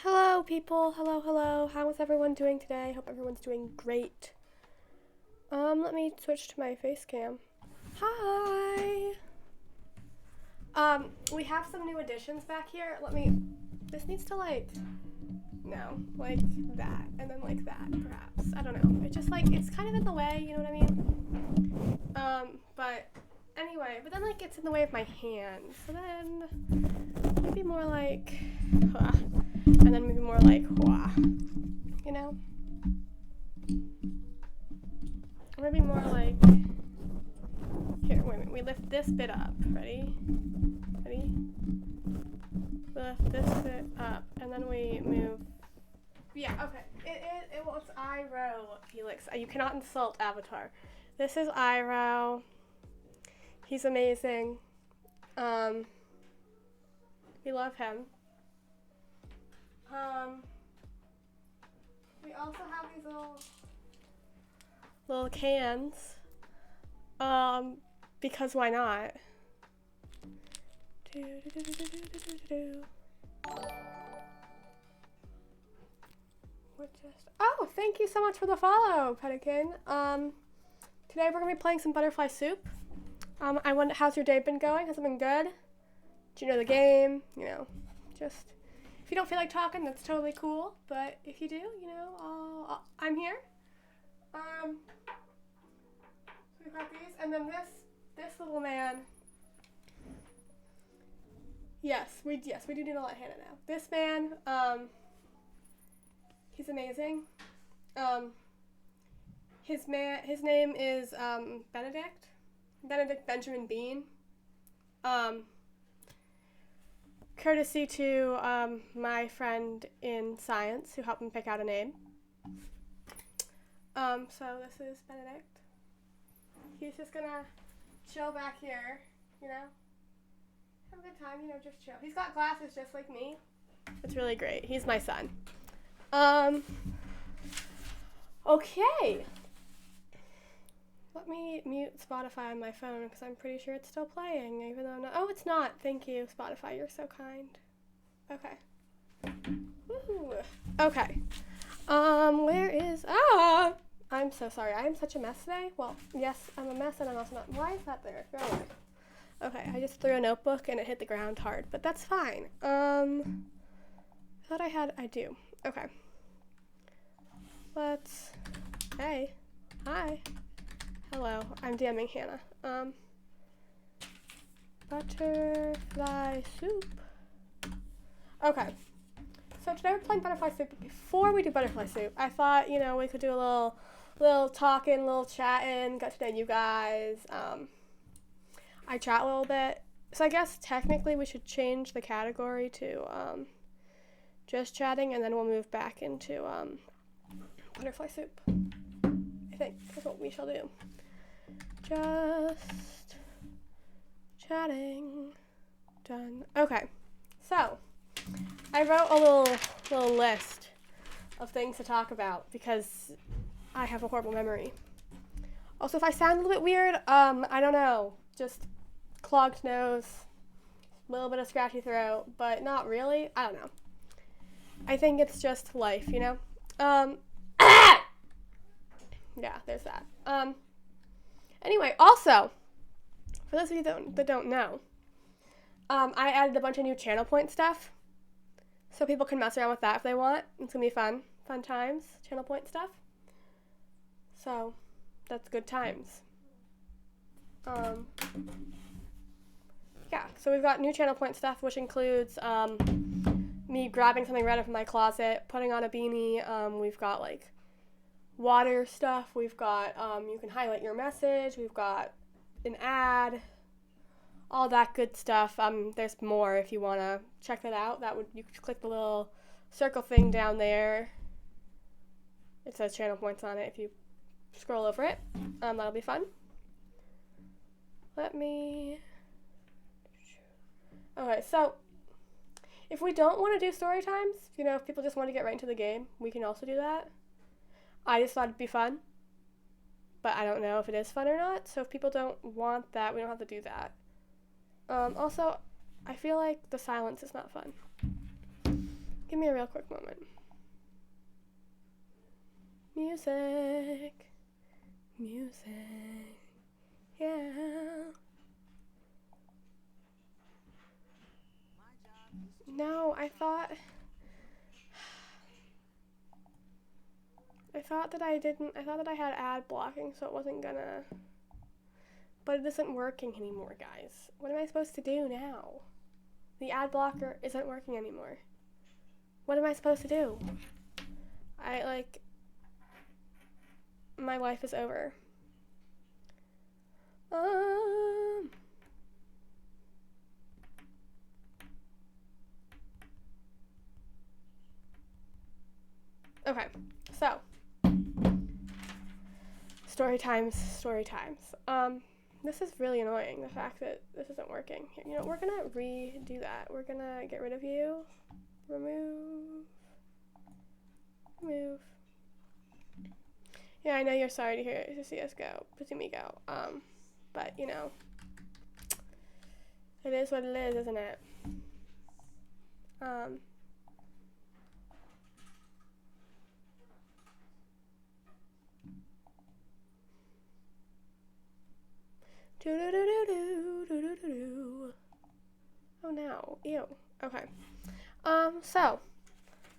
Hello, people. Hello, hello. How is everyone doing today? Hope everyone's doing great. Let me switch to my face cam. Hi. We have some new additions back here. This needs to no, like that, and then like that, perhaps. I don't know. It just it's kind of in the way, you know what I mean? But anyway, but then it's in the way of my hand. So then maybe more and then maybe more you know? Or maybe more here, wait a minute, we lift this bit up. Ready? Ready? We lift this bit up, and then we move. Yeah, okay. It's Iroh, Felix. You cannot insult Avatar. This is Iroh. He's amazing. We love him. We also have these little cans. Because why not? Oh, thank you so much for the follow, Pelican. Today we're gonna be playing some Butterfly Soup. I wonder, how's your day been going? Has it been good? Do you know the game? Just if you don't feel like talking, that's totally cool. But if you do, I'm here. So we've got these, and then this little man. Yes, we do need to let Hannah know. This man, he's amazing. His name is Benedict Benjamin Bean. Courtesy to my friend in science who helped me pick out a name. So this is Benedict. He's just gonna chill back here, have a good time, just chill. He's got glasses just like me. It's really great. He's my son. Okay. Let me mute Spotify on my phone because I'm pretty sure it's still playing, even though oh, it's not. Thank you, Spotify. You're so kind. Okay. Woohoo. Okay. Where is I'm so sorry. I am such a mess today. Well, yes, I'm a mess, and I'm also not. Why is that there? Go away. Okay, I just threw a notebook and it hit the ground hard, but that's fine. I thought I do. Okay. Hey. Hi. Hello, I'm DMing Hannah. Butterfly soup. Okay. So today we're playing Butterfly Soup, but before we do Butterfly Soup, I thought, we could do a little talking, little chatting, got to know you guys. I chat a little bit. So I guess technically we should change the category to just chatting, and then we'll move back into Butterfly Soup. I think that's what we shall do. Just chatting. Done. Okay. So I wrote a little list of things to talk about because I have a horrible memory. Also, if I sound a little bit weird, I don't know. Just clogged nose, a little bit of scratchy throat, but not really. I don't know. I think it's just life, Yeah, there's that. Anyway, also, for those of you that don't know, I added a bunch of new channel point stuff, so people can mess around with that if they want. It's gonna be fun times, channel point stuff. So, that's good times. Yeah, so we've got new channel point stuff, which includes me grabbing something right from my closet, putting on a beanie. We've got water stuff. We've got you can highlight your message. We've got an ad, all that good stuff. There's more if you want to check that out. You could click the little circle thing down there. It says channel points on it. If you scroll over it, that'll be fun. Okay, so if we don't want to do story times, if people just want to get right into the game, we can also do that. I just thought it'd be fun, but I don't know if it is fun or not, so if people don't want that, we don't have to do that. Also, I feel like the silence is not fun. Give me a real quick moment. Music. Music. Yeah. No, I thought that I had ad blocking, so it wasn't gonna, but it isn't working anymore, guys. What am I supposed to do now? The ad blocker isn't working anymore. What am I supposed to do? My life is over. Okay, so story times. This is really annoying, the fact that this isn't working. Here, you know, we're gonna redo that. We're gonna get rid of you. Remove. Yeah, I know you're sorry to see us go, to see me go. But you know, it is what it is, isn't it? Oh no, ew. Okay. So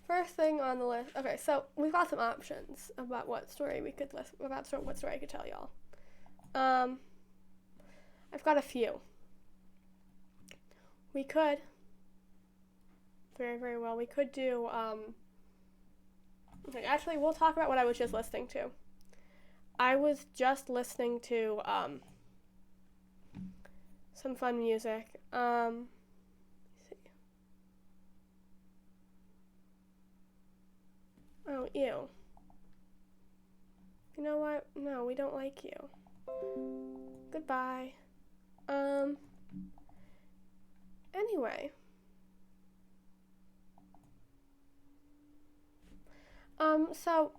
first thing on the list. Okay, so we've got some options about what story we could what story I could tell y'all. I've got a few. We could very well. We could do okay, actually we'll talk about what I was just listening to. I was just listening to some fun music. Let's see. Oh, ew. You know what? No, we don't like you. Goodbye. Anyway. So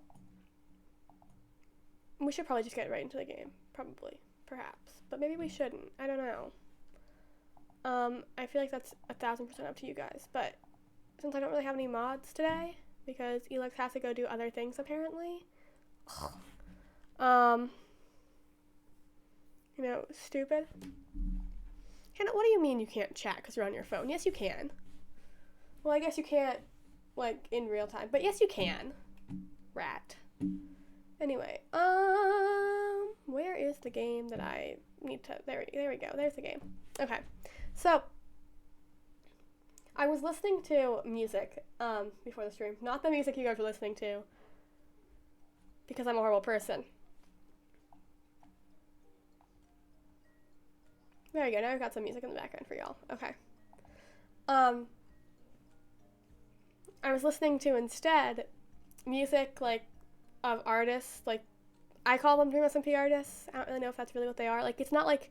we should probably just get right into the game. Probably. Perhaps. But maybe we shouldn't. I don't know. I feel like that's 1,000% up to you guys. But since I don't really have any mods today, because Elix has to go do other things apparently. You know, stupid. Hannah, what do you mean you can't chat because you're on your phone? Yes, you can. Well, I guess you can't, like, in real time. But yes, you can. Rat. Anyway, where is the game that I need to... There we go. There's the game. Okay. So, I was listening to music, before the stream. Not the music you guys were listening to. Because I'm a horrible person. There we go. Now I've got some music in the background for y'all. Okay. I was listening to instead music like of artists, like I call them Dream SMP artists. I don't really know if that's really what they are. Like it's not like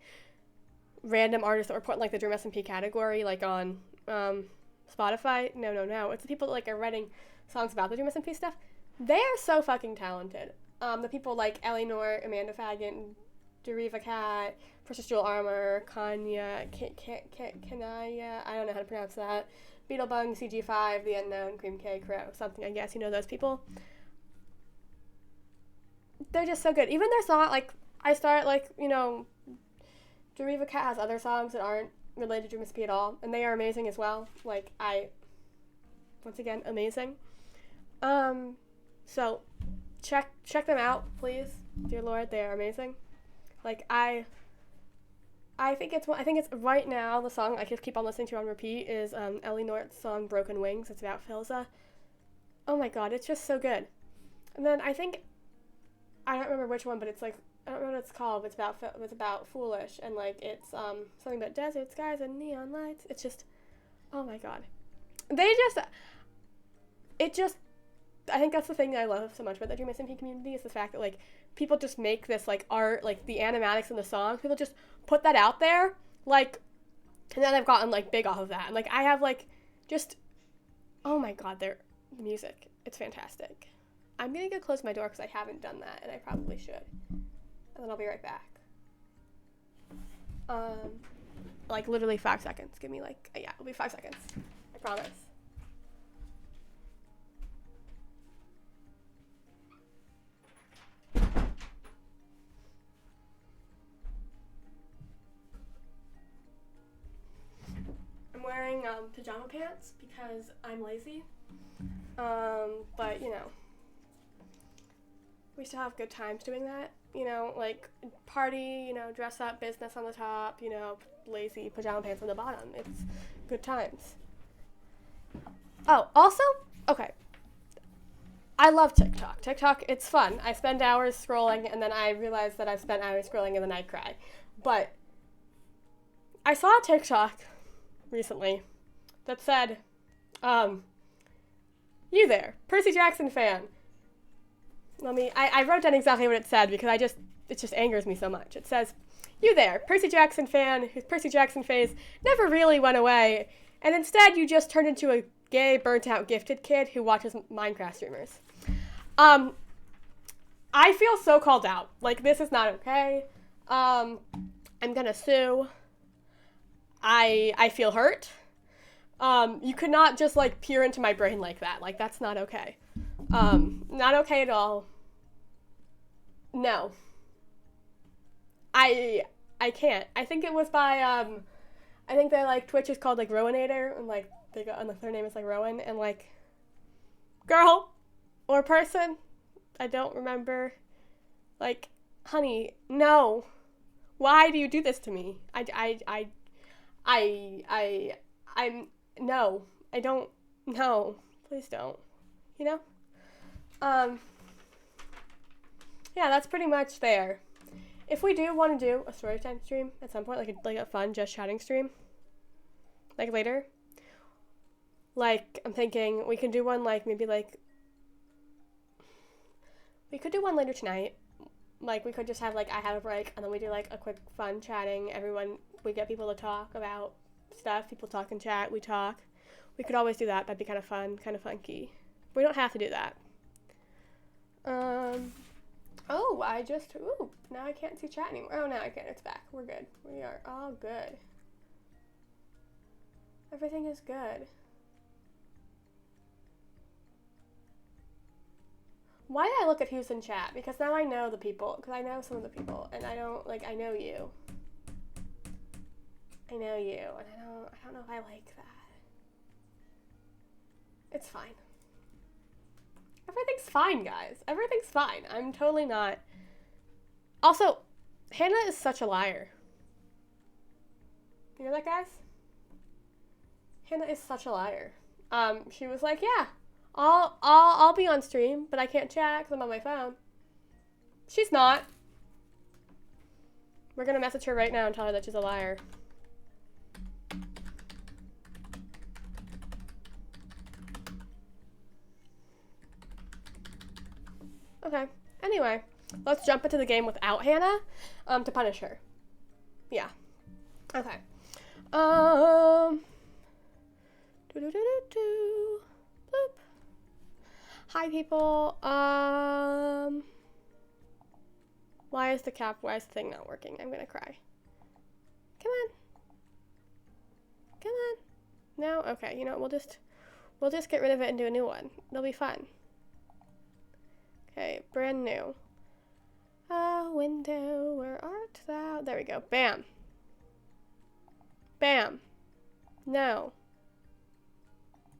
random artists that were put in like the Dream SMP category, like on Spotify. No. It's the people that like are writing songs about the Dream SMP stuff. They are so fucking talented. The people like Ellie Nort, Amanda Fagin, Deriva Cat, Precious Jewel Armor, Kanya, Kanaya, I don't know how to pronounce that, Beetlebung, CG5, The Unknown, Cream K, Crow, something, I guess, you know those people. They're just so good. Even their song, like, I start, like, you know, Deriva Cat has other songs that aren't related to Dream SMP at all, and they are amazing as well. Like, once again, amazing. So, check them out, please. Dear Lord, they are amazing. Like, I think it's right now, the song I just keep on listening to on repeat is Ellie Nort's song Broken Wings. It's about Philza. Oh my god, it's just so good. And then I don't remember which one, but it's like, I don't remember what it's called, but it's about Foolish, and like, it's something about desert skies and neon lights. It's just, oh my god. I think that's the thing that I love so much about the Dream SMP community is the fact that, like, people just make this, like, art, like, the animatics in the songs, people just put that out there, like, and then I've gotten, like, big off of that. And, like, I have, like, just, oh my god, the music, it's fantastic. I'm gonna go close my door because I haven't done that, and I probably should. And then I'll be right back. Like, literally 5 seconds. Give me, like, yeah, it'll be 5 seconds. I promise. pajama pants because I'm lazy. But, you know, we still have good times doing that. You know, like, party, you know, dress up, business on the top, you know, lazy pajama pants on the bottom. It's good times. Oh, also, okay. I love TikTok. TikTok, it's fun. I spend hours scrolling, and then I realize that I've spent hours scrolling, and then I cry. But I saw a TikTok recently that said, you there, Percy Jackson fan. I wrote down exactly what it said because it just angers me so much. It says, you there, Percy Jackson fan whose Percy Jackson phase never really went away, and instead you just turned into a gay, burnt-out, gifted kid who watches Minecraft streamers. I feel so called out. Like, this is not okay. I'm gonna sue. I feel hurt. You could not just, like, peer into my brain like that. Like, that's not okay. Not okay at all. No. I can't. I think it was by, I think their, like, Twitch is called, like, Rowanator, and, like, and their name is, like, Rowan, and, like, girl or person, I don't remember, like, honey, no. Why do you do this to me? No. I don't, no. Please don't. You know? Yeah, that's pretty much there. If we do want to do a story time stream at some point, like a fun just chatting stream, like later, like I'm thinking we can do one like maybe like we could do one later tonight. Like we could just have like I have a break and then we do like a quick fun chatting. We get people to talk about stuff. People talk in chat. We talk. We could always do that. That'd be kind of fun, kind of funky. We don't have to do that. Oh, now I can't see chat anymore. Oh, now I can. It's back. We're good. We are all good. Everything is good. Why did I look at who's in chat? Because now I know the people. Because I know some of the people. And I know you. I know you. And I don't know if I like that. It's fine. Everything's fine, guys. Everything's fine. I'm totally not. Also, Hannah is such a liar. You know that, guys? Hannah is such a liar. She was like, yeah, I'll be on stream, but I can't chat because I'm on my phone. She's not. We're gonna message her right now and tell her that she's a liar. Okay. Anyway, let's jump into the game without Hannah, to punish her. Yeah. Okay. Boop. Hi, people. Why is the thing not working? I'm gonna cry. Come on. Come on. No? Okay, you know what, we'll just get rid of it and do a new one. It'll be fun. Okay, brand new. Window, where art thou? There we go. Bam. Bam. No.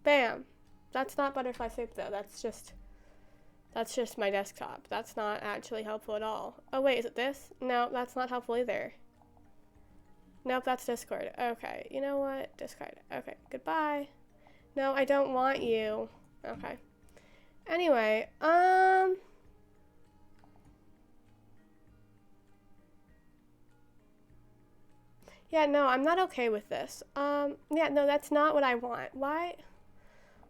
Bam. That's not butterfly soup though. That's just my desktop. That's not actually helpful at all. Oh wait, is it this? No, that's not helpful either. Nope, that's Discord. Okay, you know what? Discard. Okay, goodbye. No, I don't want you. Okay. Anyway, yeah, no, I'm not okay with this. Yeah, no, that's not what I want. Why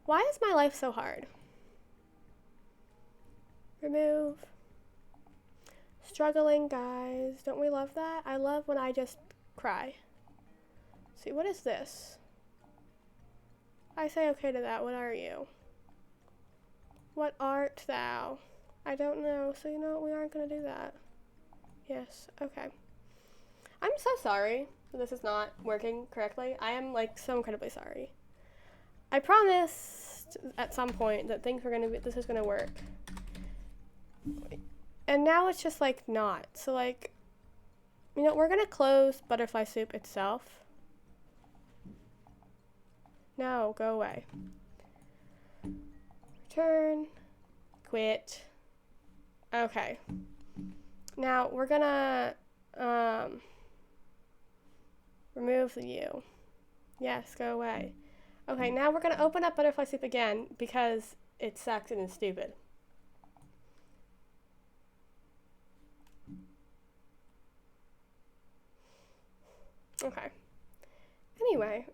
is my life so hard? Remove. Struggling, guys. Don't we love that? I love when I just cry. See, what is this? I say okay to that. What are you? What art thou? I don't know. So, you know, we aren't going to do that. Yes. Okay. I'm so sorry that this is not working correctly. I am, like, so incredibly sorry. I promised at some point that this was going to work. And now it's just, like, not. So, like, you know, we're going to close Butterfly Soup itself. No, go away. Return. Quit. Okay. Now we're gonna remove the U. Yes, go away. Okay, now we're gonna open up Butterfly Soup again because it sucks and is stupid. Okay. Anyway,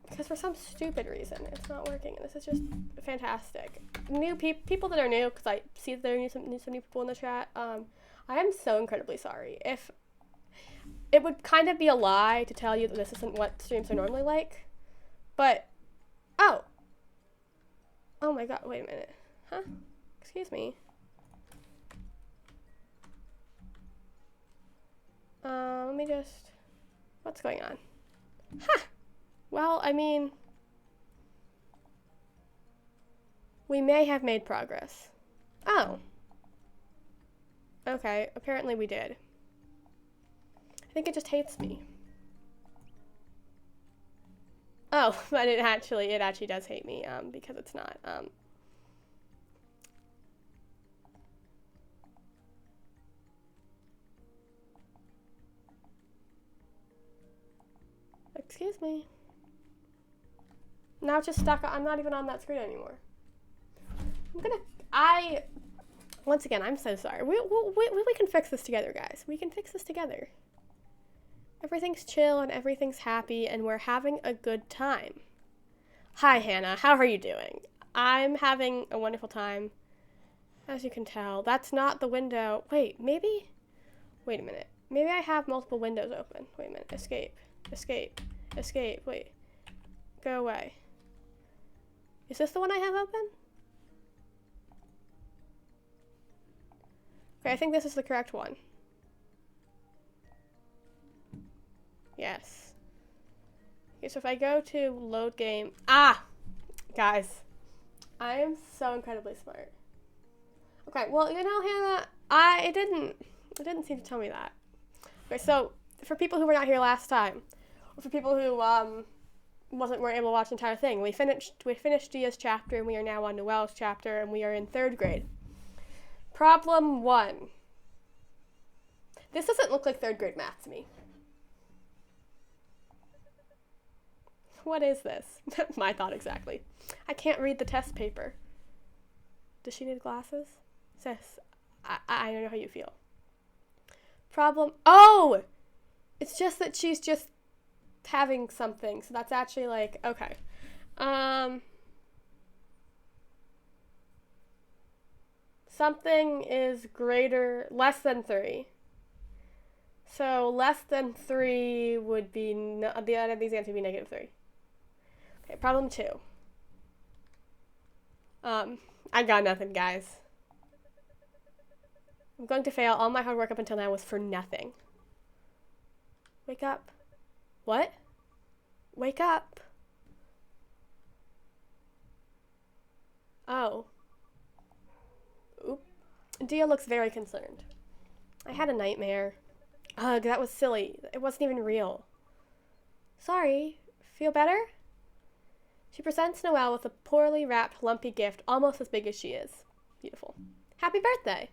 because for some stupid reason it's not working, and this is just fantastic. New people that are new, because I see that there are some new people in the chat. I am so incredibly sorry. If it would kind of be a lie to tell you that this isn't what streams are normally like, but oh my god, wait a minute, huh? Excuse me. Let me just, what's going on? Huh. Well, I mean, we may have made progress. Oh. Okay, apparently we did. I think it just hates me. Oh, but it actually does hate me, because it's not, excuse me. Now it's just stuck. I'm not even on that screen anymore. Once again, I'm so sorry. We can fix this together, guys. We can fix this together. Everything's chill and everything's happy and we're having a good time. Hi, Hannah. How are you doing? I'm having a wonderful time. As you can tell, that's not the window. Wait a minute. Maybe I have multiple windows open. Wait a minute. Escape. Wait. Go away. Is this the one I have open? Okay, I think this is the correct one. Yes. Okay, so if I go to load game, guys, I am so incredibly smart. Okay, well, you know, Hannah, it didn't seem to tell me that. Okay, so for people who were not here last time, or for people who weren't able to watch the entire thing, we finished Dia's chapter, and we are now on Noelle's chapter, and we are in 3rd grade. Problem 1. This doesn't look like 3rd grade math to me. What is this? My thought exactly. I can't read the test paper. Does she need glasses? Sis, I don't know how you feel. Problem, oh! It's just that she's just having something, so that's actually like, okay. Something is less than 3. So less than 3 would be, the other of these answers would be negative 3. Okay, problem 2. I got nothing, guys. I'm going to fail. All my hard work up until now was for nothing. Wake up. What? Wake up. Oh. Oop. Dia looks very concerned. I had a nightmare. Ugh, that was silly. It wasn't even real. Sorry. Feel better? She presents Noelle with a poorly wrapped, lumpy gift almost as big as she is. Beautiful. Happy birthday!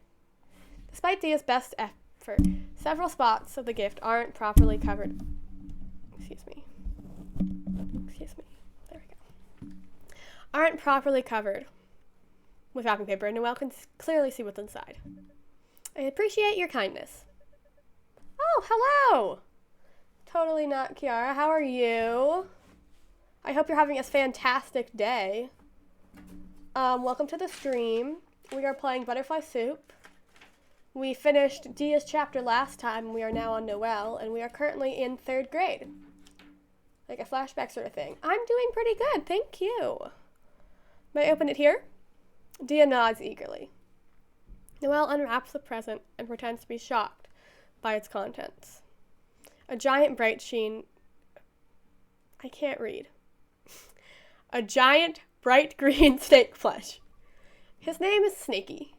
Despite Dia's best effort, several spots of the gift aren't properly covered. Excuse me. There we go. Aren't properly covered with wrapping paper, and Noelle can clearly see what's inside. I appreciate your kindness. Oh, hello! Totally not Kiara. How are you? I hope you're having a fantastic day. Welcome to the stream. We are playing Butterfly Soup. We finished Dia's chapter last time. We are now on Noelle, and we are currently in 3rd grade. Like a flashback sort of thing. I'm doing pretty good, thank you. May I open it here? Dia nods eagerly. Noelle unwraps the present and pretends to be shocked by its contents. A giant bright sheen... I can't read. A giant bright green snake plush. His name is Snaky.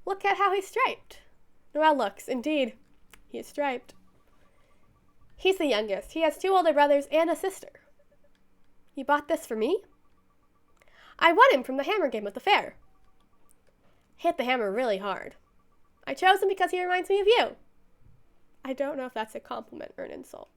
Look at how he's striped. Noelle looks. Indeed, he is striped. He's the youngest. He has 2 older brothers and a sister. You bought this for me? I won him from the hammer game at the fair. Hit the hammer really hard. I chose him because he reminds me of you. I don't know if that's a compliment or an insult.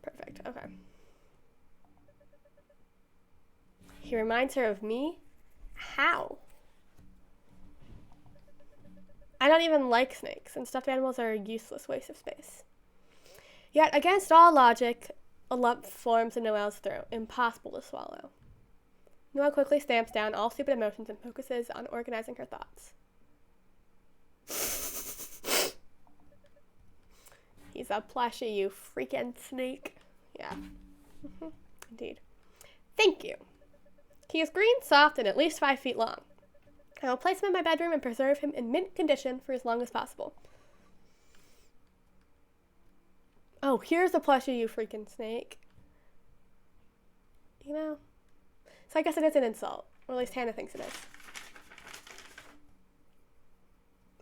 Perfect, okay. He reminds her of me? How? I don't even like snakes, and stuffed animals are a useless waste of space. Yet, against all logic, a lump forms in Noelle's throat, impossible to swallow. Noelle quickly stamps down all stupid emotions and focuses on organizing her thoughts. He's a plushie, you freaking snake. Yeah. Indeed. Thank you. He is green, soft, and at least 5 feet long. I will place him in my bedroom and preserve him in mint condition for as long as possible. Oh, here's a plushie, you freaking snake. You know? So I guess it is an insult. Or at least Hannah thinks it is.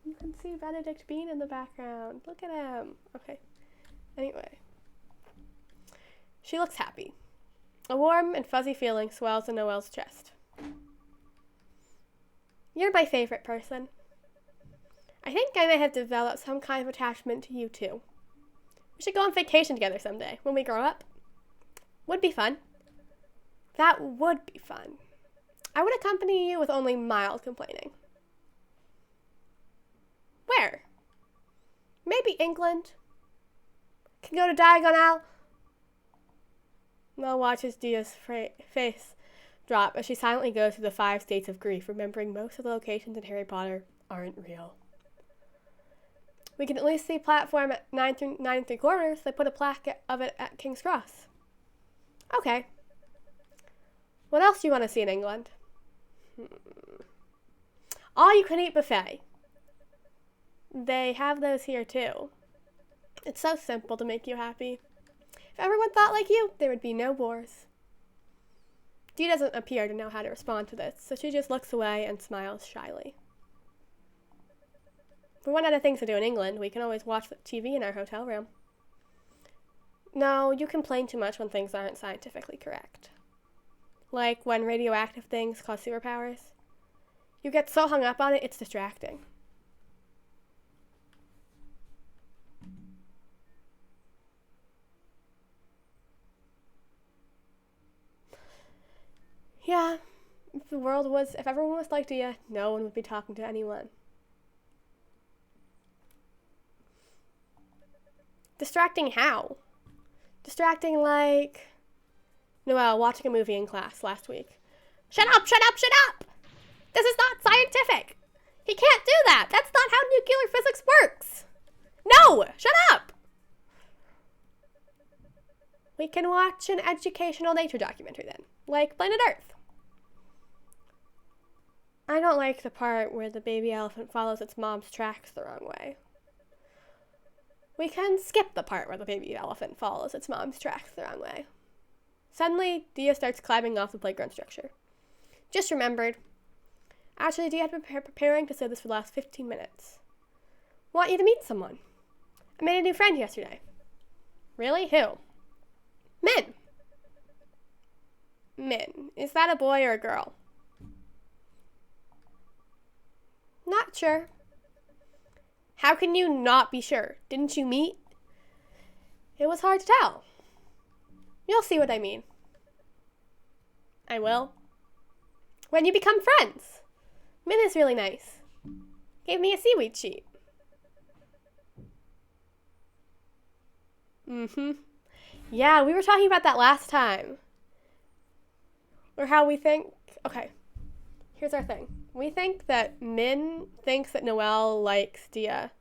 You can see Benedict Bean in the background. Look at him. Okay. Anyway. She looks happy. A warm and fuzzy feeling swells in Noelle's chest. You're my favorite person. I think I may have developed some kind of attachment to you too. We should go on vacation together someday, when we grow up. Would be fun. That would be fun. I would accompany you with only mild complaining. Where? Maybe England. Can go to Diagon Alley. Noelle watches Dia's face drop as she silently goes through the 5 states of grief, remembering most of the locations in Harry Potter aren't real. We can at least see platform at 9 3/4. They put a plaque of it at King's Cross. Okay. What else do you want to see in England? All you can eat buffet. They have those here too. It's so simple to make you happy. If everyone thought like you, there would be no wars. Dee doesn't appear to know how to respond to this, so she just looks away and smiles shyly. If we run out of things to do in England, we can always watch the TV in our hotel room. No, you complain too much when things aren't scientifically correct. Like when radioactive things cause superpowers. You get so hung up on it, it's distracting. Yeah, if everyone was like Dia, no one would be talking to anyone. Distracting how? Distracting like Noelle watching a movie in class last week. Shut up, shut up, shut up! This is not scientific! He can't do that! That's not how nuclear physics works! No! Shut up! We can watch an educational nature documentary then, like Planet Earth. I don't like the part where the baby elephant follows its mom's tracks the wrong way. We can skip the part where the baby elephant follows its mom's tracks the wrong way. Suddenly, Dia starts climbing off the playground structure. Just remembered. Actually, Dia had been preparing to say this for the last 15 minutes. Want you to meet someone. I made a new friend yesterday. Really? Who? Min. Min. Is that a boy or a girl? Not sure. How can you not be sure? Didn't you meet? It was hard to tell. You'll see what I mean. I will. When you become friends. Min is really nice. Gave me a seaweed sheet. Yeah, we were talking about that last time. Or how we think... Okay, here's our thing. We think that Min thinks that Noelle likes Dia.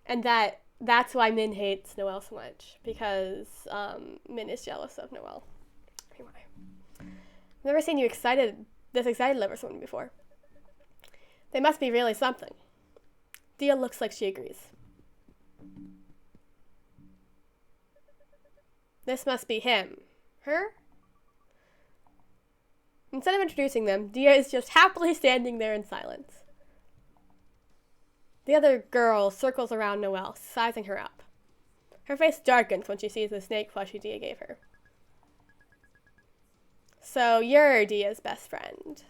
And that's why Min hates Noelle so much. Because Min is jealous of Noelle. Anyway. I've never seen you this excited over someone before. They must be really something. Dia looks like she agrees. This must be him. Her? Instead of introducing them, Dia is just happily standing there in silence. The other girl circles around Noelle, sizing her up. Her face darkens when she sees the snake plushie Dia gave her. So you're Dia's best friend.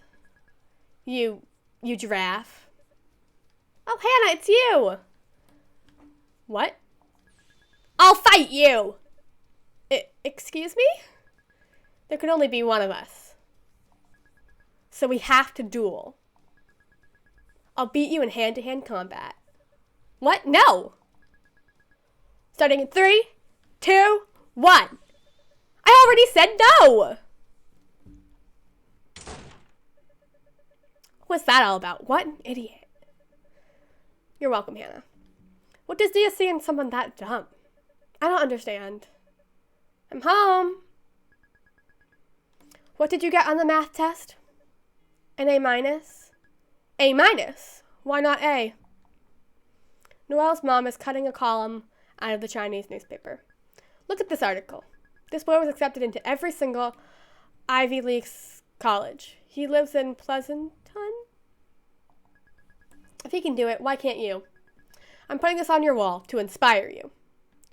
You giraffe. Oh, Hannah, it's you! What? I'll fight you! Excuse me? There can only be one of us. So we have to duel. I'll beat you in hand-to-hand combat. What? No! Starting in 3, 2, 1. I already said no! What's that all about? What an idiot. You're welcome, Hannah. What does Dia see in someone that dumb? I don't understand. I'm home. What did you get on the math test? An A minus? A minus? Why not A? Noelle's mom is cutting a column out of the Chinese newspaper. Look at this article. This boy was accepted into every single Ivy League college. He lives in Pleasanton? If he can do it, why can't you? I'm putting this on your wall to inspire you.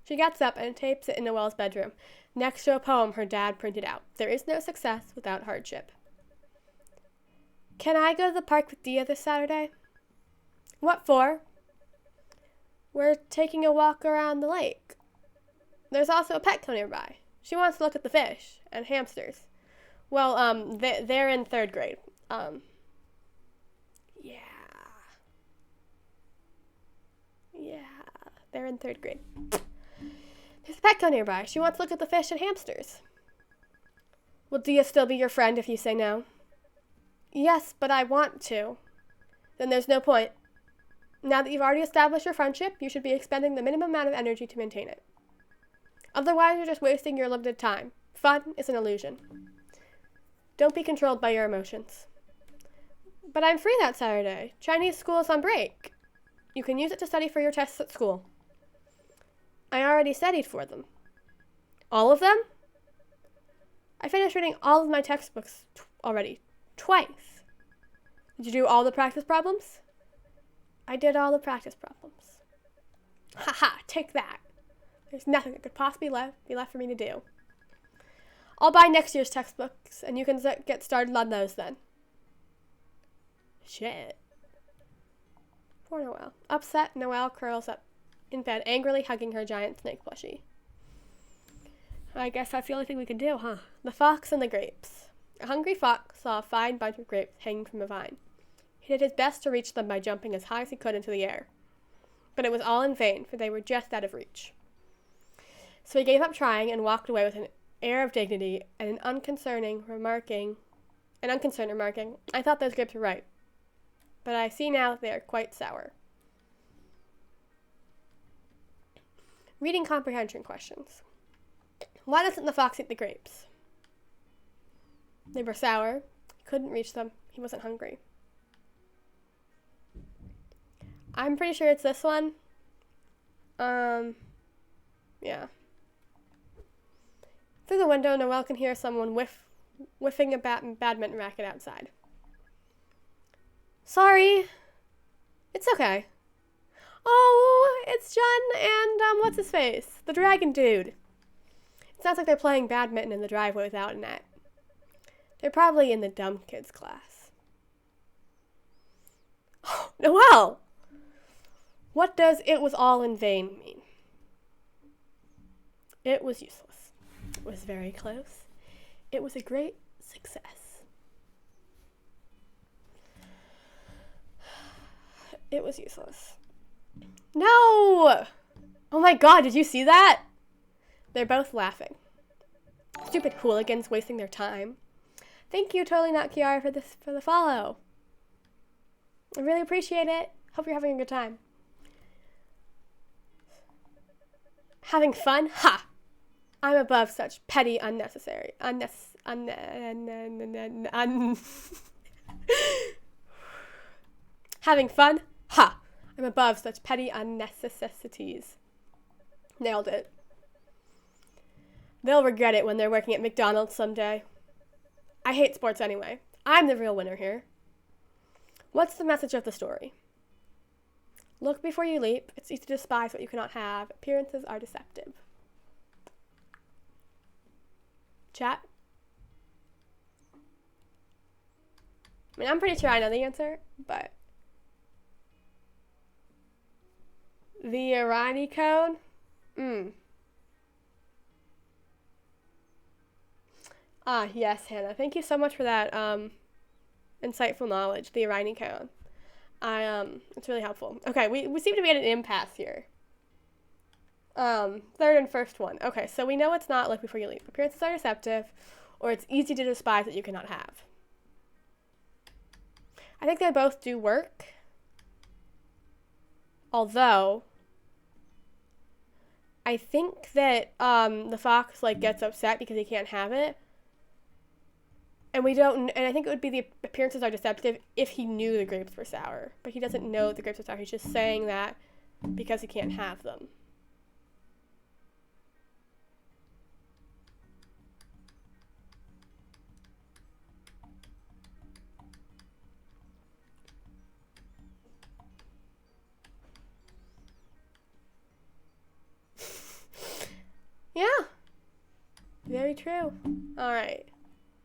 She gets up and tapes it in Noelle's bedroom, next to a poem her dad printed out. There is no success without hardship. Can I go to the park with Dia this Saturday? What for? We're taking a walk around the lake. There's also a Petco nearby. She wants to look at the fish and hamsters. Well, they're in 3rd grade. Yeah, they're in 3rd grade. There's a Petco nearby. She wants to look at the fish and hamsters. Will Dia still be your friend if you say no? Yes, but I want to. Then there's no point. Now that you've already established your friendship, you should be expending the minimum amount of energy to maintain it. Otherwise, you're just wasting your limited time. Fun is an illusion. Don't be controlled by your emotions. But I'm free that Saturday. Chinese school is on break. You can use it to study for your tests at school. I already studied for them. All of them? I finished reading all of my textbooks already. Twice. Did you do all the practice problems? I did all the practice problems. Haha, take that. There's nothing that could possibly be left for me to do. I'll buy next year's textbooks, and you can get started on those then. Shit. Poor Noelle. Upset, Noelle curls up in bed, angrily hugging her giant snake plushie. I guess that's the only thing we can do, huh? The Fox and the Grapes. A hungry fox saw a fine bunch of grapes hanging from a vine. He did his best to reach them by jumping as high as he could into the air. But it was all in vain, for they were just out of reach. So he gave up trying and walked away with an air of dignity and an unconcerned remarking, I thought those grapes were ripe, but I see now that they are quite sour. Reading comprehension questions. Why doesn't the fox eat the grapes? They were sour. He couldn't reach them. He wasn't hungry. I'm pretty sure it's this one. Yeah. Through the window, Noelle can hear someone whiffing a badminton racket outside. Sorry. It's okay. Oh, it's Jen and, what's his face? The dragon dude. It sounds like they're playing badminton in the driveway without a net. They're probably in the dumb kids class. Oh, Noelle! What does "it was all in vain" mean? It was useless. It was very close. It was a great success. It was useless. No! Oh my god, did you see that? They're both laughing. Stupid hooligans wasting their time. Thank you, Totally Not Kiara, for the follow. I really appreciate it. Hope you're having a good time. Having fun? Ha! I'm above such petty, unnecessary, Having fun? Ha! I'm above such petty unnecessities. Nailed it. They'll regret it when they're working at McDonald's someday. I hate sports anyway. I'm the real winner here. What's the message of the story? Look before you leap. It's easy to despise what you cannot have. Appearances are deceptive. Chat? I mean, I'm pretty sure I know the answer, but... The Irani code? Ah, yes, Hannah. Thank you so much for that insightful knowledge, the Irani code. It's really helpful. Okay, we seem to be at an impasse here. Third and first one. Okay, so we know it's not look before you leap. Appearances are deceptive, or it's easy to despise what you cannot have. I think they both do work. Although, I think that the fox like gets upset because he can't have it. And I think it would be the appearances are deceptive if he knew the grapes were sour. But he doesn't know the grapes are sour. He's just saying that because he can't have them. Yeah. Very true. All right.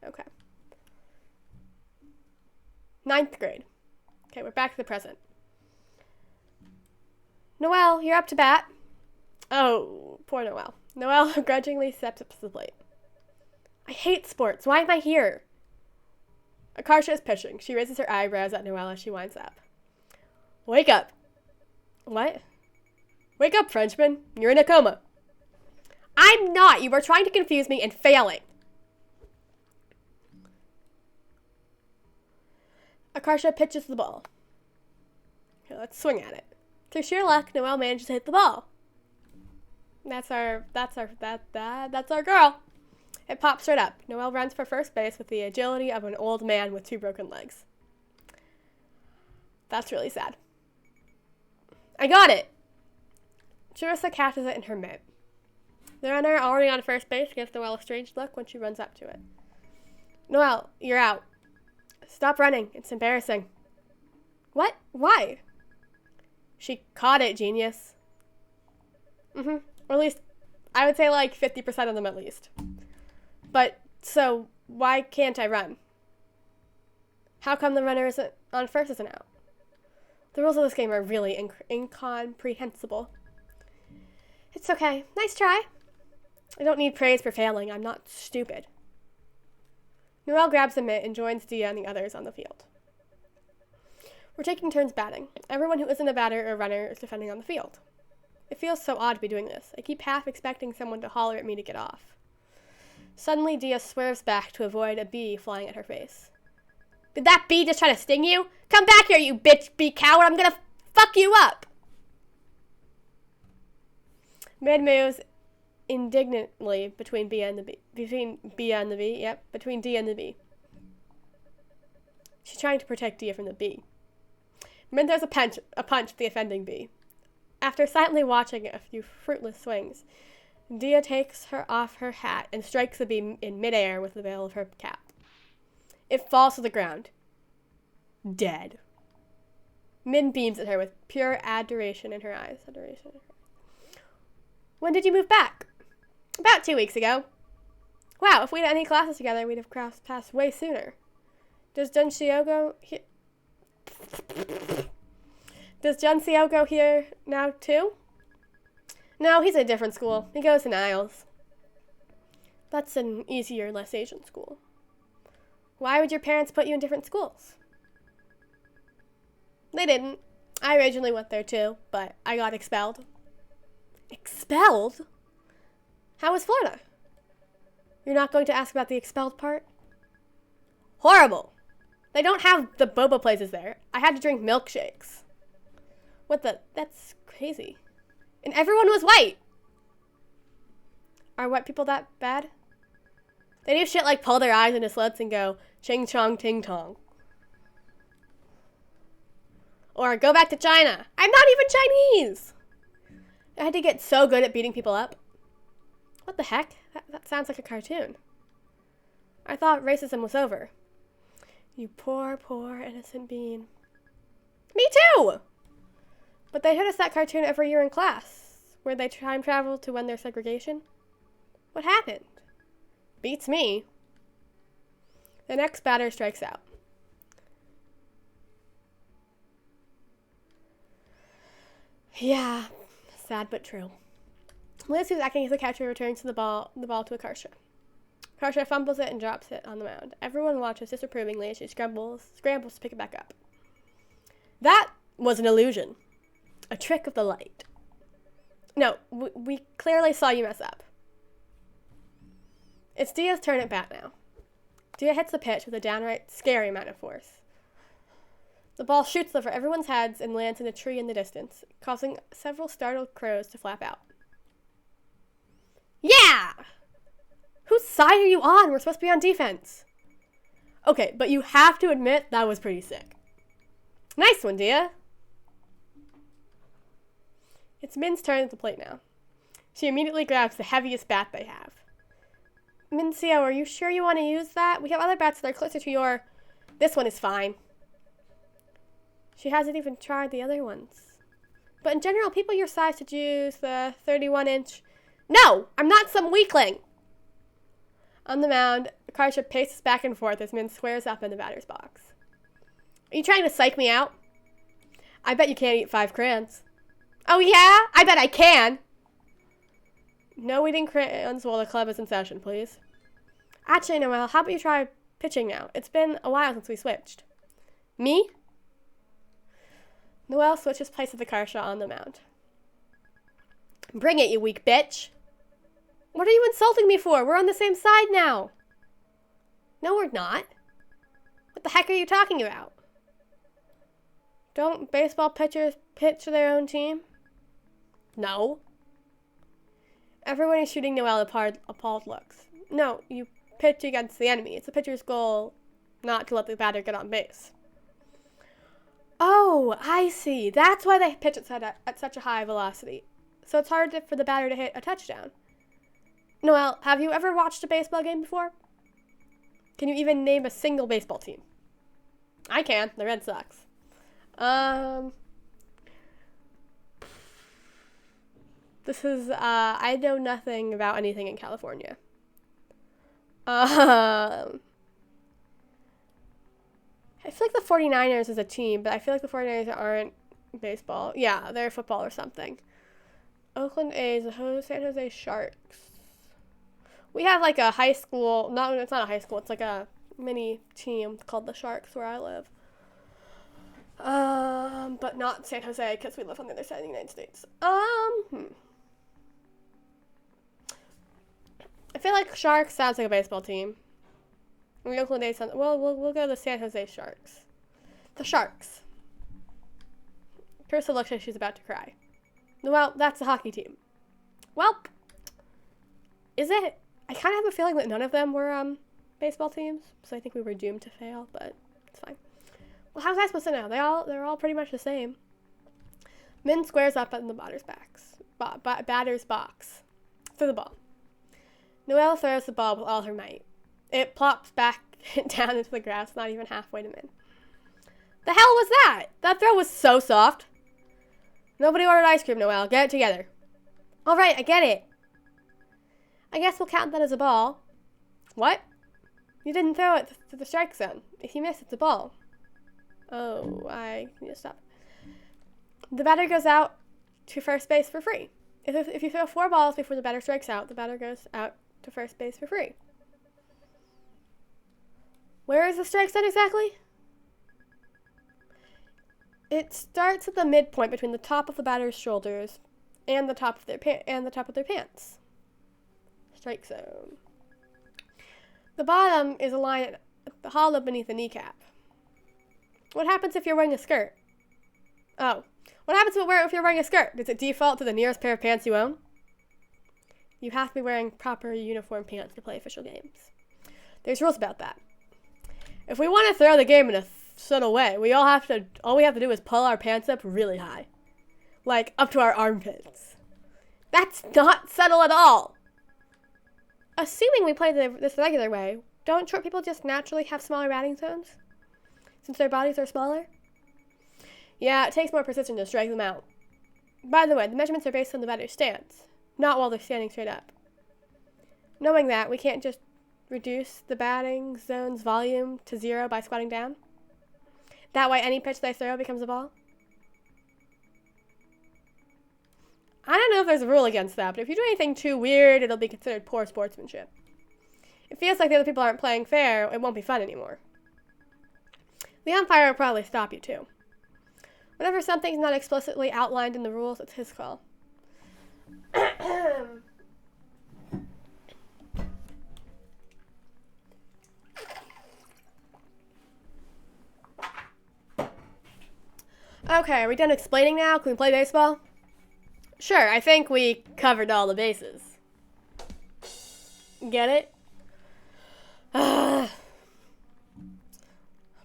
Okay. 9th grade. Okay, we're back to the present. Noelle, you're up to bat. Oh, poor Noelle. Noelle grudgingly steps up to the plate. I hate sports. Why am I here? Akarsha is pitching. She raises her eyebrows at Noelle as she winds up. Wake up. What? Wake up, Frenchman. You're in a coma. I'm not. You are trying to confuse me and failing. Akarsha pitches the ball. Okay, let's swing at it. Through sheer luck, Noelle manages to hit the ball. That's our girl. It pops straight up. Noelle runs for first base with the agility of an old man with 2 broken legs. That's really sad. I got it. Charissa catches it in her mitt. The runner, already on first base, gives Noelle a strange look when she runs up to it. Noelle, you're out. Stop running. It's embarrassing. What? Why? She caught it, genius. Or at least, I would say like 50% of them at least. But, so, why can't I run? How come the runner isn't on first isn't out? The rules of this game are really incomprehensible. It's okay. Nice try. I don't need praise for failing. I'm not stupid. Noelle grabs the mitt and joins Dia and the others on the field. We're taking turns batting. Everyone who isn't a batter or runner is defending on the field. It feels so odd to be doing this. I keep half expecting someone to holler at me to get off. Suddenly, Dia swerves back to avoid a bee flying at her face. Did that bee just try to sting you? Come back here, you bitch bee coward. I'm gonna fuck you up. Mid moves indignantly between Dia and the bee. Between Dia and the bee. Yep, between Dia and the bee. She's trying to protect Dia from the bee. Min throws a punch at the offending bee. After silently watching a few fruitless swings, Dia takes her off her hat and strikes the bee in midair with the veil of her cap. It falls to the ground. Dead. Min beams at her with pure adoration in her eyes. When did you move back? About 2 weeks ago. Wow, if we'd had any classes together, we'd have crossed paths way sooner. Does Junshio go here now too? No, he's at a different school. He goes to Niles. That's an easier, less Asian school. Why would your parents put you in different schools? They didn't. I originally went there too, but I got expelled. Expelled? How was Florida? You're not going to ask about the expelled part? Horrible. They don't have the boba places there. I had to drink milkshakes. That's crazy. And everyone was white. Are white people that bad? They do shit like pull their eyes into slits and go, ching chong ting tong. Or go back to China. I'm not even Chinese. I had to get so good at beating people up. What the heck? That sounds like a cartoon. I thought racism was over. You poor, poor innocent bean. Me too! But they showed us that cartoon every year in class, where they time travel to when there's segregation. What happened? Beats me. The next batter strikes out. Yeah, sad but true. Liz, who's acting as a catcher, returns the ball to Akarsha. Akarsha fumbles it and drops it on the mound. Everyone watches disapprovingly as she scrambles to pick it back up. That was an illusion. A trick of the light. No, we clearly saw you mess up. It's Dia's turn at bat now. Dia hits the pitch with a downright scary amount of force. The ball shoots over everyone's heads and lands in a tree in the distance, causing several startled crows to flap out. Yeah! Whose side are you on? We're supposed to be on defense. Okay, but you have to admit that was pretty sick. Nice one, Dia. It's Min's turn at the plate now. She immediately grabs the heaviest bat they have. Mincio, are you sure you want to use that? We have other bats that are closer to your... This one is fine. She hasn't even tried the other ones. But in general, people your size should use the 31-inch... No! I'm not some weakling! On the mound, Akarsha paces back and forth as Min squares up in the batter's box. Are you trying to psych me out? I bet you can't eat 5 crayons. Oh yeah? I bet I can! No eating crayons while the club is in session, please. Actually, Noelle, how about you try pitching now? It's been a while since we switched. Me? Noelle switches places with Akarsha on the mound. Bring it, you weak bitch! What are you insulting me for? We're on the same side now. No, we're not. What the heck are you talking about? Don't baseball pitchers pitch their own team? No. Everyone is shooting Noelle appalled looks. No, you pitch against the enemy. It's the pitcher's goal not to let the batter get on base. Oh, I see. That's why they pitch at such a high velocity. So it's hard for the batter to hit a touchdown. Noelle, have you ever watched a baseball game before? Can you even name a single baseball team? I can. The Red Sox. This is, I know nothing about anything in California. I feel like the 49ers is a team, but I feel like the 49ers aren't baseball. Yeah, they're football or something. Oakland A's, the San Jose Sharks. We have like a high school, it's not a high school, it's like a mini team called the Sharks where I live. But not San Jose because we live on the other side of the United States. I feel like Sharks sounds like a baseball team. And the Oakland A's sounds, well, we'll go to the San Jose Sharks. The Sharks. Kirsten looks like she's about to cry. Well, that's a hockey team. Well, is it? I kind of have a feeling that none of them were baseball teams, so I think we were doomed to fail, but it's fine. Well, how was I supposed to know? They're all pretty much the same. Min squares up in the batter's box for the ball. Noelle throws the ball with all her might. It plops back down into the grass, not even halfway to Min. The hell was that? That throw was so soft. Nobody ordered ice cream, Noelle. Get it together. All right, I get it. I guess we'll count that as a ball. What? You didn't throw it to the strike zone. If you miss, it's a ball. Oh, I need to stop. The batter goes out to first base for free. If you throw 4 balls before the batter strikes out, the batter goes out to first base for free. Where is the strike zone exactly? It starts at the midpoint between the top of the batter's shoulders and the top of their pants. Strike zone. The bottom is a line at the hollow beneath the kneecap. What happens if you're wearing a skirt? Oh. What happens if you're wearing a skirt? Does it default to the nearest pair of pants you own? You have to be wearing proper uniform pants to play official games. There's rules about that. If we want to throw the game in a subtle way, all we have to do is pull our pants up really high. Like, up to our armpits. That's not subtle at all. Assuming we play this regular way, don't short people just naturally have smaller batting zones? Since their bodies are smaller? Yeah, it takes more precision to strike them out. By the way, the measurements are based on the batter's stance, not while they're standing straight up. Knowing that, we can't just reduce the batting zone's volume to 0 by squatting down. That way, any pitch they throw becomes a ball. I don't know if there's a rule against that, but if you do anything too weird, it'll be considered poor sportsmanship. It feels like the other people aren't playing fair, it won't be fun anymore. The umpire will probably stop you too. Whenever something's not explicitly outlined in the rules, it's his call. Okay, are we done explaining now? Can we play baseball? Sure, I think we covered all the bases. Get it?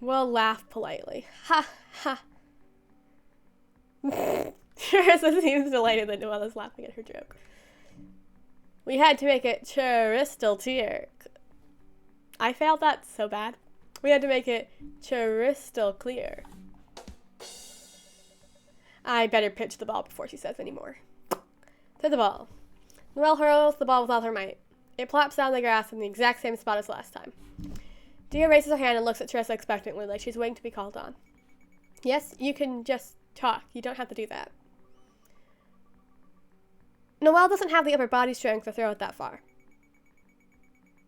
We'll laugh politely. Ha ha. Charissa seems delighted that Noella's laughing at her joke. We had to make it crystal clear. I failed that so bad. We had to make it crystal clear. I better pitch the ball before she says any more. To the ball. Noelle hurls the ball with all her might. It plops down the grass in the exact same spot as last time. Dia raises her hand and looks at Charissa expectantly, like she's waiting to be called on. Yes, you can just talk. You don't have to do that. Noelle doesn't have the upper body strength to throw it that far.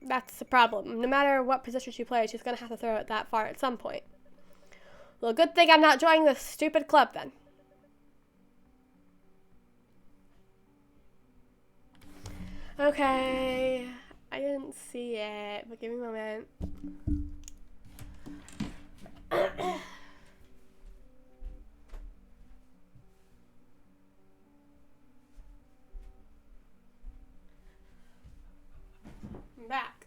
That's the problem. No matter what position she plays, she's going to have to throw it that far at some point. Well, good thing I'm not joining this stupid club then. Okay, I didn't see it, but give me a moment. I'm back.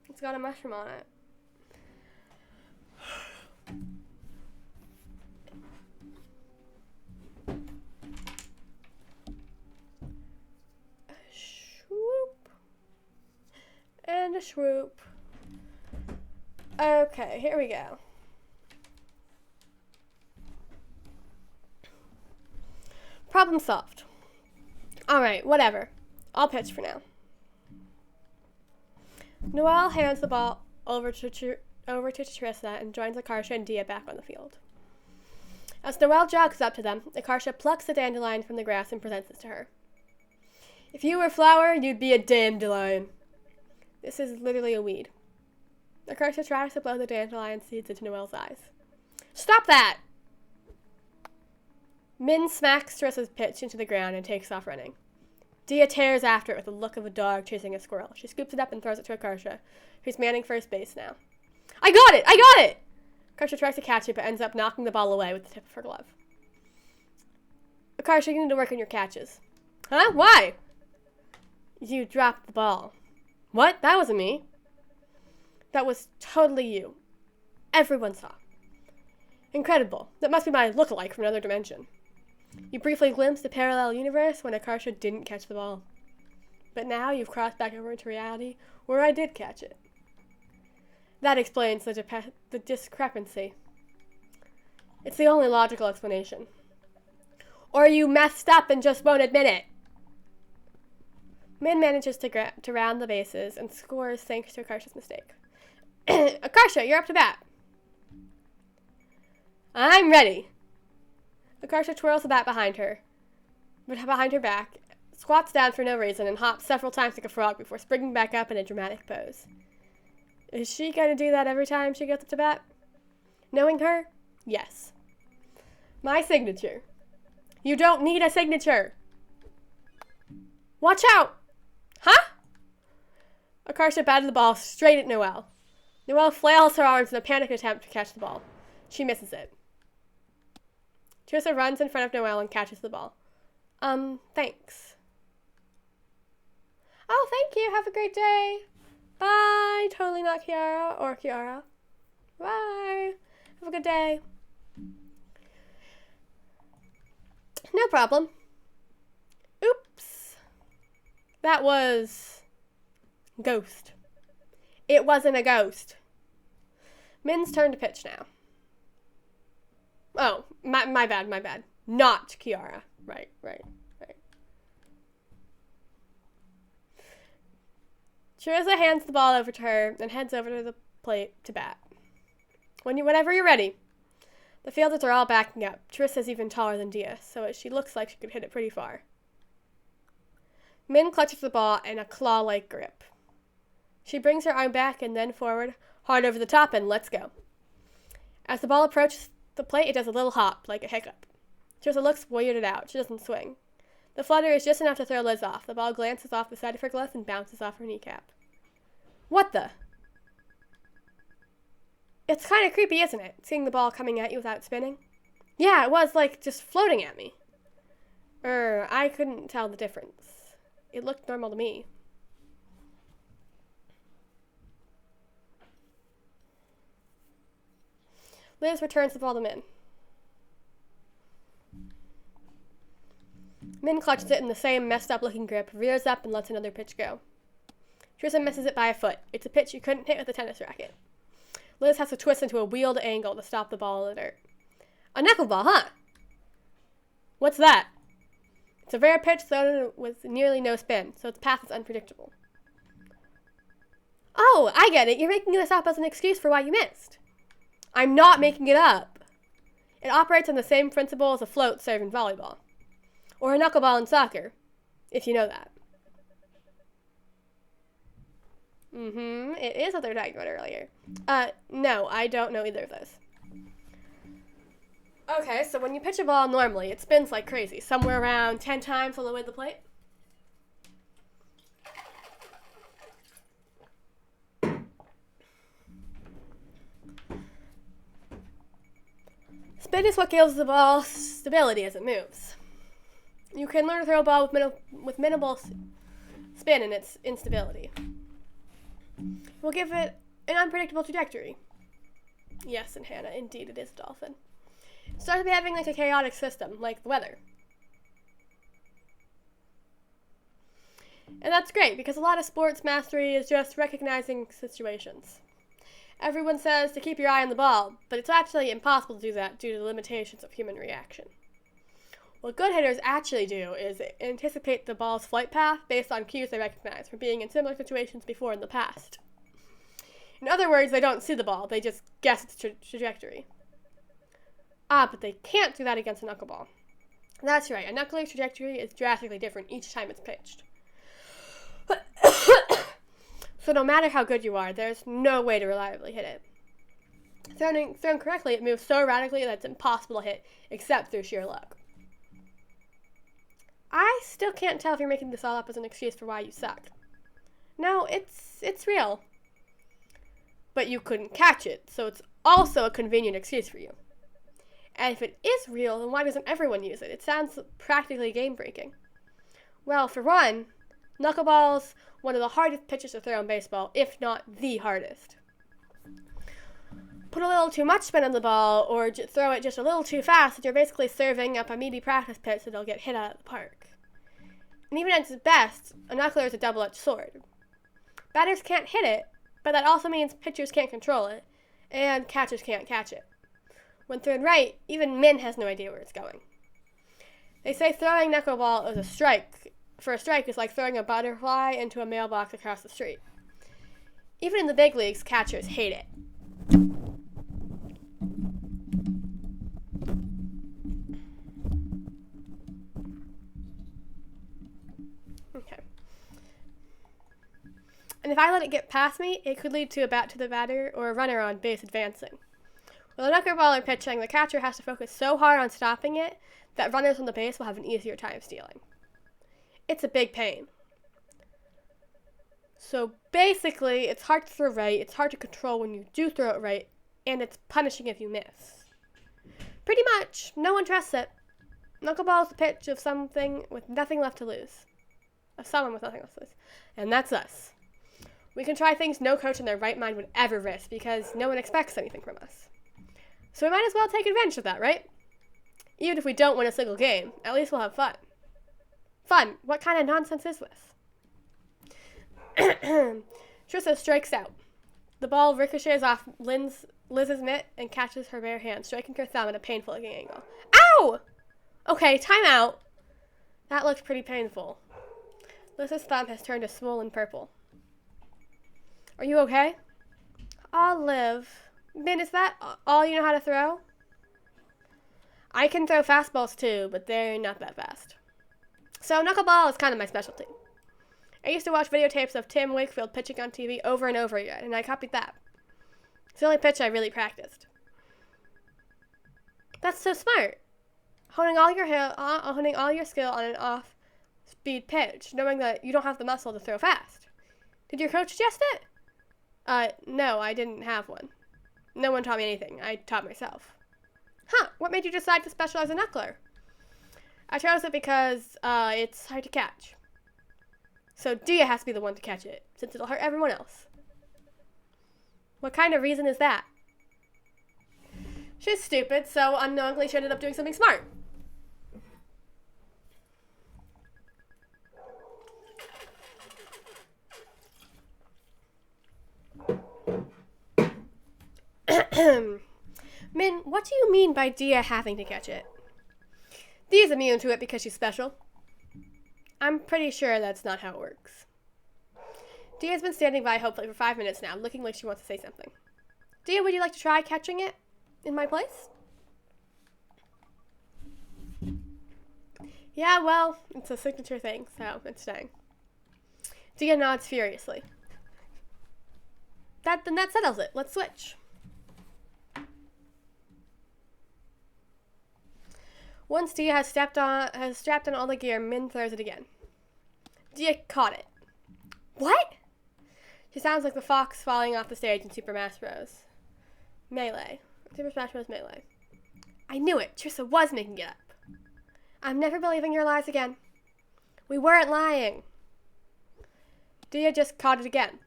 It's got a mushroom on it. And a swoop. Okay, here we go. Problem solved. Alright, whatever. I'll pitch for now. Noelle hands the ball over to Charissa and joins Akarsha and Dia back on the field. As Noelle jogs up to them, Akarsha plucks the dandelion from the grass and presents it to her. If you were a flower, you'd be a dandelion. This is literally a weed. Akarsha tries to blow the dandelion seeds into Noelle's eyes. Stop that! Min smacks Charissa's pitch into the ground and takes off running. Dia tears after it with the look of a dog chasing a squirrel. She scoops it up and throws it to Akarsha, who's manning first base now. I got it! I got it! Akarsha tries to catch it, but ends up knocking the ball away with the tip of her glove. Akarsha, you need to work on your catches. Huh? Why? You dropped the ball. What? That wasn't me. That was totally you. Everyone saw. Incredible. That must be my look-alike from another dimension. You briefly glimpsed a parallel universe when Akarsha didn't catch the ball. But now you've crossed back over into reality where I did catch it. That explains the discrepancy. It's the only logical explanation. Or you messed up and just won't admit it. Min manages to round the bases and scores thanks to Akarsha's mistake. Akarsha, you're up to bat. I'm ready. Akarsha twirls the bat behind her back, squats down for no reason, and hops several times like a frog before springing back up in a dramatic pose. Is she going to do that every time she gets up to bat? Knowing her? Yes. My signature. You don't need a signature. Watch out! Huh? Akarsha batted the ball straight at Noelle. Noelle flails her arms in a panicked attempt to catch the ball. She misses it. Charissa runs in front of Noelle and catches the ball. Thanks. Oh, thank you. Have a great day. Bye. Totally not Kiara or Kiara. Bye. Have a good day. No problem. Oops. That was ghost. It wasn't a ghost. Min's turn to pitch now. Oh, my bad. Not Kiara. Right. Charissa hands the ball over to her and heads over to the plate to bat. Whenever you're ready. The fielders are all backing up. Charissa's even taller than Dia, so she looks like she could hit it pretty far. Min clutches the ball in a claw-like grip. She brings her arm back and then forward, hard over the top, and lets go. As the ball approaches the plate, it does a little hop, like a hiccup. Charissa looks weirded out. She doesn't swing. The flutter is just enough to throw Liz off. The ball glances off the side of her glove and bounces off her kneecap. What the? It's kind of creepy, isn't it? Seeing the ball coming at you without spinning? Yeah, it was like just floating at me. I couldn't tell the difference. It looked normal to me. Liz returns the ball to Min. Min clutches it in the same messed up looking grip, rears up and lets another pitch go. Charissa misses it by a foot. It's a pitch you couldn't hit with a tennis racket. Liz has to twist into a wheeled angle to stop the ball in the dirt. A knuckleball, huh? What's that? It's a rare pitch thrown with nearly no spin, so its path is unpredictable. Oh, I get it. You're making this up as an excuse for why you missed. I'm not making it up. It operates on the same principle as a float served in volleyball. Or a knuckleball in soccer, if you know that. It is what they were talking about earlier. No, I don't know either of those. Okay, so when you pitch a ball normally, it spins like crazy, somewhere around 10 times on the way to the plate. Spin is what gives the ball stability as it moves. You can learn to throw a ball with minimal spin in its instability. We'll give it an unpredictable trajectory. Yes, and Hannah, indeed it is a dolphin. It starts behaving like a chaotic system, like the weather. And that's great, because a lot of sports mastery is just recognizing situations. Everyone says to keep your eye on the ball, but it's actually impossible to do that due to the limitations of human reaction. What good hitters actually do is anticipate the ball's flight path based on cues they recognize from being in similar situations before in the past. In other words, they don't see the ball, they just guess its trajectory. But they can't do that against a knuckleball. That's right, a knuckler's trajectory is drastically different each time it's pitched. So no matter how good you are, there's no way to reliably hit it. Thrown correctly, it moves so radically that it's impossible to hit, except through sheer luck. I still can't tell if you're making this all up as an excuse for why you suck. No, it's real. But you couldn't catch it, so it's also a convenient excuse for you. And if it is real, then why doesn't everyone use it? It sounds practically game-breaking. Well, for one, knuckleball's one of the hardest pitches to throw in baseball, if not the hardest. Put a little too much spin on the ball, or throw it just a little too fast, and you're basically serving up a meaty practice pitch that'll get hit out of the park. And even at its best, a knuckler is a double-edged sword. Batters can't hit it, but that also means pitchers can't control it, and catchers can't catch it. When thrown right, even Min has no idea where it's going. They say throwing knuckleball is a strike is like throwing a butterfly into a mailbox across the street. Even in the big leagues, catchers hate it. Okay. And if I let it get past me, it could lead to a bat to the batter or a runner on base advancing. With a knuckleballer pitching, the catcher has to focus so hard on stopping it that runners on the base will have an easier time stealing. It's a big pain. So basically, it's hard to throw right, it's hard to control when you do throw it right, and it's punishing if you miss. Pretty much, no one trusts it. Knuckleball is the pitch of something with nothing left to lose. Of someone with nothing left to lose. And that's us. We can try things no coach in their right mind would ever risk because no one expects anything from us. So we might as well take advantage of that, right? Even if we don't win a single game, at least we'll have fun. Fun? What kind of nonsense is this? Trissa strikes out. The ball ricochets off Liz's mitt and catches her bare hand, striking her thumb at a painful-looking angle. Ow! Okay, time out. That looked pretty painful. Liz's thumb has turned a swollen purple. Are you okay? I'll live. Min, is that all you know how to throw? I can throw fastballs too, but they're not that fast. So knuckleball is kind of my specialty. I used to watch videotapes of Tim Wakefield pitching on TV over and over again, and I copied that. It's the only pitch I really practiced. That's so smart. Honing all your skill on an off-speed pitch, knowing that you don't have the muscle to throw fast. Did your coach suggest it? No, I didn't have one. No one taught me anything. I taught myself. Huh, what made you decide to specialize in knuckler? I chose it because it's hard to catch. So Dia has to be the one to catch it, since it'll hurt everyone else. What kind of reason is that? She's stupid, so unknowingly she ended up doing something smart. Min, what do you mean by Dia having to catch it? Dia's immune to it because she's special. I'm pretty sure that's not how it works. Dia's been standing by hopefully for 5 minutes now, looking like she wants to say something. Dia, would you like to try catching it in my place? Yeah, well, it's a signature thing, so it's staying. Dia nods furiously. Then that settles it. Let's switch. Once Dia has strapped on all the gear, Min throws it again. Dia caught it. What? She sounds like the fox falling off the stage in Super Smash Bros. Melee. Super Smash Bros. Melee. I knew it. Trissa was making it up. I'm never believing your lies again. We weren't lying. Dia just caught it again.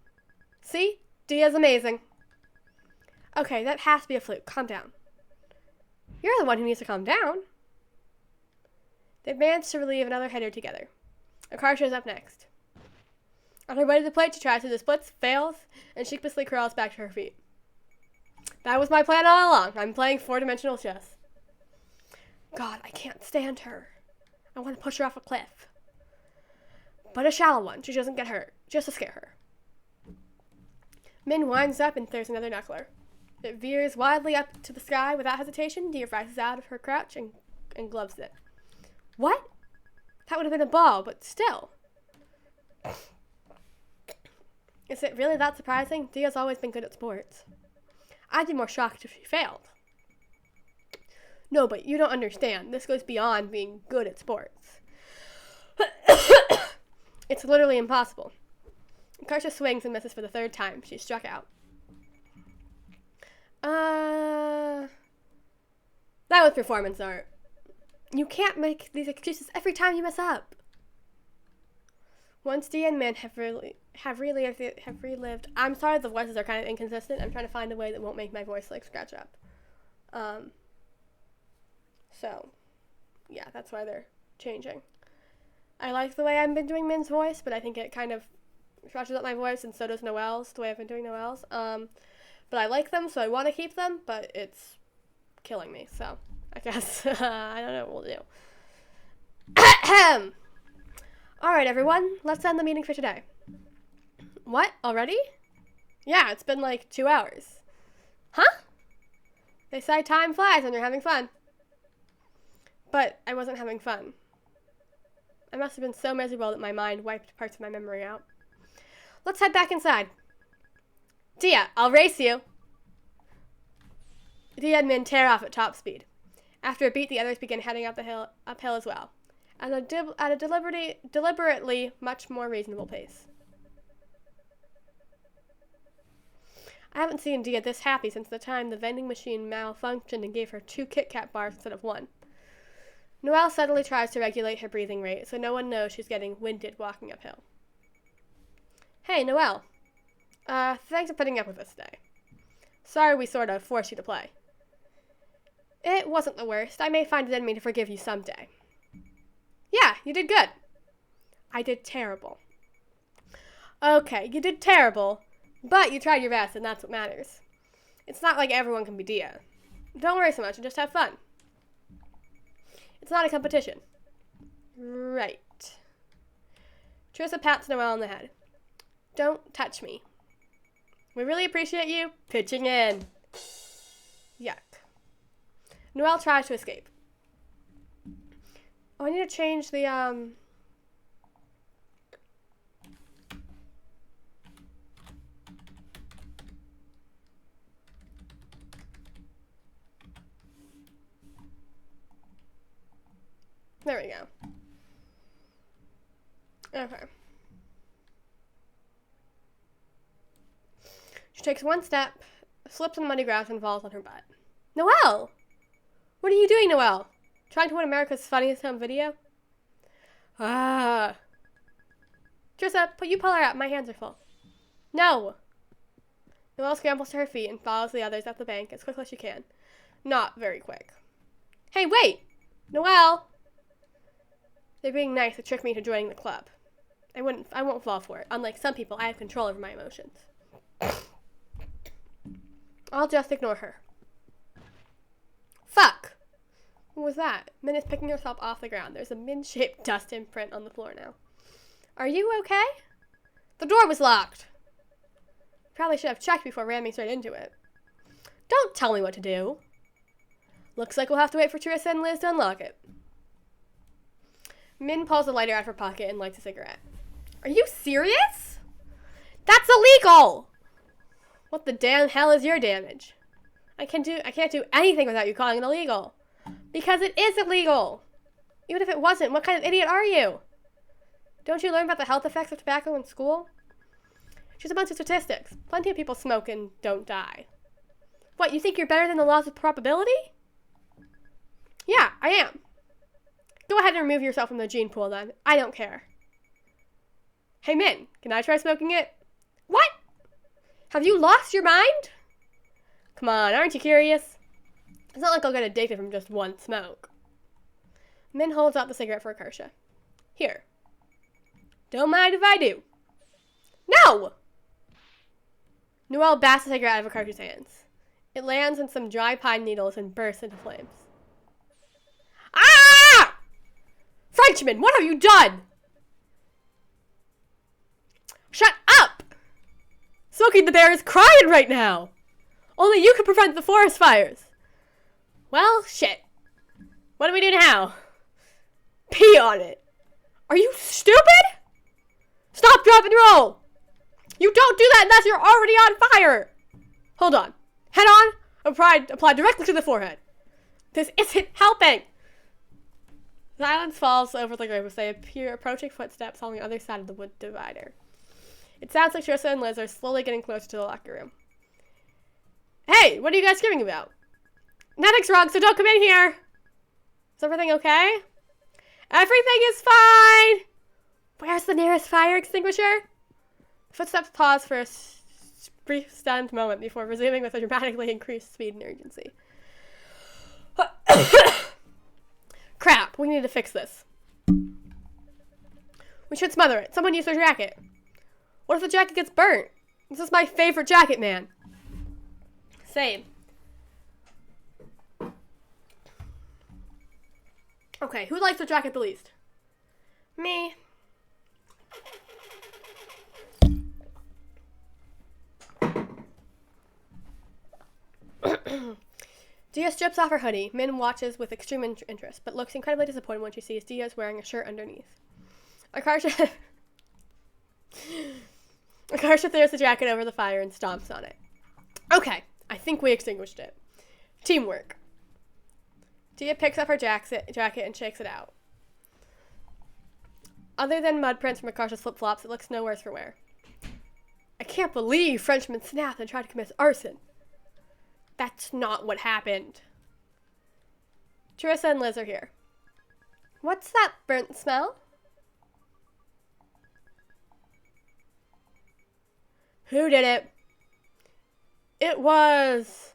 See? Dia's amazing. Okay, that has to be a fluke. Calm down. You're the one who needs to calm down. They managed to relieve another hitter together. A car shows up next. On her way to the plate, she tries to do splits, fails, and sheepishly crawls back to her feet. That was my plan all along. I'm playing four-dimensional chess. God, I can't stand her. I want to push her off a cliff. But a shallow one, so she doesn't get hurt, just to scare her. Min winds up and throws another knuckler. It veers wildly up to the sky without hesitation. Dia rises out of her crouch and gloves it. What? That would have been a ball, but still. Is it really that surprising? Dia's always been good at sports. I'd be more shocked if she failed. No, but you don't understand. This goes beyond being good at sports. It's literally impossible. Kartia swings and misses for the third time. She's struck out. That was performance art. You can't make these excuses every time you mess up. Once Dia and Min have relived. I'm sorry, the voices are kind of inconsistent. I'm trying to find a way that won't make my voice like scratch up. So, yeah, that's why they're changing. I like the way I've been doing Min's voice, but I think it kind of scratches up my voice, and so does Noelle's, the way I've been doing Noelle's. But I like them, so I want to keep them, but it's killing me, so I guess I don't know what we'll do. Alright, everyone, let's end the meeting for today. What? Already? Yeah, it's been like 2 hours. Huh? They say time flies when you're having fun. But I wasn't having fun. I must have been so miserable that my mind wiped parts of my memory out. Let's head back inside. Dia, I'll race you. Dia and Min tear off at top speed. After a beat, the others begin heading uphill as well, at a deliberately much more reasonable pace. I haven't seen Dia this happy since the time the vending machine malfunctioned and gave her 2 Kit Kat bars instead of 1. Noelle subtly tries to regulate her breathing rate so no one knows she's getting winded walking uphill. Hey, Noelle. Thanks for putting up with us today. Sorry we sort of forced you to play. It wasn't the worst. I may find it in me to forgive you someday. Yeah, you did good. I did terrible. Okay, you did terrible, but you tried your best, and that's what matters. It's not like everyone can be Dia. Don't worry so much and just have fun. It's not a competition. Right. Trissa pats Noelle on the head. Don't touch me. We really appreciate you pitching in. Yuck. Noelle tries to escape. Oh, I need to change the, There we go. Okay. She takes one step, slips on the muddy grass, and falls on her butt. Noelle! What are you doing, Noelle? Trying to win America's Funniest Home Video? Ah. Trissa, put you pull her up. My hands are full. No. Noelle scrambles to her feet and follows the others up the bank as quickly as she can. Not very quick. Hey, wait! Noelle! They're being nice to trick me into joining the club. I won't fall for it. Unlike some people, I have control over my emotions. I'll just ignore her. Fuck! What was that? Min is picking herself off the ground. There's a Min-shaped dust imprint on the floor now. Are you okay? The door was locked. Probably should have checked before ramming straight into it. Don't tell me what to do. Looks like we'll have to wait for Trissa and Liz to unlock it. Min pulls a lighter out of her pocket and lights a cigarette. Are you serious? That's illegal! What the damn hell is your damage? I can't do anything without you calling it illegal. Because it is illegal. Even if it wasn't, what kind of idiot are you? Don't you learn about the health effects of tobacco in school? She's a bunch of statistics. Plenty of people smoke and don't die. What, you think you're better than the laws of probability? Yeah, I am. Go ahead and remove yourself from the gene pool then. I don't care. Hey Min, can I try smoking it? What? Have you lost your mind? Come on, aren't you curious? It's not like I'll get addicted from just one smoke. Min holds out the cigarette for Akarsha. Here. Don't mind if I do. No! Noelle bats the cigarette out of Akarsha's hands. It lands in some dry pine needles and bursts into flames. Ah! Frenchman, what have you done? Shut up! Smokey the Bear is crying right now. Only you can prevent the forest fires. Well, shit. What do we do now? Pee on it. Are you stupid? Stop, drop, and roll. You don't do that unless you're already on fire. Hold on. Head on. Apply directly to the forehead. This isn't helping. Silence falls over the group as they appear approaching footsteps on the other side of the wood divider. It sounds like Trissa and Liz are slowly getting closer to the locker room. Hey, what are you guys screaming about? Nothing's wrong, so don't come in here. Is everything okay? Everything is fine. Where's the nearest fire extinguisher? Footsteps pause for a brief stunned moment before resuming with a dramatically increased speed and urgency. Crap, we need to fix this. We should smother it. Someone use their jacket. What if the jacket gets burnt? This is my favorite jacket, man. Same. Okay, who likes their jacket the least? Me. Dia strips off her hoodie. Min watches with extreme interest, but looks incredibly disappointed when she sees Dia's wearing a shirt underneath. Akarsha throws the jacket over the fire and stomps on it. Okay, I think we extinguished it. Teamwork. Dia picks up her jacket and shakes it out. Other than mud prints from Akarsha's flip-flops, it looks no worse for wear. I can't believe Frenchman snapped and tried to commit arson. That's not what happened. Trissa and Liz are here. What's that burnt smell? Who did it? It was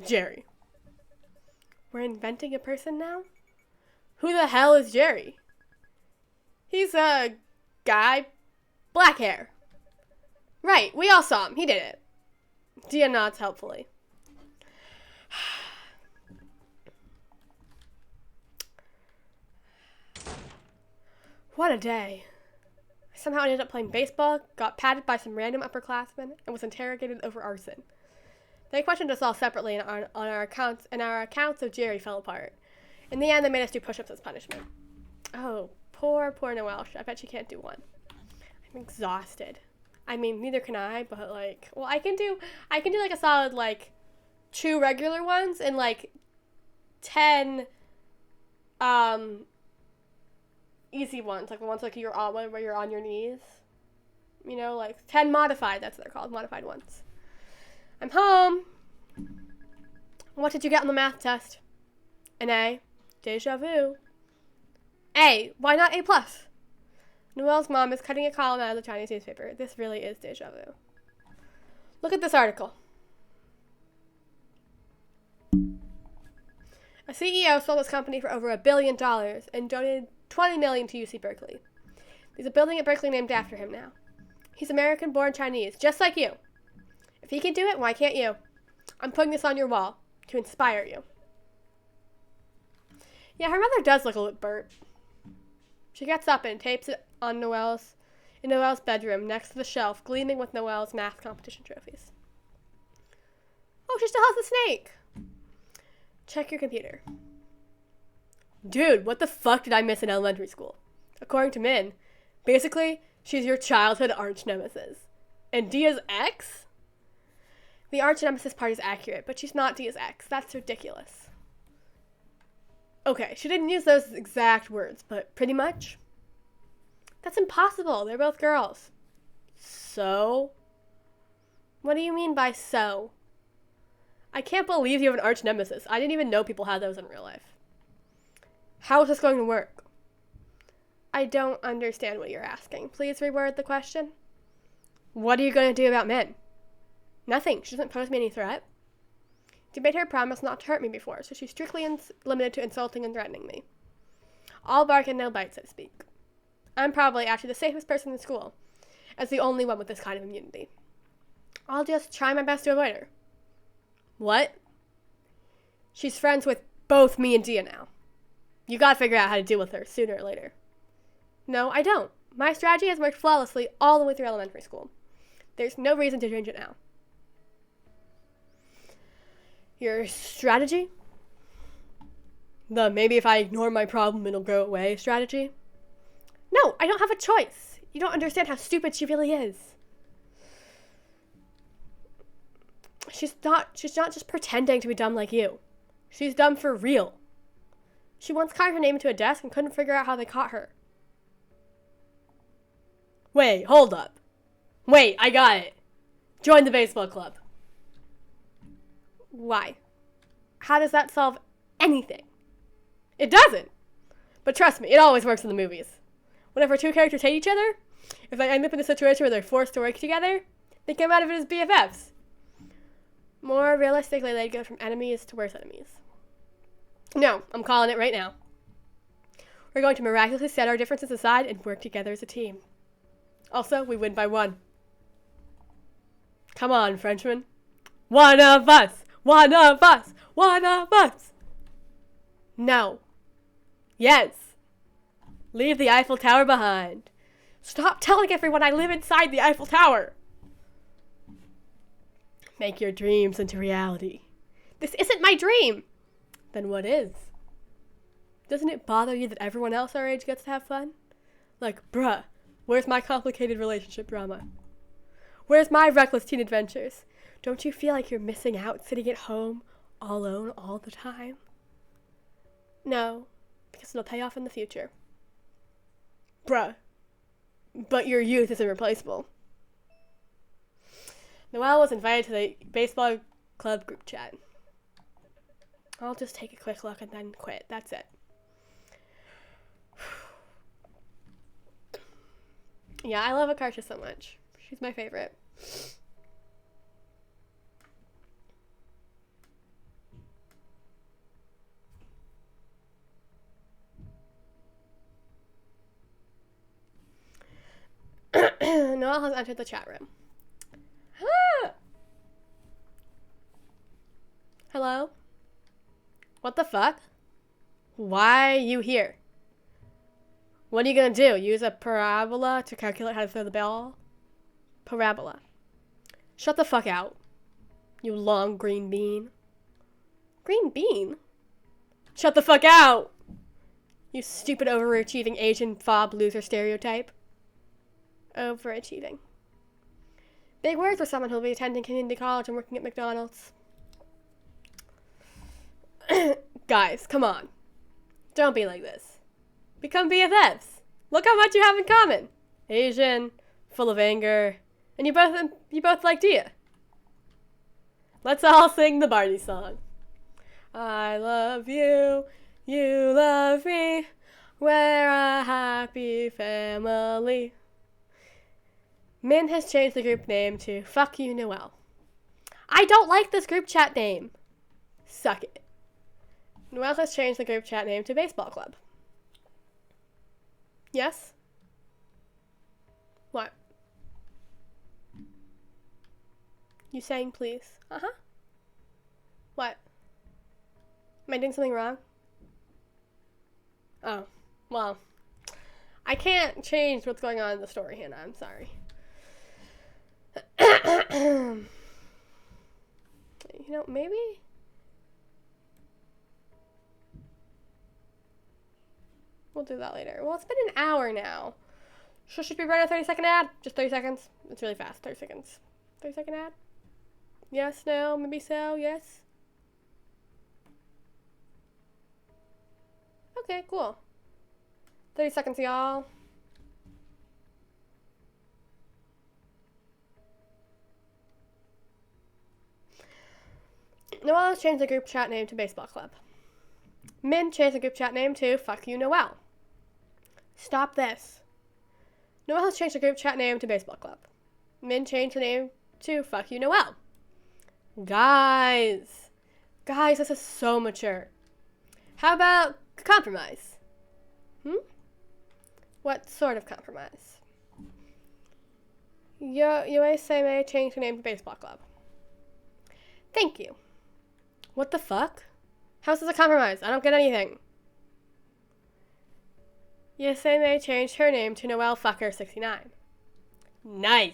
Jerry. We're inventing a person now? Who the hell is Jerry? He's a guy, black hair. Right, we all saw him. He did it. Dia nods helpfully. What a day. I somehow ended up playing baseball, got patted by some random upperclassmen, and was interrogated over arson. They questioned us all separately, and our accounts of Jerry fell apart. In the end, they made us do push-ups as punishment. Oh, poor Noelle. I bet she can't do one. I'm exhausted. I mean, neither can I, but like, well, I can do like a solid like 2 regular ones and like 10 easy ones, like the ones like where you're on your knees. You know, like 10 modified, that's what they're called, modified ones. I'm home. What did you get on the math test? An A. Deja vu. A. Why not A+? Noelle's mom is cutting a column out of the Chinese newspaper. This really is deja vu. Look at this article. A CEO sold his company for over $1 billion and donated $20 million to UC Berkeley. There's a building at Berkeley named after him now. He's American-born Chinese, just like you. If he can do it, why can't you? I'm putting this on your wall to inspire you. Yeah, her mother does look a little burnt. She gets up and tapes it on Noelle's bedroom next to the shelf, gleaming with Noelle's math competition trophies. Oh, she still has the snake. Check your computer. Dude, what the fuck did I miss in elementary school? According to Min, basically, she's your childhood arch nemesis. And Dia's ex? The arch nemesis part is accurate, but she's not Dia's ex. That's ridiculous. Okay, she didn't use those exact words, but pretty much. That's impossible. They're both girls. So? What do you mean by so? I can't believe you have an arch nemesis. I didn't even know people had those in real life. How is this going to work? I don't understand what you're asking. Please reword the question. What are you going to do about Min? Nothing. She doesn't pose me any threat. You made her promise not to hurt me before, so she's strictly limited to insulting and threatening me. All bark and no bite, so to speak. I'm probably actually the safest person in school, as the only one with this kind of immunity. I'll just try my best to avoid her. What? She's friends with both me and Dia now. You gotta figure out how to deal with her sooner or later. No, I don't. My strategy has worked flawlessly all the way through elementary school. There's no reason to change it now. Your strategy? The maybe if I ignore my problem it'll go away strategy? No, I don't have a choice. You don't understand how stupid she really is. She's not just pretending to be dumb like you. She's dumb for real. She once carved her name into a desk and couldn't figure out how they caught her. Wait, hold up. Wait, I got it. Join the baseball club. Why? How does that solve anything? It doesn't. But trust me, it always works in the movies. Whenever 2 characters hate each other, if they end up in a situation where they're forced to work together, they come out of it as BFFs. More realistically, they'd go from enemies to worse enemies. No, I'm calling it right now. We're going to miraculously set our differences aside and work together as a team. Also, we win by 1. Come on, Frenchman. One of us! One of us! One of us! No. Yes. Leave the Eiffel Tower behind. Stop telling everyone I live inside the Eiffel Tower. Make your dreams into reality. This isn't my dream. Then what is? Doesn't it bother you that everyone else our age gets to have fun? Like, bruh, where's my complicated relationship drama? Where's my reckless teen adventures? Don't you feel like you're missing out sitting at home all alone all the time? No, because it'll pay off in the future. Bruh, but your youth is irreplaceable. Noelle was invited to the baseball club group chat. I'll just take a quick look and then quit. That's it. Yeah, I love Akarsha so much. She's my favorite. Noelle has entered the chat room. What the fuck? Why are you here? What are you gonna do? Use a parabola to calculate how to throw the ball? Parabola. Shut the fuck out. You long green bean. Green bean? Shut the fuck out! You stupid overachieving Asian fob loser stereotype. Overachieving. Big words for someone who'll be attending community college and working at McDonald's. Guys, come on. Don't be like this. Become BFFs. Look how much you have in common. Asian, full of anger, and you both like Dia. Let's all sing the Barney song. I love you, you love me, we're a happy family. Min has changed the group name to Fuck You Noel. I don't like this group chat name. Suck it. Noel has changed the group chat name to Baseball Club. Yes? What? You saying please? Uh-huh. What? Am I doing something wrong? Oh, well. I can't change what's going on in the story, Hannah. I'm sorry. You know, maybe... We'll do that later. Well, it's been an hour now. Should we run a 30-second ad? Just 30 seconds? It's really fast. 30 seconds. 30-second ad? Yes, no, maybe so, yes? Okay, cool. 30 seconds, y'all. Noel has changed the group chat name to Baseball Club. Min changed the group chat name to Fuck You Noel. Stop this. Noel has changed the group chat name to Baseball Club. Min changed the name to Fuck You Noel. Guys, this is so mature. How about compromise? What sort of compromise? USA changed the name to Baseball Club. Thank you. What the fuck? How's this a compromise? I don't get anything. USA changed her name to Noel Fucker 69. Nice.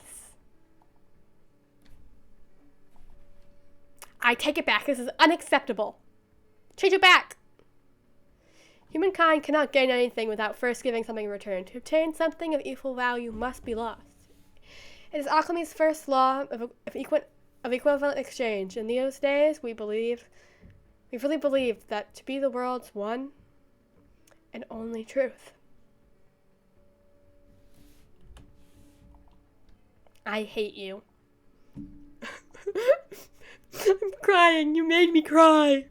I take it back. This is unacceptable. Change it back. Humankind cannot gain anything without first giving something in return. To obtain something of equal value must be lost. It is Alchemy's first law of equivalent exchange. In those days, we really believed that to be the world's one and only truth. I hate you. I'm crying. You made me cry.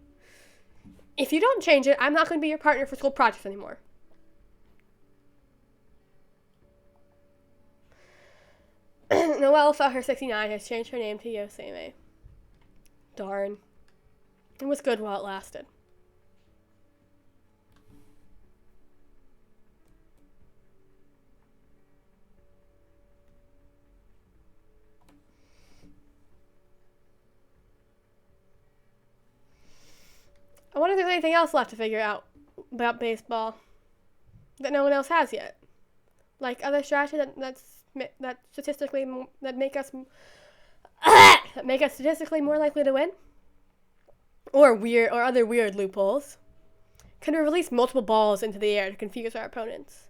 If you don't change it, I'm not going to be your partner for school projects anymore. Noel Fucker 69 has changed her name to Yoseme. Darn. It was good while it lasted. I wonder if there's anything else left to figure out about baseball that no one else has yet. Like other strategies that make us statistically more likely to win, or other weird loopholes. Can we release multiple balls into the air to confuse our opponents?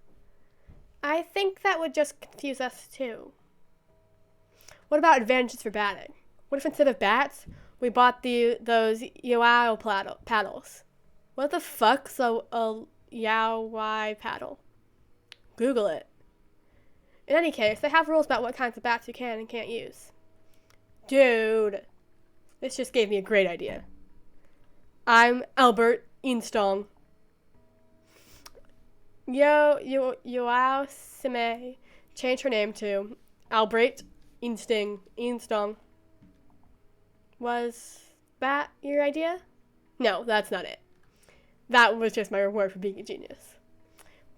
I think that would just confuse us too. What about advantages for batting? What if instead of bats, we bought those Yao paddles? What the fuck's a Yao paddle? Google it. In any case, they have rules about what kinds of bats you can and can't use. Dude, this just gave me a great idea. I'm Albert Einstein. Yao Sime changed her name to Albert Einstein. Was that your idea? No, that's not it. That was just my reward for being a genius.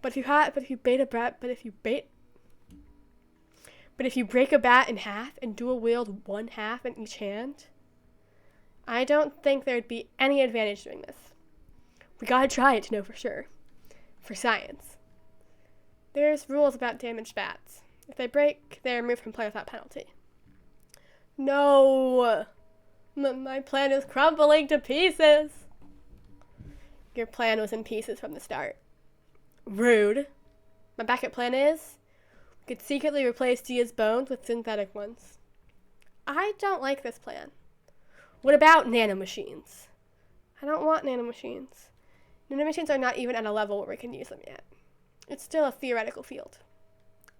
But if you break a bat in half and dual wield one half in each hand, I don't think there'd be any advantage doing this. We gotta try it to know for sure. For science. There's rules about damaged bats. If they break, they're removed from play without penalty. No! My plan is crumbling to pieces! Your plan was in pieces from the start. Rude. My backup plan is, we could secretly replace Dia's bones with synthetic ones. I don't like this plan. What about nanomachines? I don't want nanomachines. Nanomachines are not even at a level where we can use them yet. It's still a theoretical field.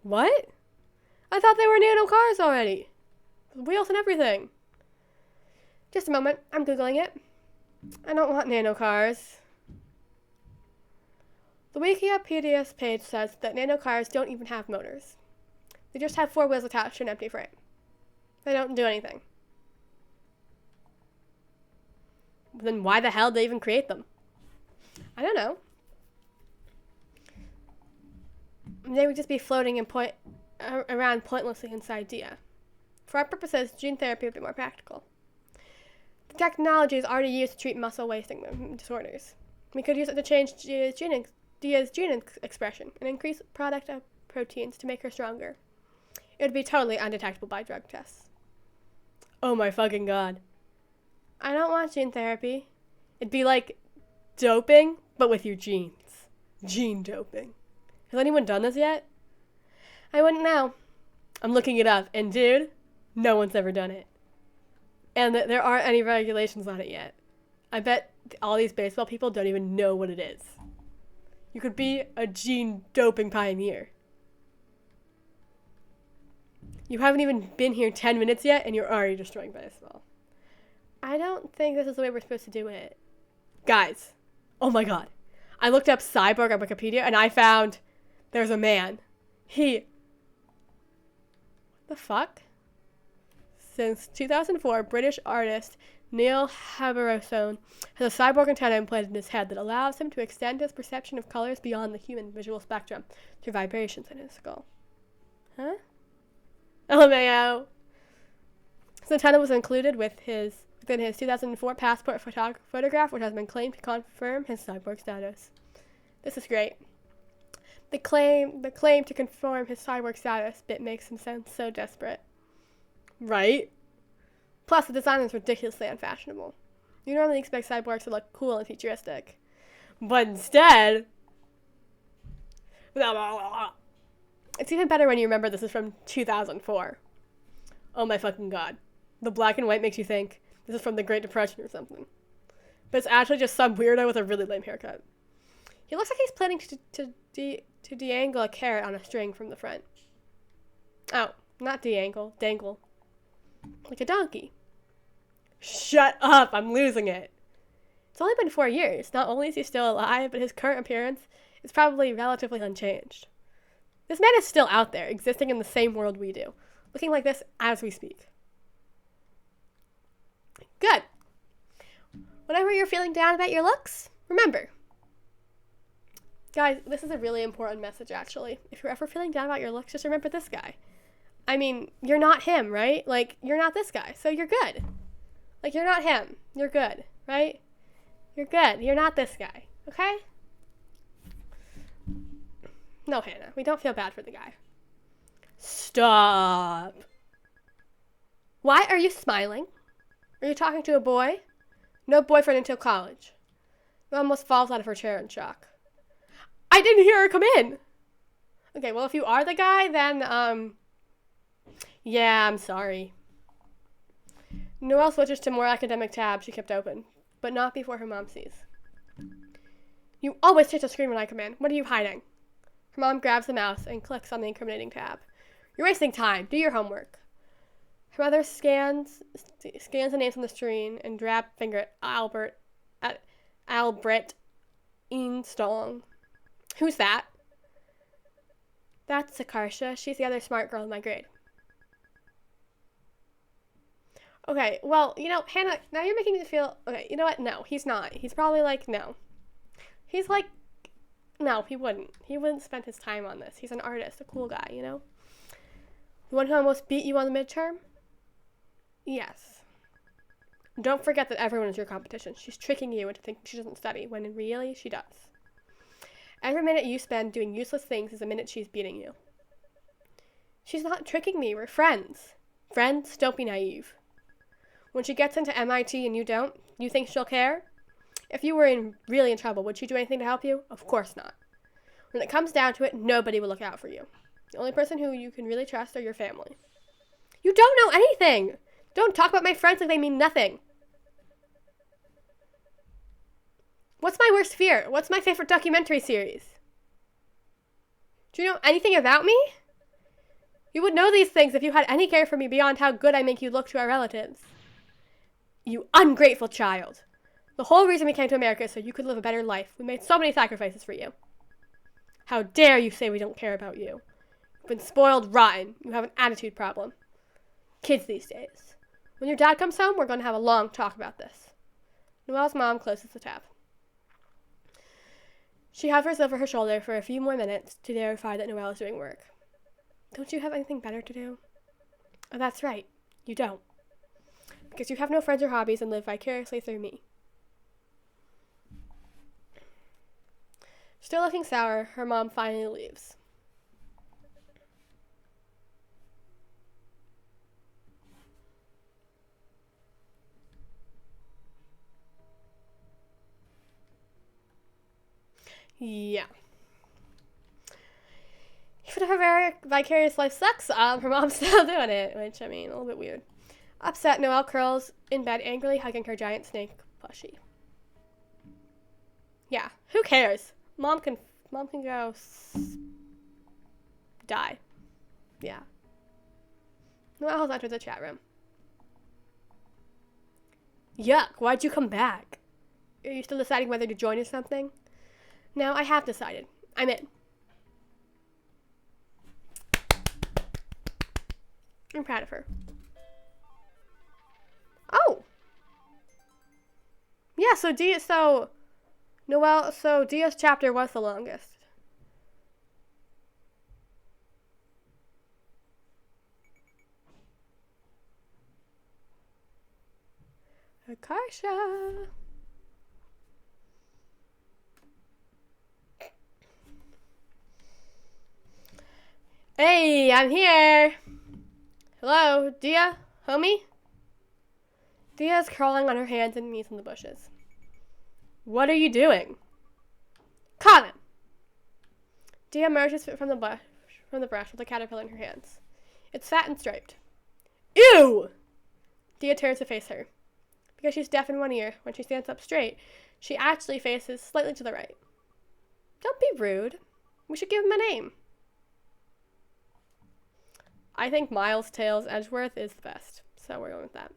What? I thought they were nano cars already. Wheels and everything. Just a moment. I'm Googling it. I don't want nano cars. The Wikipedia page says that nano cars don't even have motors. They just have 4 wheels attached to an empty frame. They don't do anything. Then why the hell did they even create them? I don't know. They would just be floating around pointlessly inside Dia. For our purposes, gene therapy would be more practical. The technology is already used to treat muscle wasting disorders. We could use it to change Dia's gene expression and increase product of proteins to make her stronger. It would be totally undetectable by drug tests. Oh my fucking god. I don't want gene therapy. It'd be like doping, but with your genes. Gene doping. Has anyone done this yet? I wouldn't know. I'm looking it up, and dude, no one's ever done it. And there aren't any regulations on it yet. I bet all these baseball people don't even know what it is. You could be a gene doping pioneer. You haven't even been here 10 minutes yet, and you're already destroying baseball. I don't think this is the way we're supposed to do it. Guys, oh my god. I looked up cyborg on Wikipedia, and I found there's a man. What the fuck? Since 2004, British artist Neil Haberson has a cyborg antenna implanted in his head that allows him to extend his perception of colors beyond the human visual spectrum through vibrations in his skull. Huh? LMAO. This antenna was included within his 2004 passport photograph, which has been claimed to confirm his cyborg status. This is great. The claim to confirm his cyborg status bit makes him sound so desperate. Right? Plus, the design is ridiculously unfashionable. You normally expect cyborgs to look cool and futuristic. But instead... It's even better when you remember this is from 2004. Oh my fucking god. The black and white makes you think this is from the Great Depression or something. But it's actually just some weirdo with a really lame haircut. He looks like he's planning to de-angle a carrot on a string from the front. Oh, not de-angle, dangle. Like a donkey. Shut up, I'm losing it. It's only been 4 years. Not only is he still alive, but his current appearance is probably relatively unchanged. This man is still out there, existing in the same world we do, looking like this as we speak. Good. Whenever you're feeling down about your looks, remember. Guys, this is a really important message, actually. If you're ever feeling down about your looks, just remember this guy. I mean, you're not him, right? Like, you're not this guy, so you're good. Like, you're not him. You're good, right? You're good. You're not this guy, okay? No, Hannah, we don't feel bad for the guy. Stop. Why are you smiling? Are you talking to a boy? No boyfriend until college. Mom almost falls out of her chair in shock. I didn't hear her come in. Okay, well, if you are the guy, then, yeah, I'm sorry. Noelle switches to more academic tab she kept open, but not before her mom sees. You always touch the screen when I come in. What are you hiding? Her mom grabs the mouse and clicks on the incriminating tab. You're wasting time. Do your homework. Her mother scans the names on the screen and drab finger at Albert Einstong. Who's that? That's Sakarsha. She's the other smart girl in my grade. Okay, well, you know, Hannah, now you're making me feel... Okay, you know what? No, he's not. He's probably like, no. He's like... No, he wouldn't. He wouldn't spend his time on this. He's an artist, a cool guy, you know? The one who almost beat you on the midterm? Yes. Don't forget that everyone is your competition. She's tricking you into thinking she doesn't study, when in reality she does. Every minute you spend doing useless things is a minute she's beating you. She's not tricking me. We're friends. Friends, don't be naive. When she gets into MIT and you don't, you think she'll care? If you were really in trouble, would she do anything to help you? Of course not. When it comes down to it, nobody will look out for you. The only person who you can really trust are your family. You don't know anything! Don't talk about my friends like they mean nothing. What's my worst fear? What's my favorite documentary series? Do you know anything about me? You would know these things if you had any care for me beyond how good I make you look to our relatives. You ungrateful child. The whole reason we came to America is so you could live a better life. We made so many sacrifices for you. How dare you say we don't care about you? You've been spoiled rotten. You have an attitude problem. Kids these days. When your dad comes home, we're going to have a long talk about this. Noelle's mom closes the tab. She hovers over her shoulder for a few more minutes to verify that Noelle is doing work. Don't you have anything better to do? Oh, that's right. You don't. Because you have no friends or hobbies and live vicariously through me. Still looking sour, her mom finally leaves. Yeah. Even if her very vicarious life sucks, her mom's still doing it, which, I mean, a little bit weird. Upset, Noelle curls in bed angrily, hugging her giant snake plushie. Yeah, who cares? Mom can go die. Yeah. Noelle has entered the chat room. Yuck, why'd you come back? Are you still deciding whether to join or something? No, I have decided. I'm in. I'm proud of her. Oh! Yeah, so Dia's chapter was the longest. Akarsha. Hey, I'm here. Hello, Dia? Homie? Dia is crawling on her hands and knees in the bushes. What are you doing? Caught him! Dia emerges from the brush with a caterpillar in her hands. It's fat and striped. Ew! Dia turns to face her. Because she's deaf in one ear, when she stands up straight, she actually faces slightly to the right. Don't be rude. We should give him a name. I think Miles Tails Edgeworth is the best, so we're going with that.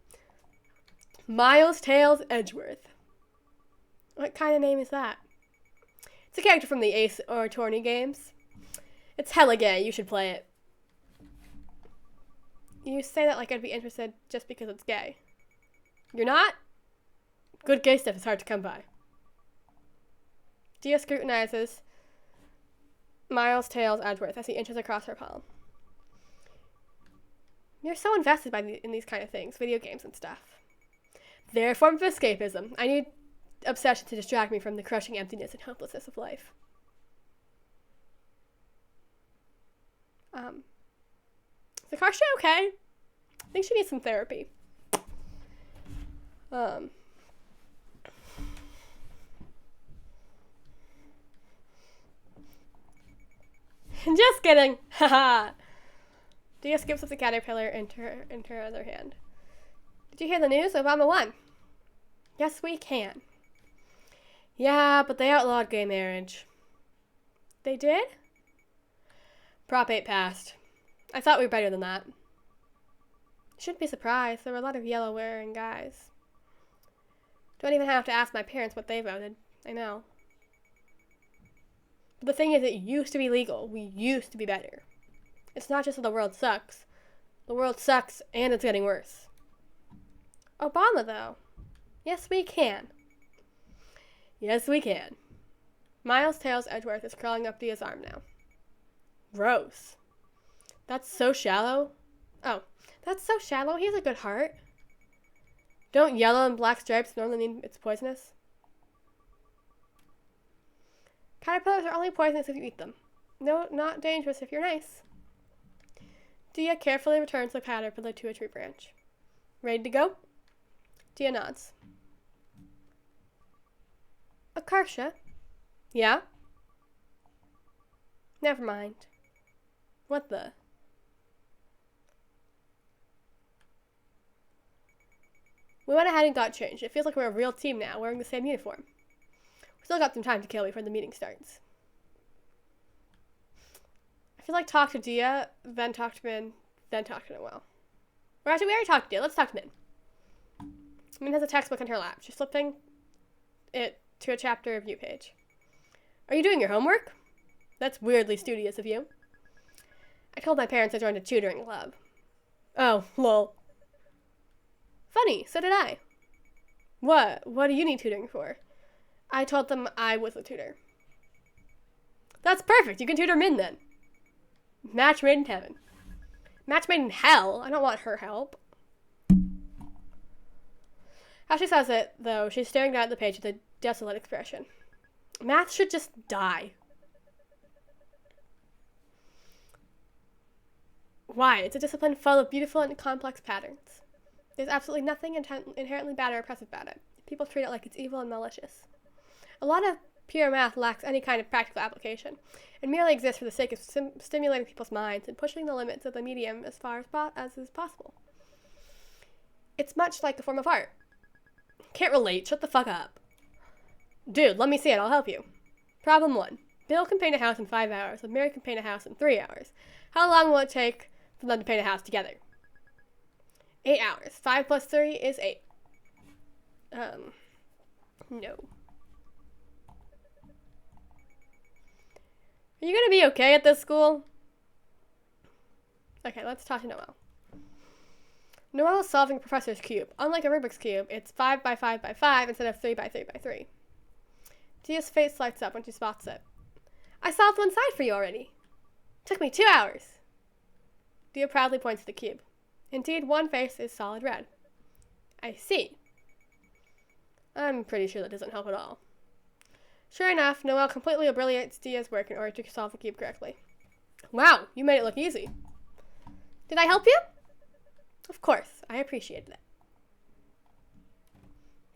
Miles Tails Edgeworth. What kind of name is that? It's a character from the Ace or Attorney games. It's hella gay, you should play it. You say that like I'd be interested just because it's gay. You're not? Good gay stuff is hard to come by. Dia scrutinizes Miles Tails Edgeworth as he inches across her palm. You're so invested in these kind of things, video games and stuff. They're a form of escapism. I need obsession to distract me from the crushing emptiness and hopelessness of life. Is Akarsha okay? I think she needs some therapy. Just kidding. Haha. Dia skips up the caterpillar into her other hand. Did you hear the news? Obama won. Yes, we can. Yeah, but they outlawed gay marriage. They did? Prop 8 passed. I thought we were better than that. Shouldn't be surprised. There were a lot of yellow-wearing guys. Don't even have to ask my parents what they voted. I know. But the thing is, it used to be legal. We used to be better. It's not just that the world sucks. The world sucks, and it's getting worse. Obama, though. Yes, we can. Yes, we can. Miles Tails Edgeworth is crawling up Dia's arm now. Gross. That's so shallow. Oh, that's so shallow. He has a good heart. Don't yellow and black stripes normally mean it's poisonous? Caterpillars are only poisonous if you eat them. No, not dangerous if you're nice. Dia carefully returns the caterpillar to a tree branch. Ready to go? Dia nods. Akarsha? Yeah? Never mind. What the? We went ahead and got changed. It feels like we're a real team now, wearing the same uniform. We still got some time to kill before the meeting starts. I feel like talk to Dia, then talk to Min, then talk to Noelle. Or actually, we already talked to Dia. Let's talk to Min. Min has a textbook in her lap. She's flipping it to a chapter review page. Are you doing your homework? That's weirdly studious of you. I told my parents I joined a tutoring club. Oh, lol. Funny, so did I. What? What do you need tutoring for? I told them I was a tutor. That's perfect. You can tutor Min then. Match made in heaven. Match made in hell? I don't want her help. As she says it, though, she's staring down at the page with a desolate expression. Math should just die. Why? It's a discipline full of beautiful and complex patterns. There's absolutely nothing inherently bad or oppressive about it. People treat it like it's evil and malicious. A lot of pure math lacks any kind of practical application. It merely exists for the sake of stimulating people's minds and pushing the limits of the medium as far as is possible. It's much like a form of art. Can't relate. Shut the fuck up. Dude, let me see it. I'll help you. Problem 1. Bill can paint a house in 5 hours, and Mary can paint a house in 3 hours. How long will it take for them to paint a house together? 8 hours. 5 plus 3 is 8. No. Are you gonna be okay at this school? Okay, let's talk to Noelle. Noelle is solving a professor's cube. Unlike a Rubik's Cube, it's 5 by 5 by 5 instead of 3 by 3 by 3. Dia's face lights up when she spots it. I solved one side for you already. Took me 2 hours. Dia proudly points to the cube. Indeed, one face is solid red. I see. I'm pretty sure that doesn't help at all. Sure enough, Noelle completely obliterates Dia's work in order to solve the cube correctly. Wow, you made it look easy. Did I help you? Of course, I appreciated it.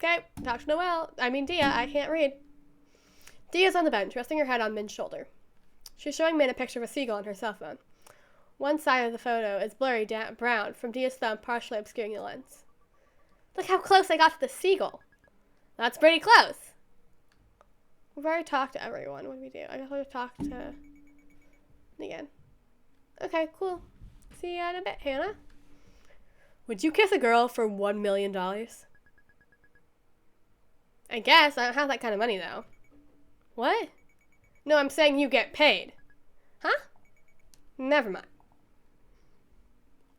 Okay, talk to Dia, I can't read. Dia's on the bench, resting her head on Min's shoulder. She's showing Min a picture of a seagull on her cell phone. One side of the photo is blurry brown from Dia's thumb partially obscuring the lens. Look how close I got to the seagull. That's pretty close. We've already talked to everyone. What do we do? I guess we'll talk to again. Okay, cool. See you in a bit, Hannah. Would you kiss a girl for $1 million? I guess. I don't have that kind of money, though. What? No, I'm saying you get paid. Huh? Never mind.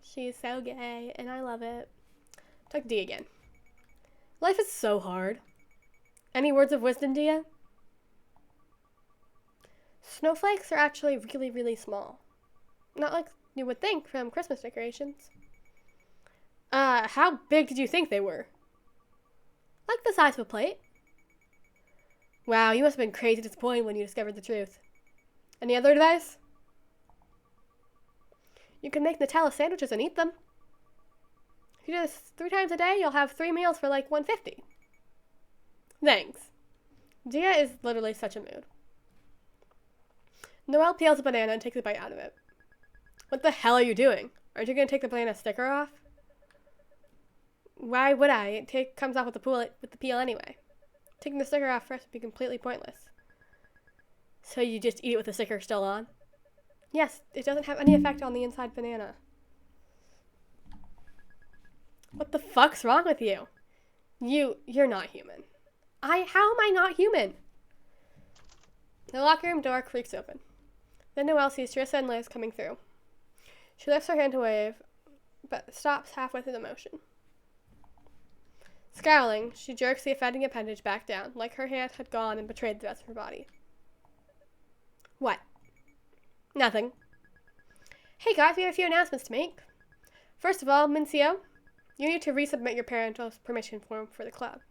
She's so gay, and I love it. Talk to Dia again. Life is so hard. Any words of wisdom, Dia? Snowflakes are actually really, really small. Not like you would think from Christmas decorations. How big did you think they were? Like the size of a plate. Wow, you must have been crazy disappointed when you discovered the truth. Any other advice? You can make Nutella sandwiches and eat them. If you do this 3 times a day, you'll have 3 meals for like $150. Thanks. Dia is literally such a mood. Noelle peels a banana and takes a bite out of it. What the hell are you doing? Aren't you going to take the banana sticker off? Why would I? It comes off with the peel anyway. Taking the sticker off first would be completely pointless. So you just eat it with the sticker still on? Yes, it doesn't have any effect on the inside banana. What the fuck's wrong with you? You're not human. How am I not human? The locker room door creaks open. Then Noelle sees Trissa and Liz coming through. She lifts her hand to wave, but stops halfway through the motion. Scowling, she jerks the offending appendage back down, like her hand had gone and betrayed the rest of her body. What? Nothing. Hey guys, we have a few announcements to make. First of all, Mincio, You need to resubmit your parental permission form for the club.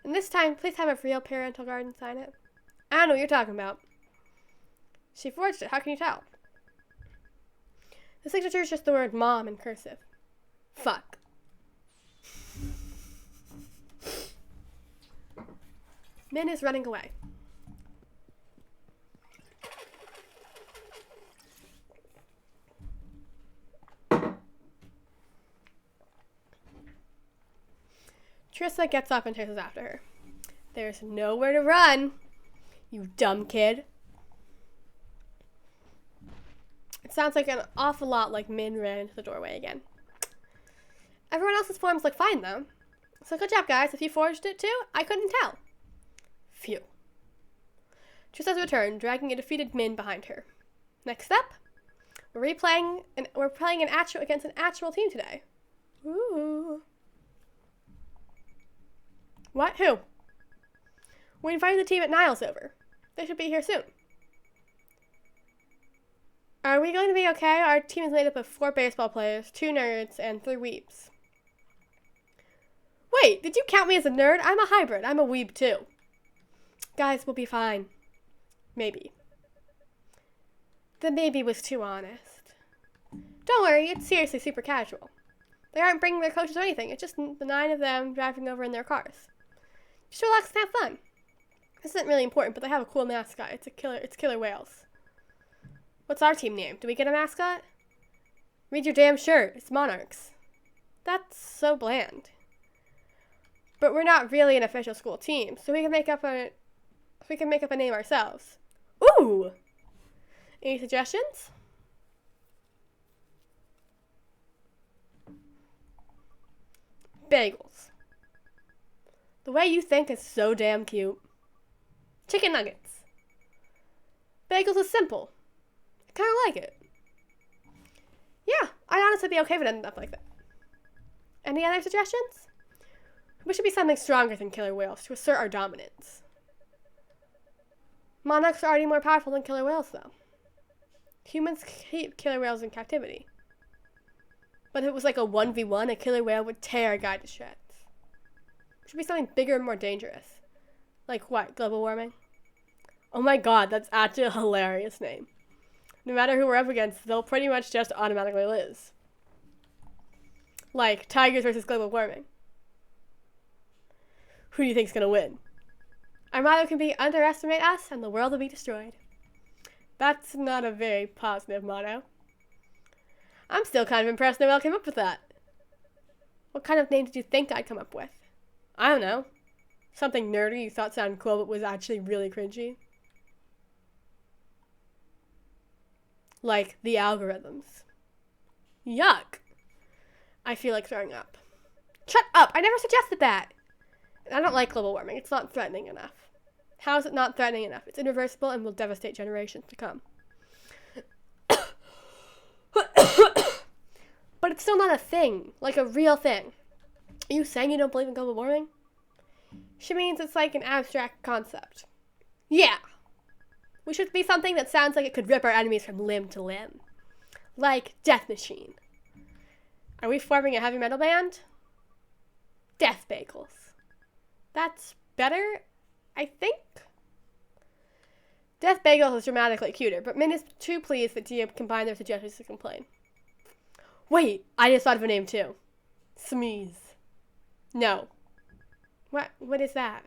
And this time, please have a real parental guardian sign it. I don't know what you're talking about. She forged it. How can you tell? The signature is just the word mom in cursive. Fuck. Min is running away. Trissa gets up and chases after her. There's nowhere to run, you dumb kid. It sounds like an awful lot like Min ran into the doorway again. Everyone else's forms look fine, though. So good job, guys. If you forged it, too, I couldn't tell. Phew. Trissa's returned, dragging a defeated Min behind her. Next up, we're playing against an actual team today. Ooh. What? Who? We invited the team at Niles over. They should be here soon. Are we going to be okay? Our team is made up of 4 baseball players, 2 nerds, and 3 weebs. Wait, did you count me as a nerd? I'm a hybrid. I'm a weeb too. Guys, we'll be fine. Maybe. The maybe was too honest. Don't worry, it's seriously super casual. They aren't bringing their coaches or anything. It's just the 9 of them driving over in their cars. Just relax and have fun. This isn't really important, but they have a cool mascot. It's Killer Whales. What's our team name? Do we get a mascot? Read your damn shirt. It's Monarchs. That's so bland. But we're not really an official school team, so we can make up a name ourselves. Ooh! Any suggestions? Bagels. The way you think is so damn cute. Chicken nuggets. Bagels is simple. I kind of like it. Yeah, I'd honestly be okay with it ending up like that. Any other suggestions? We should be something stronger than killer whales to assert our dominance. Monarchs are already more powerful than killer whales, though. Humans keep killer whales in captivity. But if it was like a 1v1, a killer whale would tear a guy to shreds. It should be something bigger and more dangerous. Like what, global warming? Oh my god, that's actually a hilarious name. No matter who we're up against, they'll pretty much just automatically lose. Like, tigers versus global warming. Who do you think's gonna win? Our motto can be, underestimate us and the world will be destroyed. That's not a very positive motto. I'm still kind of impressed Noelle came up with that. What kind of name did you think I'd come up with? I don't know. Something nerdy you thought sounded cool but was actually really cringy. Like the algorithms. Yuck. I feel like throwing up. Shut up! I never suggested that! I don't like global warming. It's not threatening enough. How is it not threatening enough? It's irreversible and will devastate generations to come. But it's still not a thing. Like a real thing. Are you saying you don't believe in global warming? She means it's like an abstract concept. Yeah. We should be something that sounds like it could rip our enemies from limb to limb. Like Death Machine. Are we forming a heavy metal band? Death Bagels. That's better, I think? Death Bagels is dramatically cuter, but Min is too pleased that Dia combined their suggestions to complain. Wait, I just thought of a name too. Smeeze. No. What is that?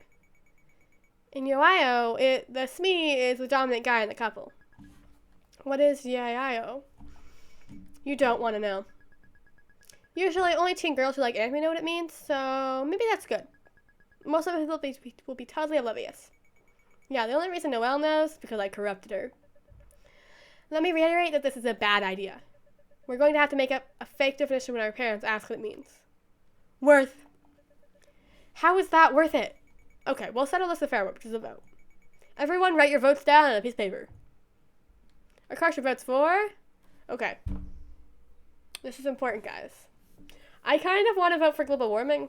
In Yo-I-O, the Smee is the dominant guy in the couple. What is Yo-I-O? You don't want to know. Usually only teen girls who like anime know what it means, so maybe that's good. Most of us will be totally oblivious. Yeah, the only reason Noelle knows is because I corrupted her. Let me reiterate that this is a bad idea. We're going to have to make up a fake definition when our parents ask what it means. Worth. How is that worth it? Okay, we'll settle this the fair way, which is a vote. Everyone write your votes down on a piece of paper. Akarsha votes for? Okay. This is important, guys. I kind of want to vote for global warming.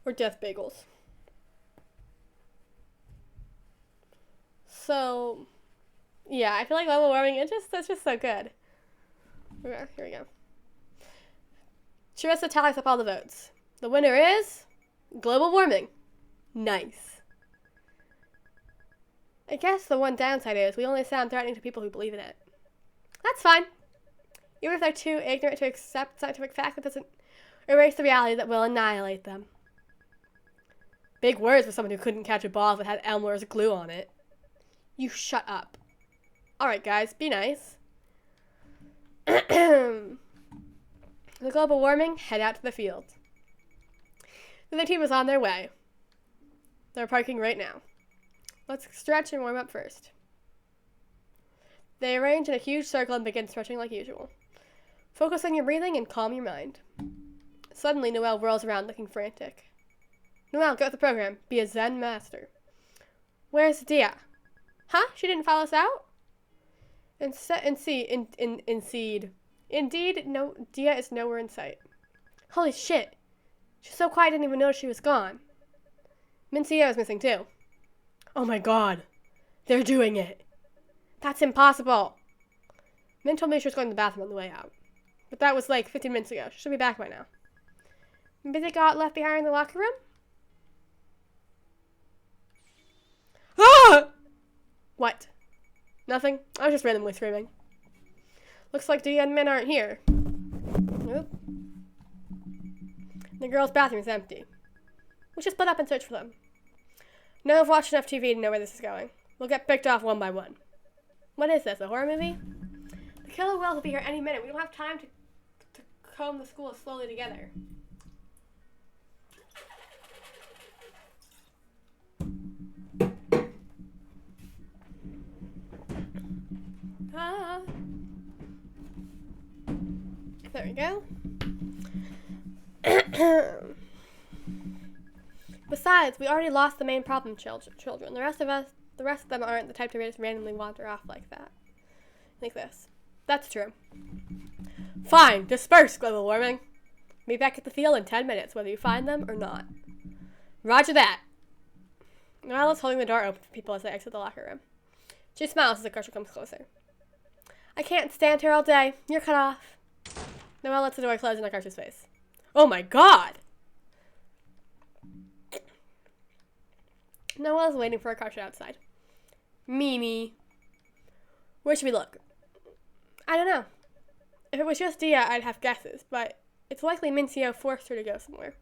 Or Death Bagels. So, yeah, I feel like global warming, that's just so good. Okay, here we go. Charissa tallies up all the votes. The winner is global warming. Nice. I guess the one downside is we only sound threatening to people who believe in it. That's fine. Even if they're too ignorant to accept scientific fact, that doesn't erase the reality that will annihilate them. Big words for someone who couldn't catch a ball if it had Elmer's glue on it. You shut up. Alright, guys, be nice. The global warming, head out to the field. The team is on their way. They're parking right now. Let's stretch and warm up first. They arrange in a huge circle and begin stretching like usual. Focus on your breathing and calm your mind. Suddenly, Noelle whirls around looking frantic. Noelle, go with the program. Be a Zen master. Where's Dia? Huh? She didn't follow us out? Indeed, no, Dia is nowhere in sight. Holy shit. She's so quiet I didn't even notice she was gone. Mincio is missing too. Oh my god. They're doing it. That's impossible. Min told me she was going to the bathroom on the way out. But that was like 15 minutes ago. She should be back by now. Maybe they got left behind in the locker room? Ah! What? Nothing? I was just randomly screaming. Looks like Dia and Min aren't here. Nope. The girls' bathroom is empty. We should split up and search for them. None have watched enough TV to know where this is going. We'll get picked off one by one. What is this, a horror movie? The killer will be here any minute. We don't have time to comb the school slowly together. Ah. There we go. Besides, we already lost the main problem children. The rest of them aren't the type to just randomly wander off like that. Like this. That's true. Fine, disperse, global warming. Be back at the field in 10 minutes, whether you find them or not. Roger that. Noella's holding the door open for people as they exit the locker room. She smiles as the Karsha comes closer. I can't stand here all day. You're cut off. Noelle lets the door close in Akarsha's face. Oh my god! Noelle's waiting for Akarsha outside. Mimi. Where should we look? I don't know. If it was just Dia, I'd have guesses, but it's likely Mincio forced her to go somewhere.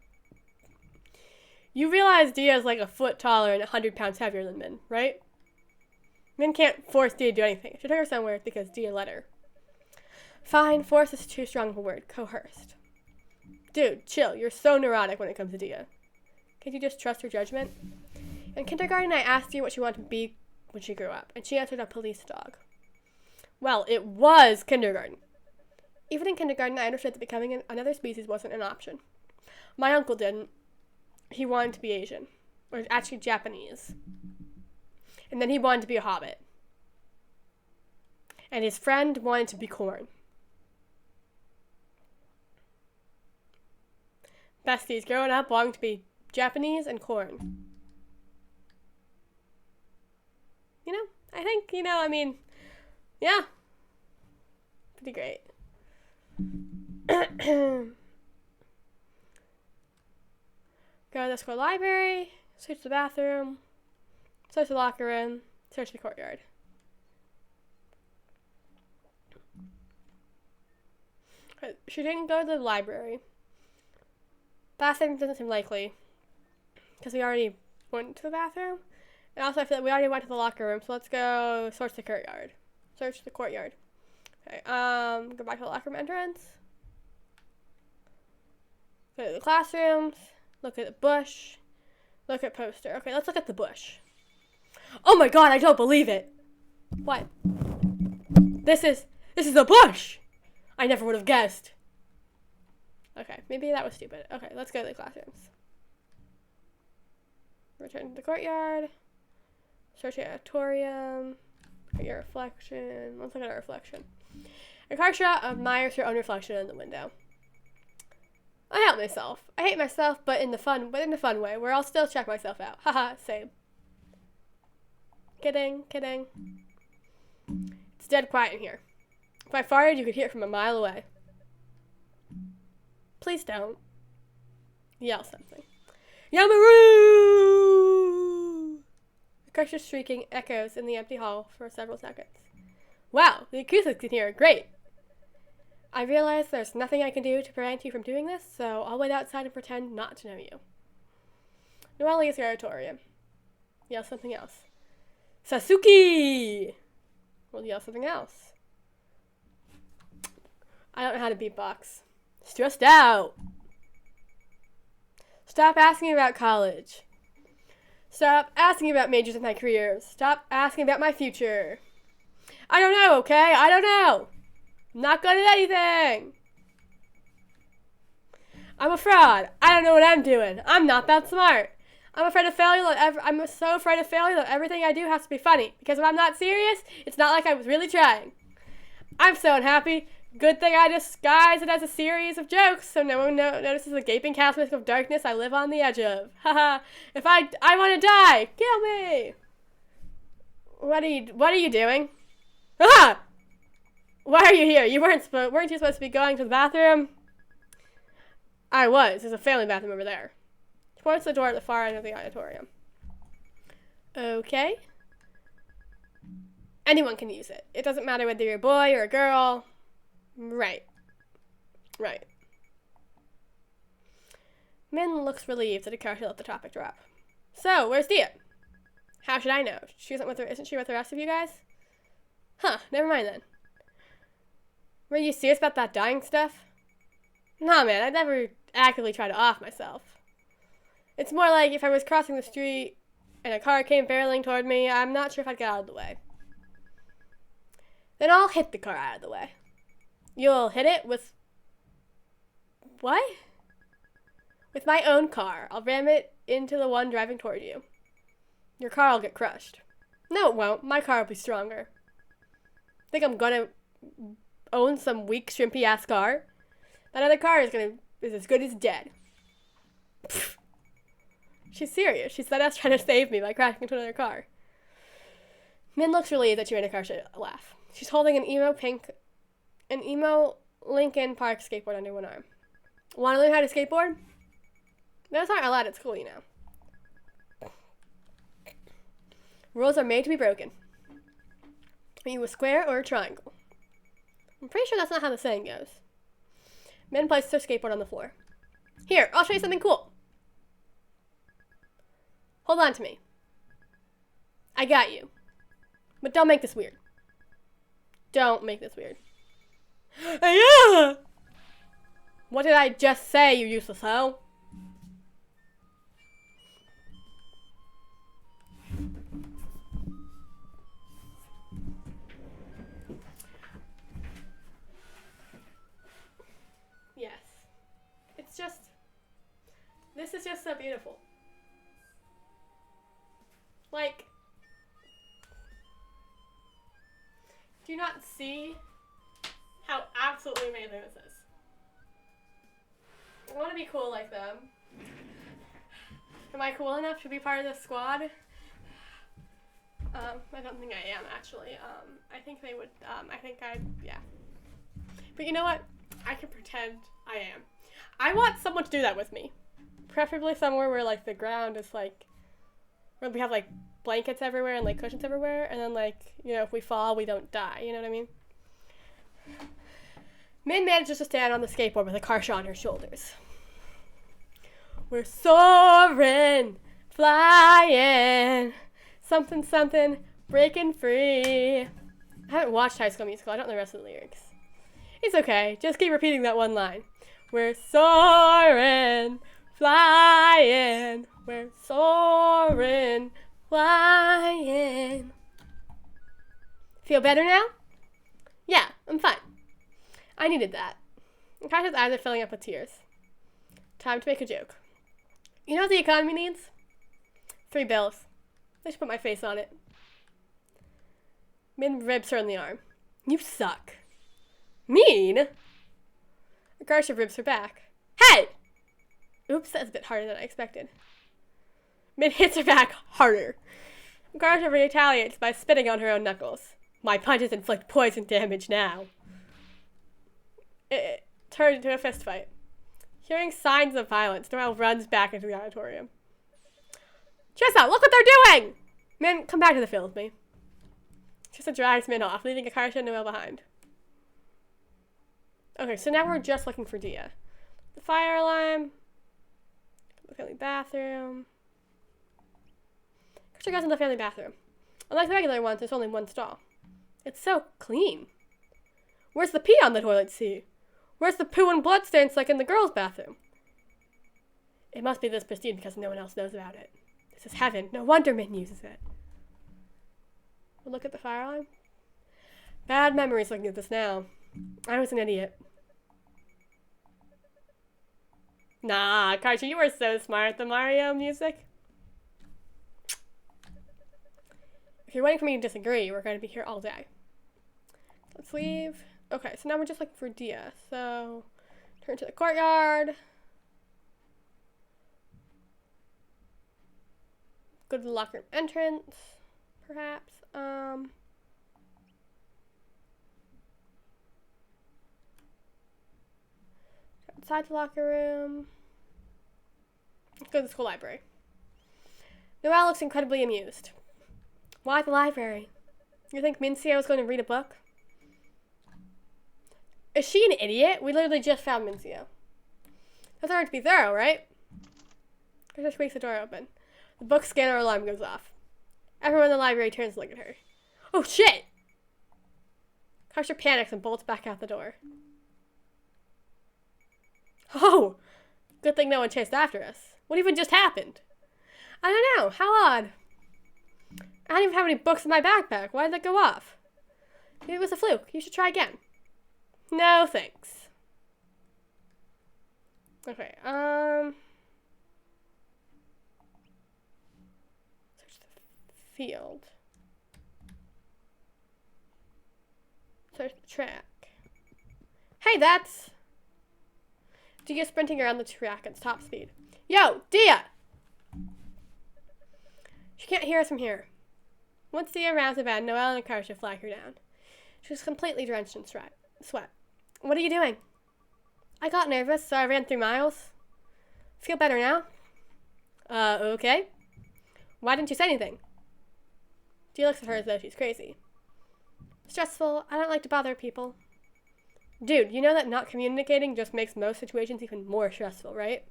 You realize Dia's like a foot taller and 100 pounds heavier than Min, right? Min can't force Dia to do anything. She took her somewhere because Dia let her. Fine, force is too strong of a word. Coerced. Dude, chill. You're so neurotic when it comes to Dia. Can't you just trust her judgment? In kindergarten, I asked Dia what she wanted to be when she grew up, and she answered a police dog. Well, it was kindergarten. Even in kindergarten, I understood that becoming another species wasn't an option. My uncle didn't. He wanted to be Asian, or actually Japanese. And then he wanted to be a hobbit. And his friend wanted to be corn. Besties, growing up wanting to be Japanese and corn. You know, I think, yeah. Pretty great. Go to the school library, search the bathroom, search the locker room, search the courtyard. She didn't go to the library. Bathroom doesn't seem likely, because we already went to the bathroom. And also I feel like we already went to the locker room, so let's go search the courtyard. Search the courtyard. Okay, go back to the locker room entrance. Go to the classrooms. Look at the bush. Look at poster. Okay, let's look at the bush. Oh my god, I don't believe it! What? This is a bush! I never would have guessed. Okay, maybe that was stupid. Okay, let's go to the classrooms. Return to the courtyard. Search the auditorium. Look at your reflection. Let's look at our reflection. Akarsha admires her own reflection in the window. I help myself. I hate myself, but in the fun way, where I'll still check myself out. Haha, same. Kidding. It's dead quiet in here. If I farted, you could hear it from a mile away. Please don't. Yell something. Yamaru! The crusher's shrieking echoes in the empty hall for several seconds. Wow, the acoustics in here are great. I realize there's nothing I can do to prevent you from doing this, so I'll wait outside and pretend not to know you. Noelle your auditorium. Yell something else. Sasuke! We'll yell something else. I don't know how to beatbox. Stressed out. Stop asking about college. Stop asking about majors in my careers. Stop asking about my future. I don't know, okay? I don't know. I'm not good at anything. I'm a fraud. I don't know what I'm doing. I'm not that smart. I'm afraid of failure. I'm so afraid of failure that everything I do has to be funny. Because if I'm not serious, it's not like I was really trying. I'm so unhappy. Good thing I disguise it as a series of jokes so no one notices the gaping chasm of darkness I live on the edge of. Haha. If I want to die. Kill me. What are you doing? Ah! Why are you here? Weren't you supposed to be going to the bathroom? I was. There's a family bathroom over there. She points to the door at the far end of the auditorium. Okay. Anyone can use it. It doesn't matter whether you're a boy or a girl. Right. Min looks relieved that Akashi let the topic drop. So, where's Dia? How should I know? Isn't she with the rest of you guys? Huh, never mind then. Were you serious about that dying stuff? Nah, man, I'd never actively try to off myself. It's more like if I was crossing the street and a car came barreling toward me, I'm not sure if I'd get out of the way. Then I'll hit the car out of the way. You'll hit it with... What? With my own car. I'll ram it into the one driving toward you. Your car will get crushed. No, it won't. My car will be stronger. Think I'm gonna own some weak, shrimpy-ass car? That other car is as good as dead. Pfft. She's serious. She's dead ass trying to save me by crashing into another car. Min looks relieved that Rent a Car should laugh. She's holding an emo Lincoln Park skateboard under one arm. Want to learn how to skateboard? Those aren't allowed at school, you know. Rules are made to be broken. Are you a square or a triangle? I'm pretty sure that's not how the saying goes. Min places her skateboard on the floor. Here, I'll show you something cool. Hold on to me. I got you. But don't make this weird. Don't make this weird. Yeah! What did I just say, you useless hoe? Yes. This is just so beautiful. Like, do you not see how absolutely amazing this is? I want to be cool like them. Am I cool enough to be part of this squad? I don't think I am, actually. I think they would, yeah. But you know what? I can pretend I am. I want someone to do that with me. Preferably somewhere where, like, the ground is, like, where we have, like, blankets everywhere and, like, cushions everywhere. And then, like, you know, if we fall, we don't die. You know what I mean? Min manages to stand on the skateboard with a Karsha on her shoulders. We're soaring, flying, something, something, breaking free. I haven't watched High School Musical. I don't know the rest of the lyrics. It's okay. Just keep repeating that one line. We're soaring, flying. We're soaring, flying. Feel better now? Yeah, I'm fine. I needed that. Kasha's eyes are filling up with tears. Time to make a joke. You know what the economy needs? 3 bills. I should put my face on it. Min ribs her in the arm. You suck. Mean? Karsha ribs her back. Hey! Oops, that's a bit harder than I expected. Min hits her back harder. Karsha retaliates by spitting on her own knuckles. My punches inflict poison damage now. It turned into a fist fight. Hearing signs of violence, Noelle runs back into the auditorium. Tressa, look what they're doing! Min, come back to the field with me. Tressa drags Min off, leaving Akarsha and Noelle behind. Okay, so now we're just looking for Dia. The fire alarm. The family bathroom. Akarsha goes in the family bathroom. Unlike the regular ones, there's only one stall. It's so clean. Where's the pee on the toilet seat? Where's the poo and blood stains like in the girls' bathroom? It must be this pristine because no one else knows about it. This is heaven. No wonder Min uses it. We'll look at the fire alarm. Bad memories looking at this now. I was an idiot. Nah, Akarsha, you were so smart. The Mario music. If you're waiting for me to disagree, we're going to be here all day. Let's leave. Okay, so now we're just looking for Dia. So, turn to the courtyard. Go to the locker room entrance, perhaps. Outside the locker room. Let's go to the school library. Noelle looks incredibly amused. Why the library? You think Mincio is going to read a book? Is she an idiot? We literally just found Mincio. That's hard to be thorough, right? I just squeaks the door open. The book scanner alarm goes off. Everyone in the library turns to look at her. Oh shit! Akarsha panics and bolts back out the door. Oh! Good thing no one chased after us. What even just happened? I don't know. How odd. I don't even have any books in my backpack. Why did that go off? Maybe it was a fluke. You should try again. No, thanks. Okay, search the field. Search the track. Hey, that's Dia sprinting around the track at top speed. Yo, Dia! She can't hear us from here. Once Dia rounds the bend, Noelle and Akarsha flag her down. She was completely drenched in sweat. What are you doing? I got nervous, so I ran 3 miles. Feel better now? Okay. Why didn't you say anything? Dia looks at her as though she's crazy. Stressful. I don't like to bother people. Dude, you know that not communicating just makes most situations even more stressful, right?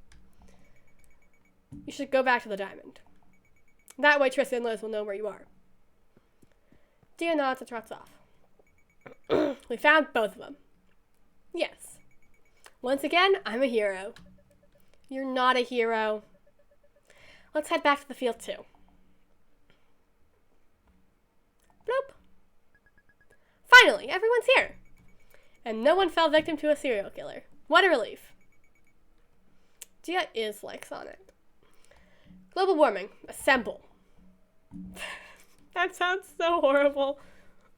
You should go back to the diamond. That way Tressa and Liz will know where you are. Dia nods and trots off. We found both of them. Yes. Once again, I'm a hero. You're not a hero. Let's head back to the field too. Bloop. Finally, everyone's here. And no one fell victim to a serial killer. What a relief. Dia is like Sonic. Global warming. Assemble. That sounds so horrible,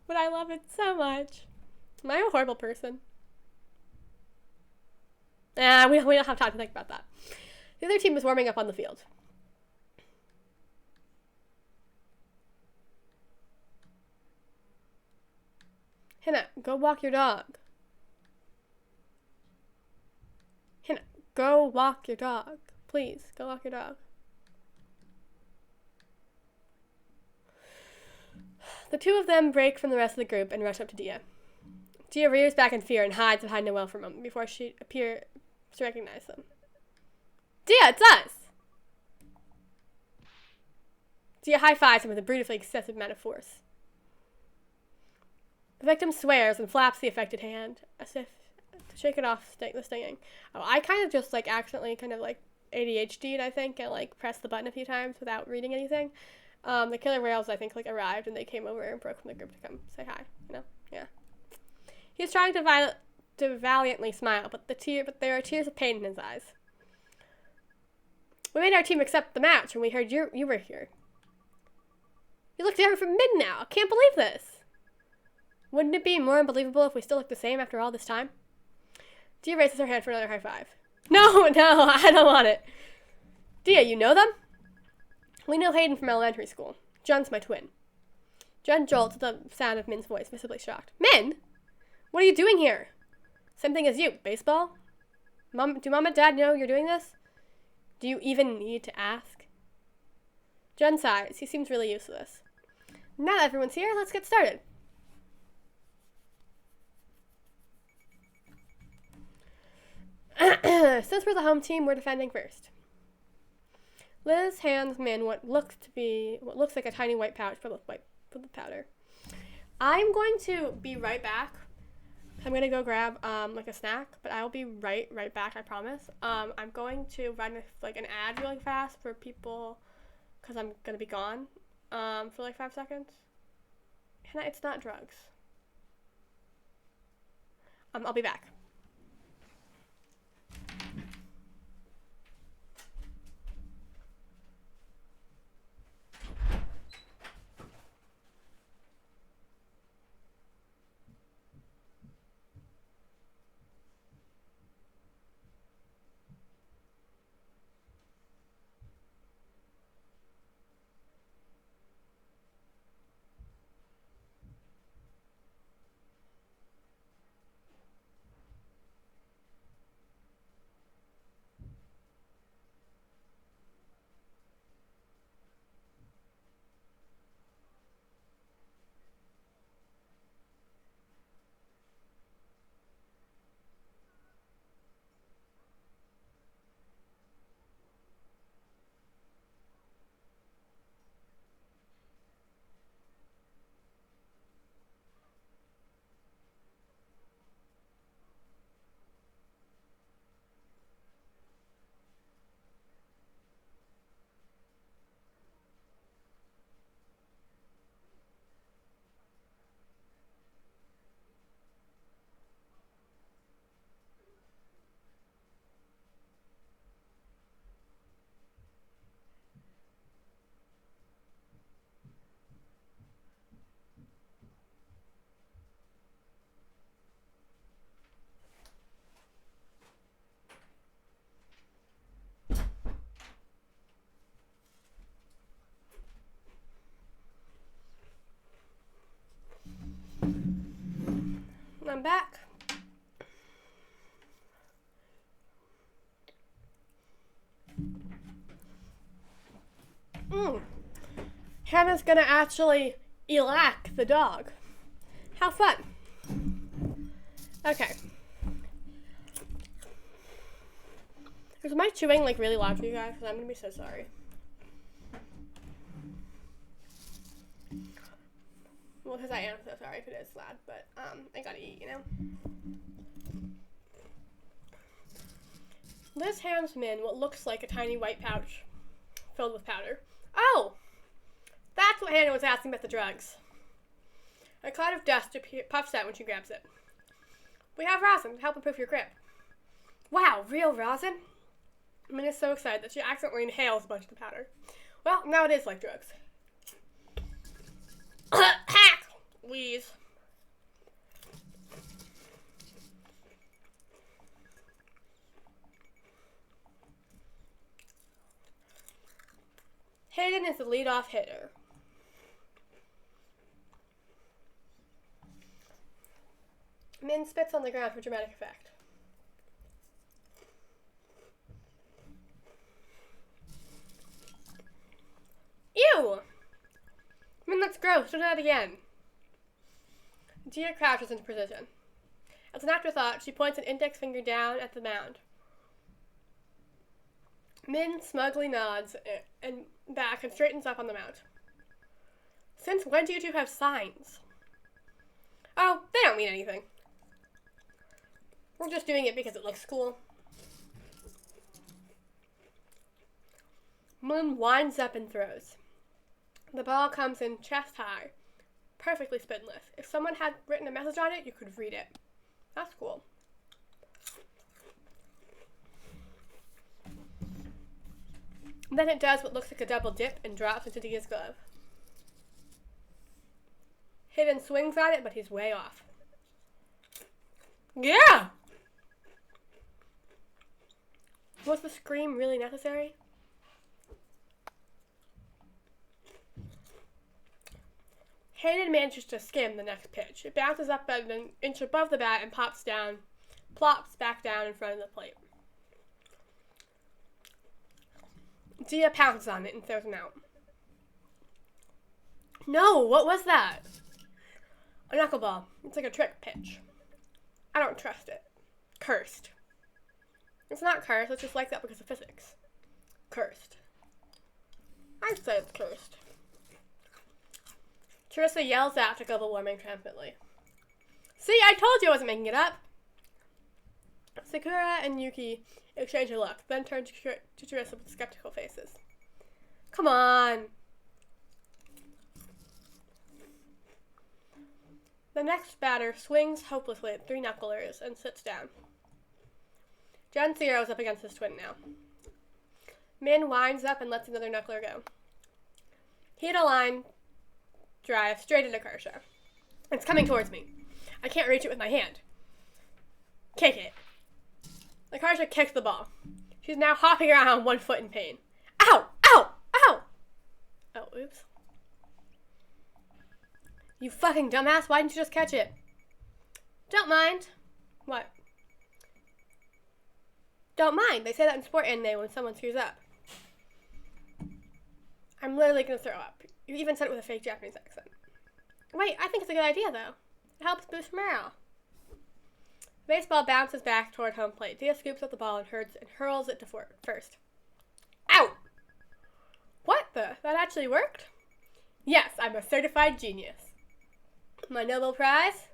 but I love it so much. Am I a horrible person? We don't have time to think about that. The other team is warming up on the field. Hina, go walk your dog. Hina, go walk your dog. Please, go walk your dog. The two of them break from the rest of the group and rush up to Dia. Dia rears back in fear and hides behind Noelle for a moment before she appears to recognize them. Dia, it's us! Dia high-fives him with a brutally excessive amount of force. The victim swears and flaps the affected hand, as if to shake it off the stinging. Oh, I kind of just, accidentally ADHD'd, I think, and, pressed the button a few times without reading anything. The killer whales, I think, arrived, and they came over and broke from the group to come say hi, Yeah. He's trying to valiantly smile, but there are tears of pain in his eyes. We made our team accept the match when we heard you were here. You look different from Min now. I can't believe this. Wouldn't it be more unbelievable if we still look the same after all this time? Dia raises her hand for another high five. No, I don't want it. Dia, you know them? We know Hayden from elementary school. Jun's my twin. Jun jolts at the sound of Min's voice, visibly shocked. Min? What are you doing here? Same thing as you. Baseball? Do Mom and Dad know you're doing this? Do you even need to ask? Jen sighs. He seems really used to this. Now that everyone's here, let's get started. Since we're the home team, we're defending first. Liz hands Min what looks like a tiny white pouch full of powder. I'm going to be right back. I'm going to go grab like a snack, but I will be right back, I promise. I'm going to run like an ad really fast for people because I'm going to be gone for like 5 seconds. And it's not drugs. I'll be back. I'm back. Hannah's gonna actually elac the dog. How fun. Okay. Is my chewing like really loud for you guys? Because I'm gonna be so sorry. Well, because I am so sorry if it is loud, but I gotta eat, you know? Liz hands Min what looks like a tiny white pouch filled with powder. Oh! That's what Hannah was asking about the drugs. A cloud of dust puffs out when she grabs it. We have rosin to help improve your grip. Wow, real rosin? Min is so excited that she accidentally inhales a bunch of the powder. Well, now it is like drugs. Hack! Wheeze. Hayden is the leadoff hitter. Min spits on the ground for dramatic effect. Ew! Min, that's gross. Do that again. Gia crouches into position. As an afterthought, she points an index finger down at the mound. Min smugly nods and back and straightens up on the mound. Since when do you two have signs? Oh, they don't mean anything. We're just doing it because it looks cool. Min winds up and throws. The ball comes in chest high, perfectly spinless. If someone had written a message on it, you could read it. That's cool. Then it does what looks like a double dip and drops into Dia's glove. Hayden swings at it, but he's way off. Yeah! Was the scream really necessary? Hayden manages to skim the next pitch. It bounces up an inch above the bat and plops back down in front of the plate. Dia pounces on it and throws him out. No, what was that? A knuckleball. It's like a trick pitch. I don't trust it. Cursed. It's not cursed, it's just like that because of physics. Cursed. I'd say it's cursed. Teresa yells out to global warming triumphantly. See, I told you I wasn't making it up! Sakura and Yuki exchange a look, then turn to Teresa with skeptical faces. Come on! The next batter swings hopelessly at 3 knucklers and sits down. Gen Zero is up against his twin now. Min winds up and lets another knuckler go. He hit a line drive straight into Karsha. It's coming towards me. I can't reach it with my hand. Kick it. The Karsha kicks the ball. She's now hopping around on 1 foot in pain. Ow! Ow! Ow! Oh, oops. You fucking dumbass, why didn't you just catch it? Don't mind. What? Don't mind. They say that in sport anime when someone screws up. I'm literally gonna throw up. You even said it with a fake Japanese accent. Wait, I think it's a good idea, though. It helps boost morale. The baseball bounces back toward home plate. Dia scoops up the ball and hurls it to first. Ow! What the? That actually worked? Yes, I'm a certified genius. My Nobel Prize?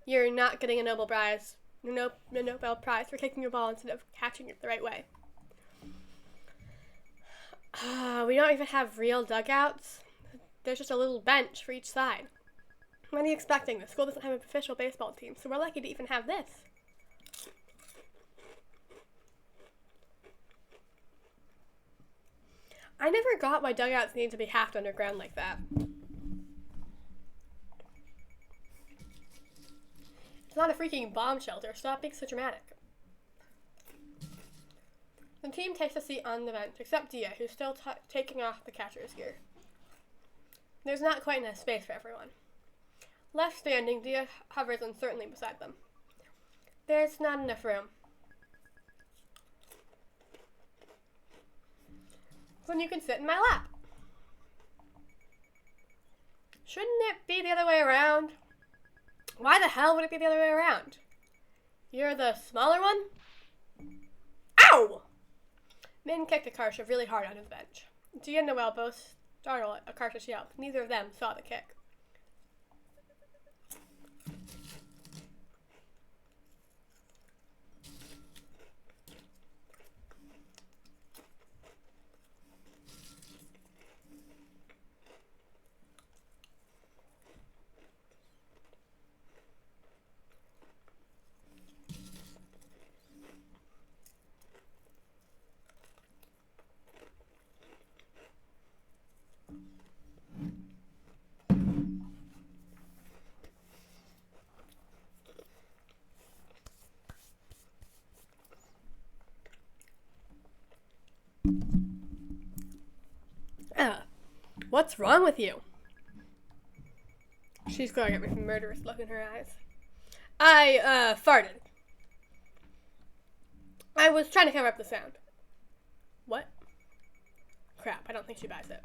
You're not getting a Nobel Prize. No Nobel Prize for kicking your ball instead of catching it the right way. We don't even have real dugouts. There's just a little bench for each side. What are you expecting? The school doesn't have an official baseball team, so we're lucky to even have this. I never got why dugouts need to be half underground like that. It's not a freaking bomb shelter. Stop being so dramatic. The team takes a seat on the bench, except Dia, who's still taking off the catcher's gear. There's not quite enough space for everyone. Left standing, Dia hovers uncertainly beside them. There's not enough room. Then you can sit in my lap. Shouldn't it be the other way around? Why the hell would it be the other way around? You're the smaller one? Ow! Min kicked Akarsha really hard onto the bench. Dia and Noelle both startled at Akarsha's yelp. Neither of them saw the kick. What's wrong with you? She's glaring at me with a murderous look in her eyes. I farted. I was trying to cover up the sound. What? Crap, I don't think she buys it.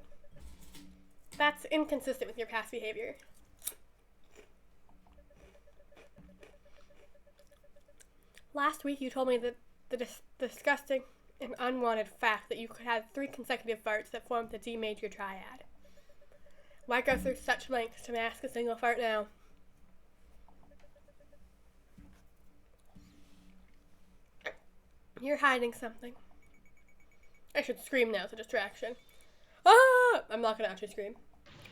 That's inconsistent with your past behavior. Last week you told me that the disgusting and unwanted fact that you could have 3 consecutive farts that formed the D major triad. Why go through such lengths to mask a single fart now? You're hiding something. I should scream now, it's a distraction. Ah! I'm not gonna actually scream.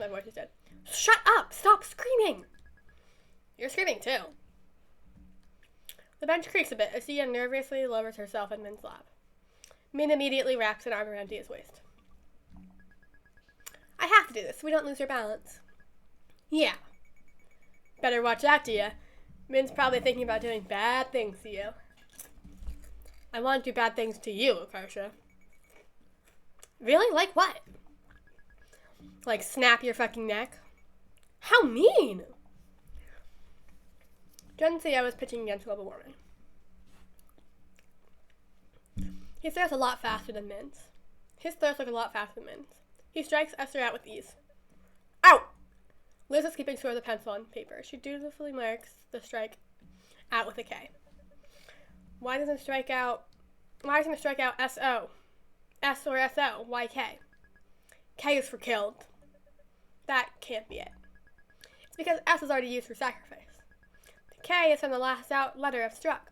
My voice is dead. Shut up! Stop screaming! You're screaming too. The bench creaks a bit as Dia nervously lowers herself in Min's lap. Min immediately wraps an arm around Dia's waist. I have to do this so we don't lose our balance. Yeah. Better watch out, Dia. Min's probably thinking about doing bad things to you. I want to do bad things to you, Akarsha. Really? Like what? Like snap your fucking neck? How mean! Gen Zio was pitching against global warming. He throws a lot faster than Min's. His throws look a lot faster than Min's. He strikes Esther out with ease. Out! Liz is keeping score with a pencil on paper. She dutifully marks the strike out with a K. Why doesn't it strike out S-O? S or S-O? Why K? K is for killed. That can't be it. It's because S is already used for sacrifice. The K is from the last out letter of struck.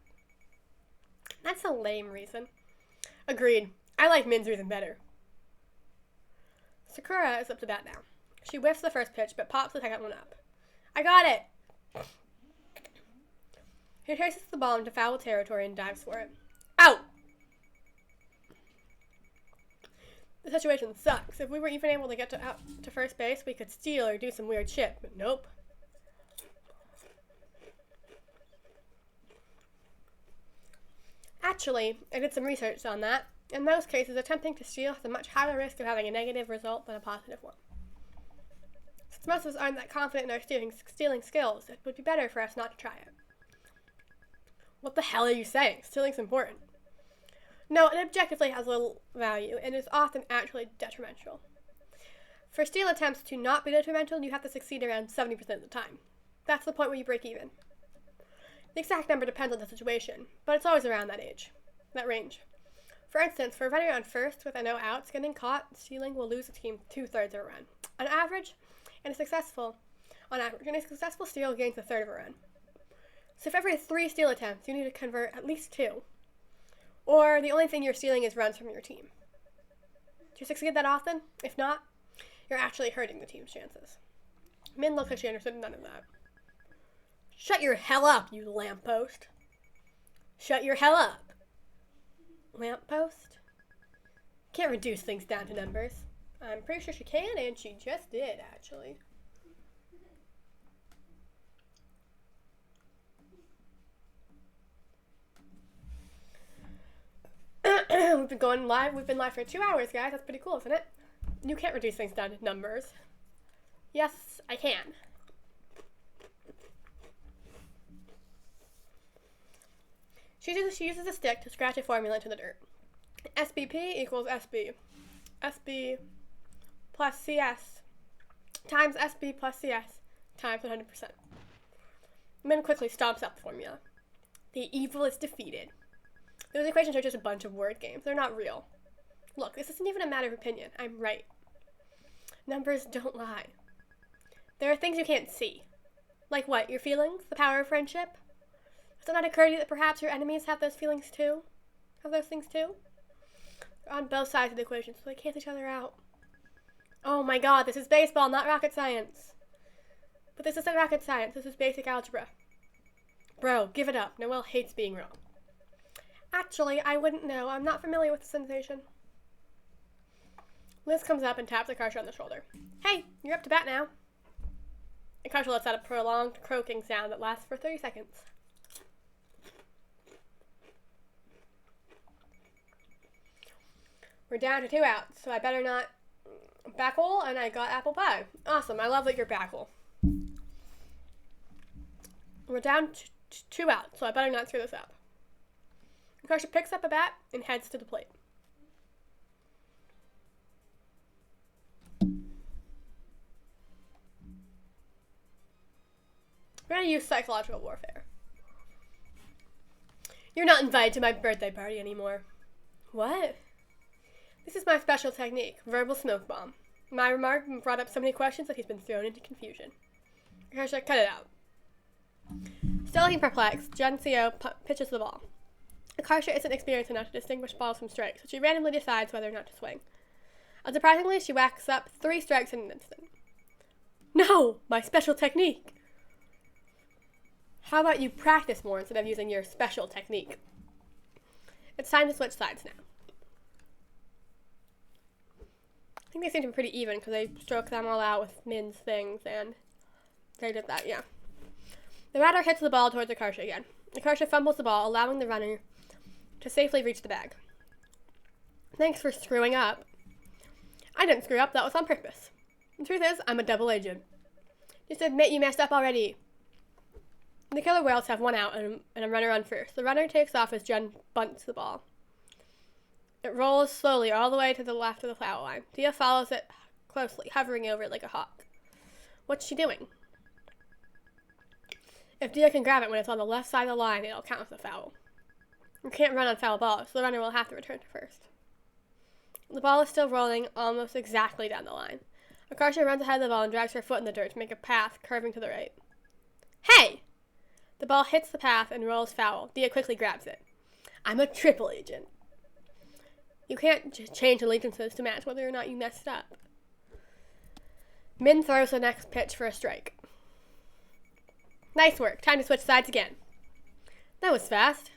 That's a lame reason. Agreed. I like Min's reason better. Sakura is up to bat now. She whiffs the first pitch, but pops the second one up. I got it! He traces the ball into foul territory and dives for it. Out! The situation sucks. If we were even able to get to first base, we could steal or do some weird shit, but nope. Actually, I did some research on that. In most cases, attempting to steal has a much higher risk of having a negative result than a positive one. Since most of us aren't that confident in our stealing skills, it would be better for us not to try it. What the hell are you saying? Stealing's important. No, it objectively has little value and is often actually detrimental. For steal attempts to not be detrimental, you have to succeed around 70% of the time. That's the point where you break even. The exact number depends on the situation, but it's always around that range. For instance, for a runner on first with no outs, getting caught stealing will lose the team 2/3 of a run. On average, a successful steal gains a third of a run. So for every 3 steal attempts, you need to convert at least 2. Or the only thing you're stealing is runs from your team. Do you succeed that often? If not, you're actually hurting the team's chances. Min looks like she understood none of that. Shut your hell up, you lamppost. Shut your hell up. Lamppost? Can't reduce things down to numbers. I'm pretty sure she can, and she just did, actually. We've been live for 2 hours, guys. That's pretty cool, isn't it? You can't reduce things down to numbers. Yes, I can. She uses a stick to scratch a formula into the dirt. SBP equals SB. SB plus CS times SB plus CS times 100%. Min quickly stomps out the formula. The evil is defeated. Those equations are just a bunch of word games. They're not real. Look, this isn't even a matter of opinion. I'm right. Numbers don't lie. There are things you can't see. Like what? Your feelings? The power of friendship? Does it not occur to you that perhaps your enemies have those feelings too? Have those things too? They're on both sides of the equation, so they cancel each other out. Oh my god, this is baseball, not rocket science. But this isn't rocket science, this is basic algebra. Bro, give it up. Noelle hates being wrong. Actually, I wouldn't know. I'm not familiar with the sensation. Liz comes up and taps Akarsha on the shoulder. Hey, you're up to bat now. Akarsha lets out a prolonged croaking sound that lasts for 30 seconds. We're down to 2 outs, so I better not backle, and I got apple pie. Awesome, I love that you're backle. We're down to 2 outs, so I better not screw this up. Akarsha picks up a bat and heads to the plate. We're going to use psychological warfare. You're not invited to my birthday party anymore. What? This is my special technique, verbal smoke bomb. My remark brought up so many questions that he's been thrown into confusion. Akarsha, cut it out. Still looking perplexed, Gencio pitches the ball. Akarsha isn't experienced enough to distinguish balls from strikes, so she randomly decides whether or not to swing. Unsurprisingly, she whacks up 3 strikes in an instant. No! My special technique! How about you practice more instead of using your special technique? It's time to switch sides now. I think they seem to be pretty even because they stroke them all out with Min's things, and they did that, yeah. The batter hits the ball towards Akarsha again. Akarsha fumbles the ball, allowing the runner to safely reach the bag. Thanks for screwing up. I didn't screw up, that was on purpose. The truth is, I'm a double agent. Just admit you messed up already. The Killer Whales have 1 out and a runner on first. The runner takes off as Jen bunts the ball. It rolls slowly all the way to the left of the foul line. Dia follows it closely, hovering over it like a hawk. What's she doing? If Dia can grab it when it's on the left side of the line, it'll count as a foul. You can't run on foul balls, so the runner will have to return to first. The ball is still rolling almost exactly down the line. Akarsha runs ahead of the ball and drags her foot in the dirt to make a path curving to the right. Hey! The ball hits the path and rolls foul. Dia quickly grabs it. I'm a triple agent. You can't just change allegiances to match whether or not you messed up. Min throws the next pitch for a strike. Nice work. Time to switch sides again. That was fast.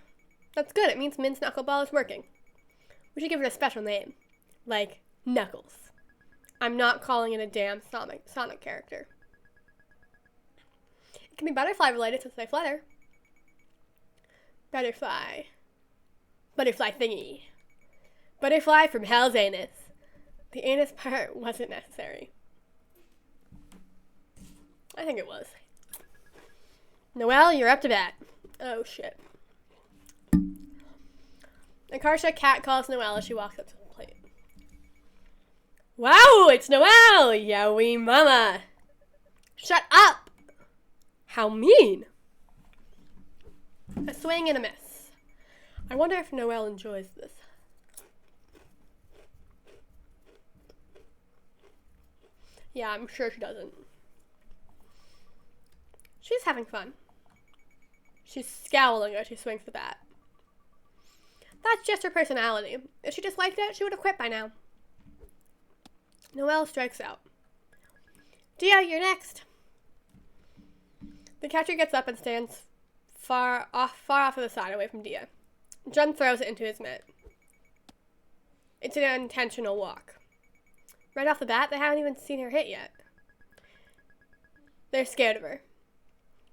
That's good. It means Min's knuckleball is working. We should give it a special name. Like Knuckles. I'm not calling it a damn Sonic character. It can be butterfly related since they flutter. Butterfly. Butterfly thingy. Butterfly from hell's anus. The anus part wasn't necessary. I think it was. Noelle, you're up to bat. Oh, shit. Akarsha cat calls Noelle as she walks up to the plate. Wow, it's Noelle! Yowie mama! Shut up! How mean! A swing and a miss. I wonder if Noelle enjoys this. Yeah, I'm sure she doesn't. She's having fun. She's scowling as she swings the bat. That's just her personality. If she disliked it, she would have quit by now. Noelle strikes out. Dia, you're next. The catcher gets up and stands far off to the side, away from Dia. Jun throws it into his mitt. It's an intentional walk. Right off the bat, they haven't even seen her hit yet. They're scared of her.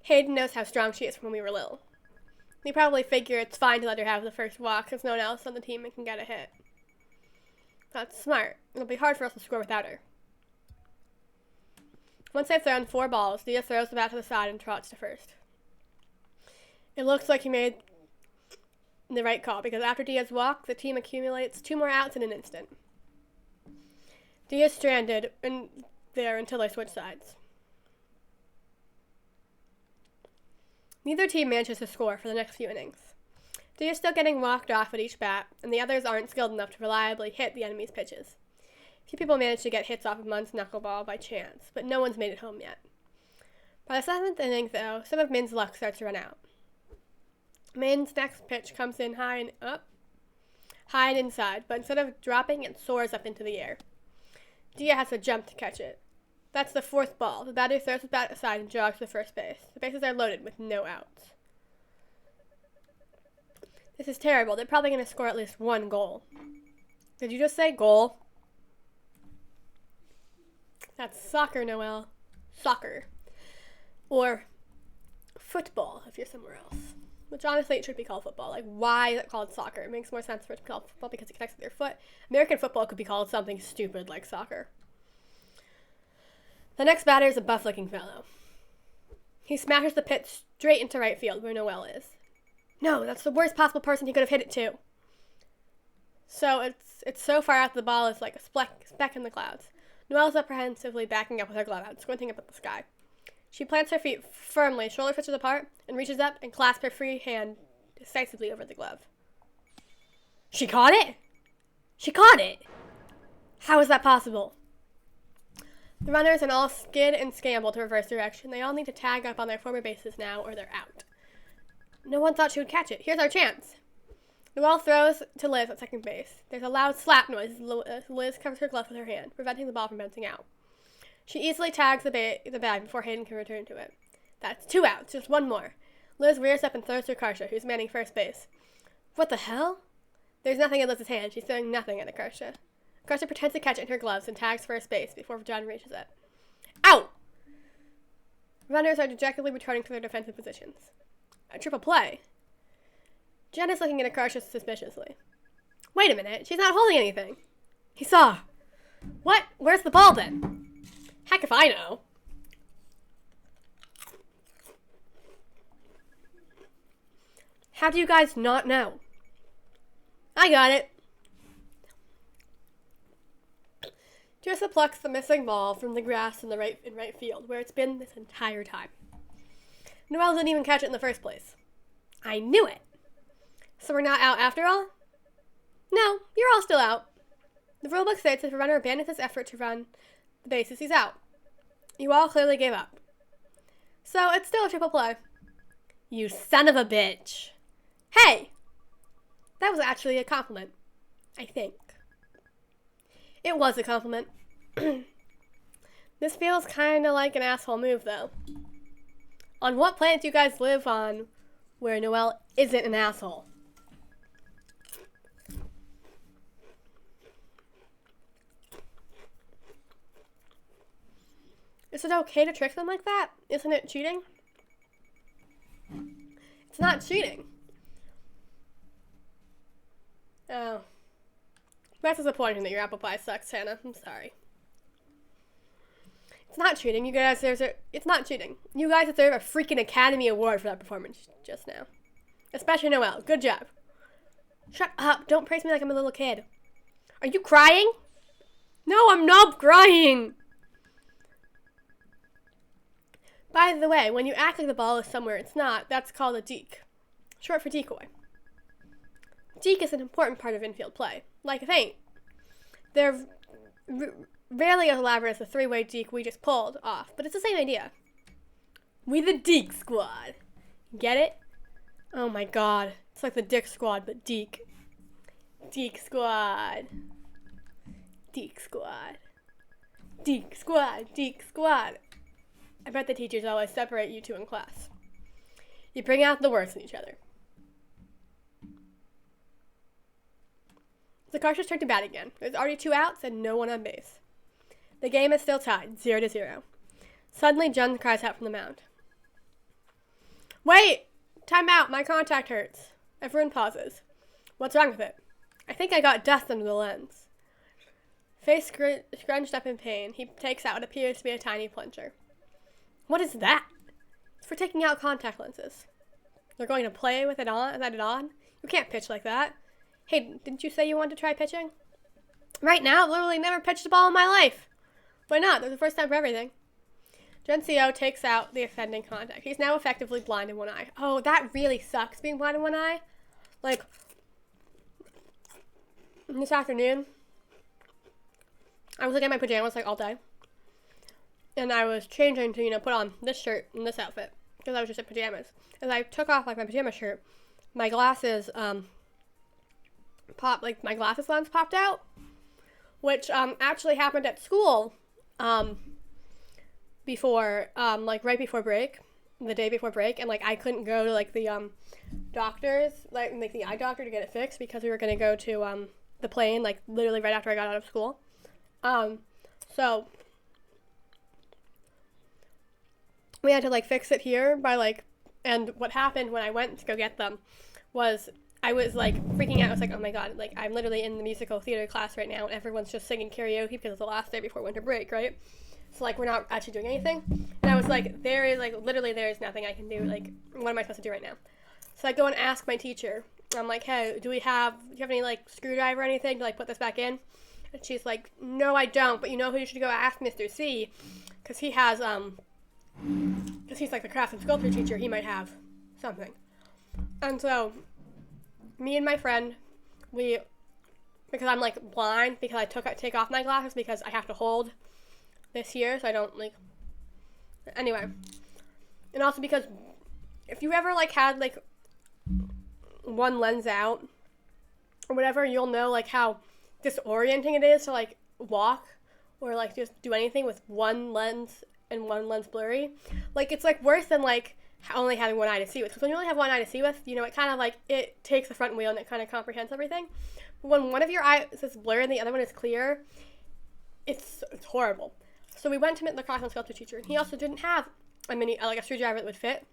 Hayden knows how strong she is from when we were little. They probably figure it's fine to let her have the first walk since no one else on the team can get a hit. That's smart. It'll be hard for us to score without her. Once they've thrown 4 balls, Dia throws the bat to the side and trots to first. It looks like he made the right call because after Dia's walk, the team accumulates 2 more outs in an instant. Dia's stranded there until they switch sides. Neither team manages to score for the next few innings. Dia's still getting walked off at each bat, and the others aren't skilled enough to reliably hit the enemy's pitches. Few people manage to get hits off of Min's knuckleball by chance, but no one's made it home yet. By the 7th inning, though, some of Min's luck starts to run out. Min's next pitch comes in high and inside, but instead of dropping, it soars up into the air. Dia has to jump to catch it. That's the 4th ball. The batter throws his bat aside and jogs to first base. The bases are loaded with no outs. This is terrible. They're probably going to score at least 1 goal. Did you just say goal? That's soccer, Noelle. Soccer. Or football, if you're somewhere else. Which, honestly, it should be called football. Like, why is it called soccer? It makes more sense for it to be called football because it connects with your foot. American football could be called something stupid like soccer. The next batter is a buff-looking fellow. He smashes the pitch straight into right field where Noelle is. No, that's the worst possible person he could have hit it to. So it's so far out the ball is like a speck in the clouds. Noelle's apprehensively backing up with her glove out, squinting up at the sky. She plants her feet firmly, shoulder stretches apart, and reaches up and clasps her free hand decisively over the glove. She caught it? She caught it! How is that possible? The runners and all skid and scamble to reverse direction. They all need to tag up on their former bases now or they're out. No one thought she would catch it. Here's our chance. Noelle throws to Liz at second base. There's a loud slap noise as Liz covers her glove with her hand, preventing the ball from bouncing out. She easily tags the bag before Hayden can return to it. That's 2 outs, just 1 more. Liz rears up and throws to Akarsha, who's manning first base. What the hell? There's nothing in Liz's hand. She's throwing nothing at Akarsha. Akarsha pretends to catch it in her gloves and tags first base before John reaches it. Out! Runners are dejectedly returning to their defensive positions. A triple play. Jen is looking at Akarsha suspiciously. Wait a minute, she's not holding anything. He saw. What? Where's the ball then? Heck if I know. How do you guys not know? I got it. Joseph plucks the missing ball from the grass in right field, where it's been this entire time. Noelle didn't even catch it in the first place. I knew it. So we're not out after all? No, you're all still out. The rulebook states if a runner abandons his effort to run the bases, he's out. You all clearly gave up. So it's still a triple play. You son of a bitch. Hey! That was actually a compliment. I think. It was a compliment. This feels kind of like an asshole move, though. On what planet do you guys live on where Noelle isn't an asshole? Is it okay to trick them like that? Isn't it cheating? It's not cheating. Oh. That's disappointing that your apple pie sucks, Hannah. I'm sorry. It's not cheating. It's not cheating. You guys deserve a freaking Academy Award for that performance just now. Especially Noelle. Good job. Shut up. Don't praise me like I'm a little kid. Are you crying? No, I'm not crying. By the way, when you act like the ball is somewhere it's not, that's called a deke. Short for decoy. Deke is an important part of infield play. Like a feint. They're rarely as elaborate as the three-way deke we just pulled off, but it's the same idea. We the Deke Squad. Get it? Oh my god. It's like the Dick Squad, but Deke. Deke Squad. Deke Squad. Deke Squad. Deke Squad. I bet the teachers always separate you two in class. You bring out the worst in each other. The Carters turn to bat again. There's already 2 outs and no one on base. The game is still tied, 0-0. Suddenly, Jen cries out from the mound. Wait! Time out, my contact hurts. Everyone pauses. What's wrong with it? I think I got dust under the lens. Face scrunched up in pain, he takes out what appears to be a tiny plunger. What is that? It's for taking out contact lenses. They're going to play with it on? Is that it on? You can't pitch like that. Hey, didn't you say you wanted to try pitching? Right now, I've literally never pitched a ball in my life. Why not? There's a first time for everything. Gencio takes out the offending contact. He's now effectively blind in one eye. Oh, that really sucks, being blind in one eye. Like, this afternoon, I was looking at my pajamas, like, all day. And I was changing to, put on this shirt and this outfit. Because I was just in pajamas. As I took off, like, my pajama shirt, my glasses, my glasses lens popped out, which actually happened at school before right before break, the day before break, and like I couldn't go to like the doctors, like the eye doctor to get it fixed because we were going to go to the plane like literally right after I got out of school. So we had to like fix it here and what happened when I went to go get them was I was like freaking out. I was like, oh my god, like I'm literally in the musical theater class right now and everyone's just singing karaoke because it's the last day before winter break, right? So like we're not actually doing anything. And I was like, there is nothing I can do. Like, what am I supposed to do right now? So I go and ask my teacher. I'm like, hey, do you have any like screwdriver or anything to like put this back in? And she's like, no, I don't, but you know who you should go ask? Mr. C, because he has because he's like the craft and sculpture teacher, he might have something. And so me and my friend, because I'm like blind, because I take off my glasses because I have to hold this here so I don't like, anyway. And also because if you ever like had like one lens out or whatever, you'll know like how disorienting it is to like walk or like just do anything with one lens and one lens blurry. Like it's like worse than like only having one eye to see with, because when you only have one eye to see with, it kind of like it takes the front wheel and it kind of comprehends everything. But when one of your eyes is blurry and the other one is clear, it's horrible. So we went to meet the craft and sculpture teacher, and he also didn't have a screwdriver that would fit.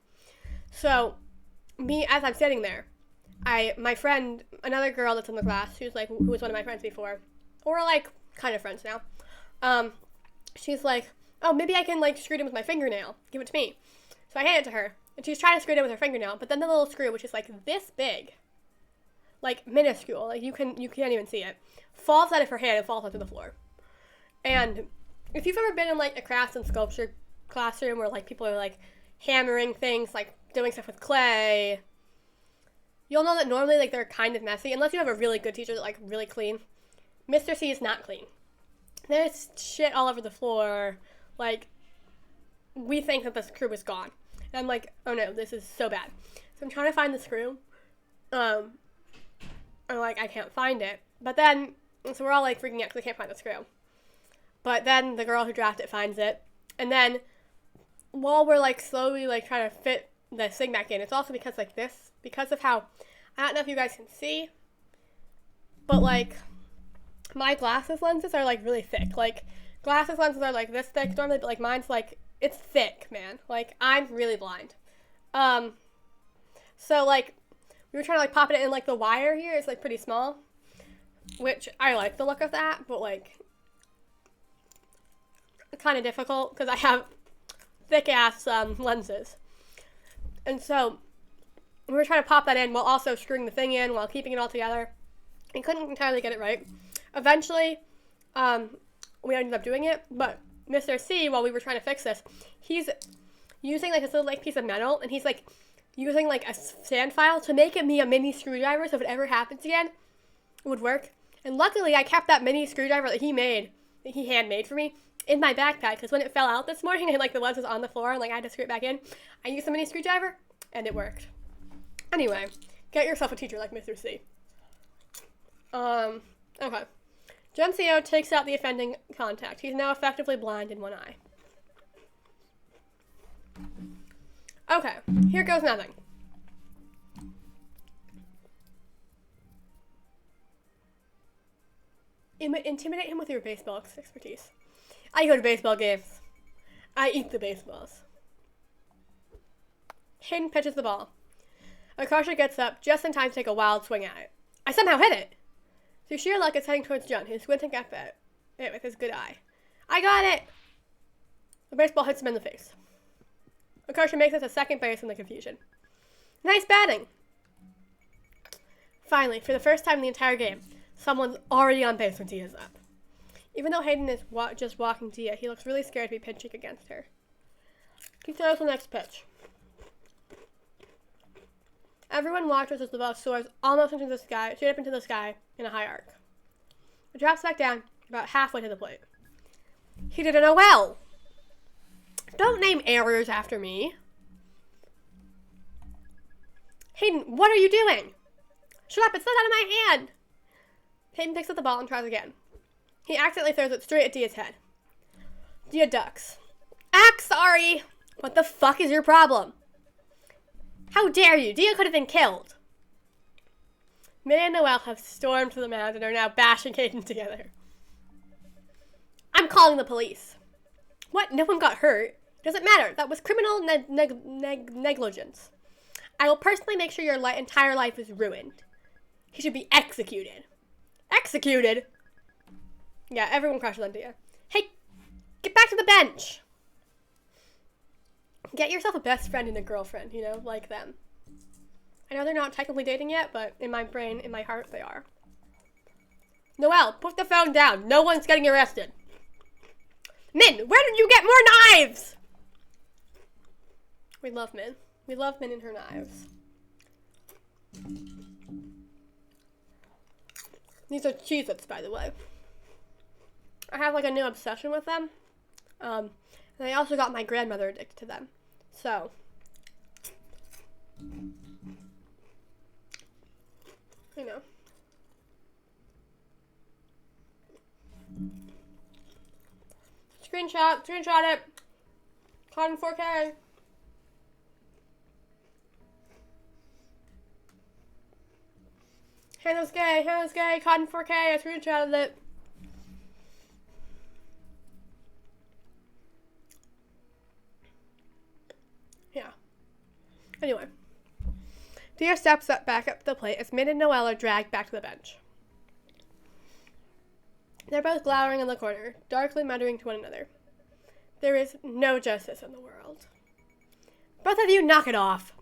So me, as I'm sitting there, my friend, another girl that's in the class, who was one of my friends before, or like kind of friends now, she's like, oh, maybe I can like screw it in with my fingernail. Give it to me. So I hand it to her, and she's trying to screw it in with her fingernail, but then the little screw, which is like this big, like minuscule, like you can't even see it, falls out of her hand and falls onto the floor. And if you've ever been in like a crafts and sculpture classroom where like people are like hammering things, like doing stuff with clay, you'll know that normally like they're kind of messy unless you have a really good teacher that like really clean. Mr. C is not clean. There's shit all over the floor. Like, we think that the screw is gone. And I'm like, oh no, this is so bad. So I'm trying to find the screw. I'm like, I can't find it. But then, so we're all like freaking out because we can't find the screw. But then the girl who drafted it finds it. And then while we're like slowly like trying to fit the thing back in, it's also because like this, because of how, I don't know if you guys can see, but like my glasses lenses are like really thick. Like glasses lenses are like this thick normally, but like mine's like, it's thick, man. Like I'm really blind. So like we were trying to like pop it in like the wire here is like pretty small, which I like the look of that, but like kind of difficult because I have thick ass lenses. And so we were trying to pop that in while also screwing the thing in while keeping it all together. We couldn't entirely get it right. Eventually, we ended up doing it, but Mr. C, while we were trying to fix this, he's using like this little like piece of metal, and he's like using like a sand file to make me a mini screwdriver, so if it ever happens again, it would work. And luckily, I kept that mini screwdriver that he handmade for me, in my backpack, because when it fell out this morning and like the lens was on the floor and like I had to screw it back in, I used the mini screwdriver, and it worked. Anyway, get yourself a teacher like Mr. C. Okay. Gencio takes out the offending contact. He's now effectively blind in one eye. Okay, here goes nothing. Intimidate him with your baseball expertise. I go to baseball games. I eat the baseballs. Hayden pitches the ball. Akasha gets up just in time to take a wild swing at it. I somehow hit it. Through sheer luck, it's heading towards John, who's squinting up at it with his good eye. I got it! The baseball hits him in the face. Akasha makes it to second base in the confusion. Nice batting! Finally, for the first time in the entire game, someone's already on base when Dia's up. Even though Hayden is just walking Dia, he looks really scared to be pitching against her. He throws the next pitch. Everyone watches as the ball soars almost into the sky, straight up into the sky in a high arc. It drops back down about halfway to the plate. He did an OL. Don't name errors after me. Hayden, what are you doing? Shut up, it's not out of my hand. Hayden picks up the ball and tries again. He accidentally throws it straight at Dia's head. Dia ducks. Sorry. What the fuck is your problem? How dare you? Dia could have been killed. May and Noelle have stormed to the mound and are now bashing Hayden together. I'm calling the police. What? No one got hurt. Doesn't matter. That was criminal negligence. I will personally make sure your entire life is ruined. He should be executed. Executed? Yeah, everyone crushes on Dia. Hey, get back to the bench. Get yourself a best friend and a girlfriend, you know, like them. I know they're not technically dating yet, but in my brain, in my heart, they are. Noelle, put the phone down. No one's getting arrested. Min, where did you get more knives? We love Min. We love Min and her knives. These are Cheez-Its, by the way. I have like a new obsession with them. And I also got my grandmother addicted to them. So, you know. Screenshot it. Caught in 4K. Hannah's gay, caught in 4K, I screenshotted it. Yeah. Anyway. Dia steps back up to the plate as Min and Noelle are dragged back to the bench. They're both glowering in the corner, darkly muttering to one another. There is no justice in the world. Both of you, knock it off.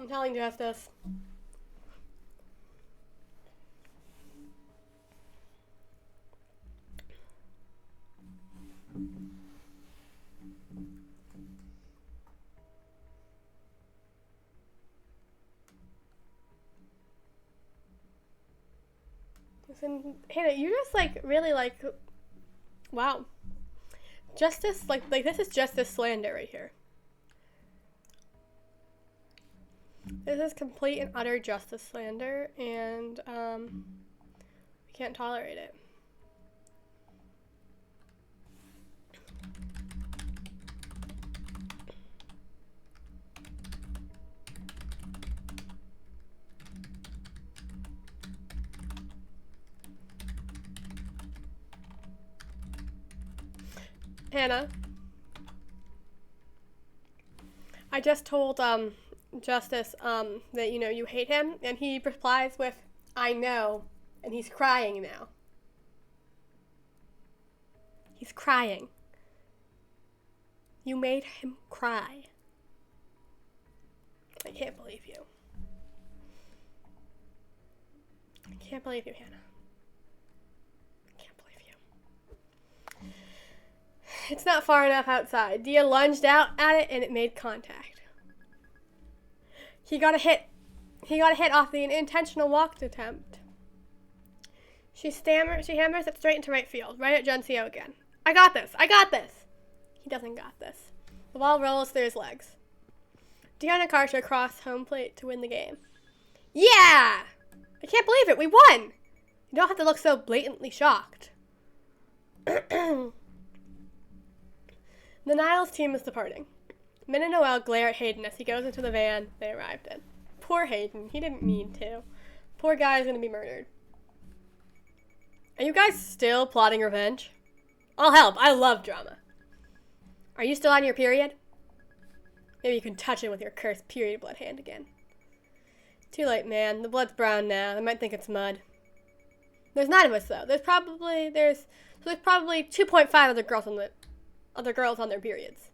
I'm telling Justice. Listen, Hannah, you just like really like, wow. Justice, like this is Justice slander right here. This is complete and utter Justice slander, and we can't tolerate it. Hannah, I just told Justice that you hate him, and he replies with "I know," and he's crying now. He's crying. You made him cry. I can't believe you. I can't believe you, Hannah. It's not far enough outside. Dia lunged out at it and it made contact. He got a hit off the intentional walk attempt. She hammers it straight into right field, right at Juncio again. I got this. He doesn't got this. The ball rolls through his legs. Dia and Akarsha cross home plate to win the game. Yeah! I can't believe it. We won! You don't have to look so blatantly shocked. The Niles team is departing. Min and Noelle glare at Hayden as he goes into the van they arrived in. Poor Hayden. He didn't mean to. Poor guy is going to be murdered. Are you guys still plotting revenge? I'll help. I love drama. Are you still on your period? Maybe you can touch it with your cursed period blood hand again. Too late, man. The blood's brown now. They might think it's mud. There's 9 of us, though. There's probably 2.5 other girls on their periods.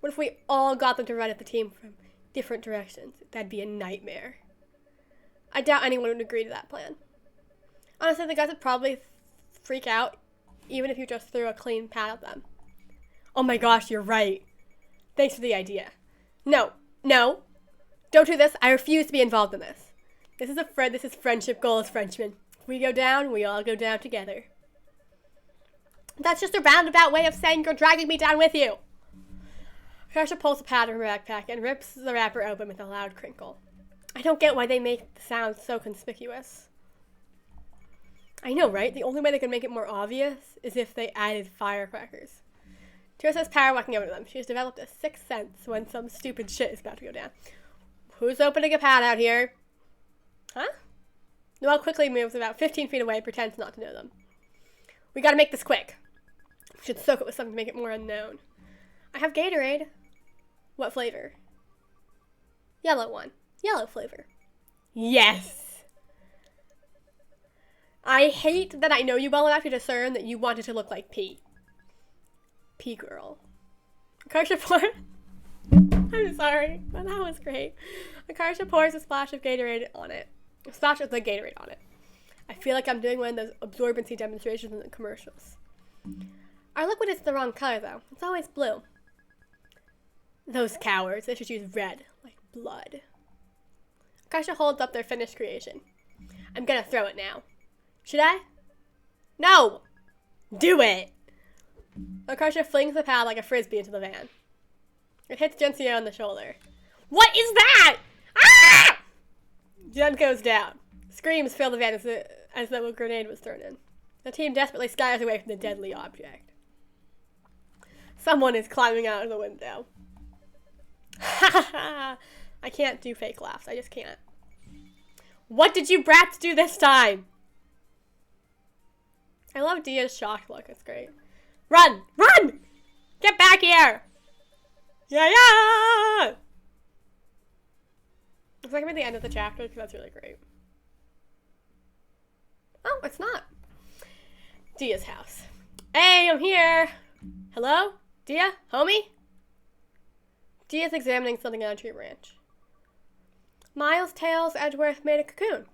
What if we all got them to run at the team from different directions? That'd be a nightmare. I doubt anyone would agree to that plan. Honestly, the guys would probably freak out, even if you just threw a clean pad at them. Oh my gosh, you're right. Thanks for the idea. No. Don't do this. I refuse to be involved in this. This is friendship goals, Frenchmen. If we go down, we all go down together. That's just a roundabout way of saying you're dragging me down with you. Akarsha pulls a pad from her backpack and rips the wrapper open with a loud crinkle. I don't get why they make the sound so conspicuous. I know, right? The only way they could make it more obvious is if they added firecrackers. Tears has power walking over to them. She has developed a sixth sense when some stupid shit is about to go down. Who's opening a pad out here? Huh? Noelle quickly moves about 15 feet away and pretends not to know them. We gotta make this quick. We should soak it with something to make it more unknown. I have Gatorade. What flavor? Yellow one. Yellow flavor. Yes! I hate that I know you well enough to discern that you wanted to look like P. P girl. Akarsha pours... I'm sorry, but that was great. Akarsha pours a splash of Gatorade on it. A splash of the Gatorade on it. I feel like I'm doing one of those absorbency demonstrations in the commercials. Our liquid is the wrong color, though. It's always blue. Those cowards. They should use red, like blood. Akarsha holds up their finished creation. I'm gonna throw it now. Should I? No! Do it! Akarsha flings the pad like a frisbee into the van. It hits Juncio on the shoulder. What is that? Ah! Jen goes down. Screams fill the van as though a grenade was thrown in. The team desperately scatters away from the deadly object. Someone is climbing out of the window. Ha ha ha! I can't do fake laughs. I just can't. What did you brats do this time? I love Dia's shocked look. It's great. Run! Run! Get back here! Yeah! It's like I'm at the end of the chapter because that's really great. Oh, it's not. Dia's house. Hey, I'm here. Hello? Dia? Homie? Dia's examining something on a tree branch. Miles, Tails, Edgeworth made a cocoon.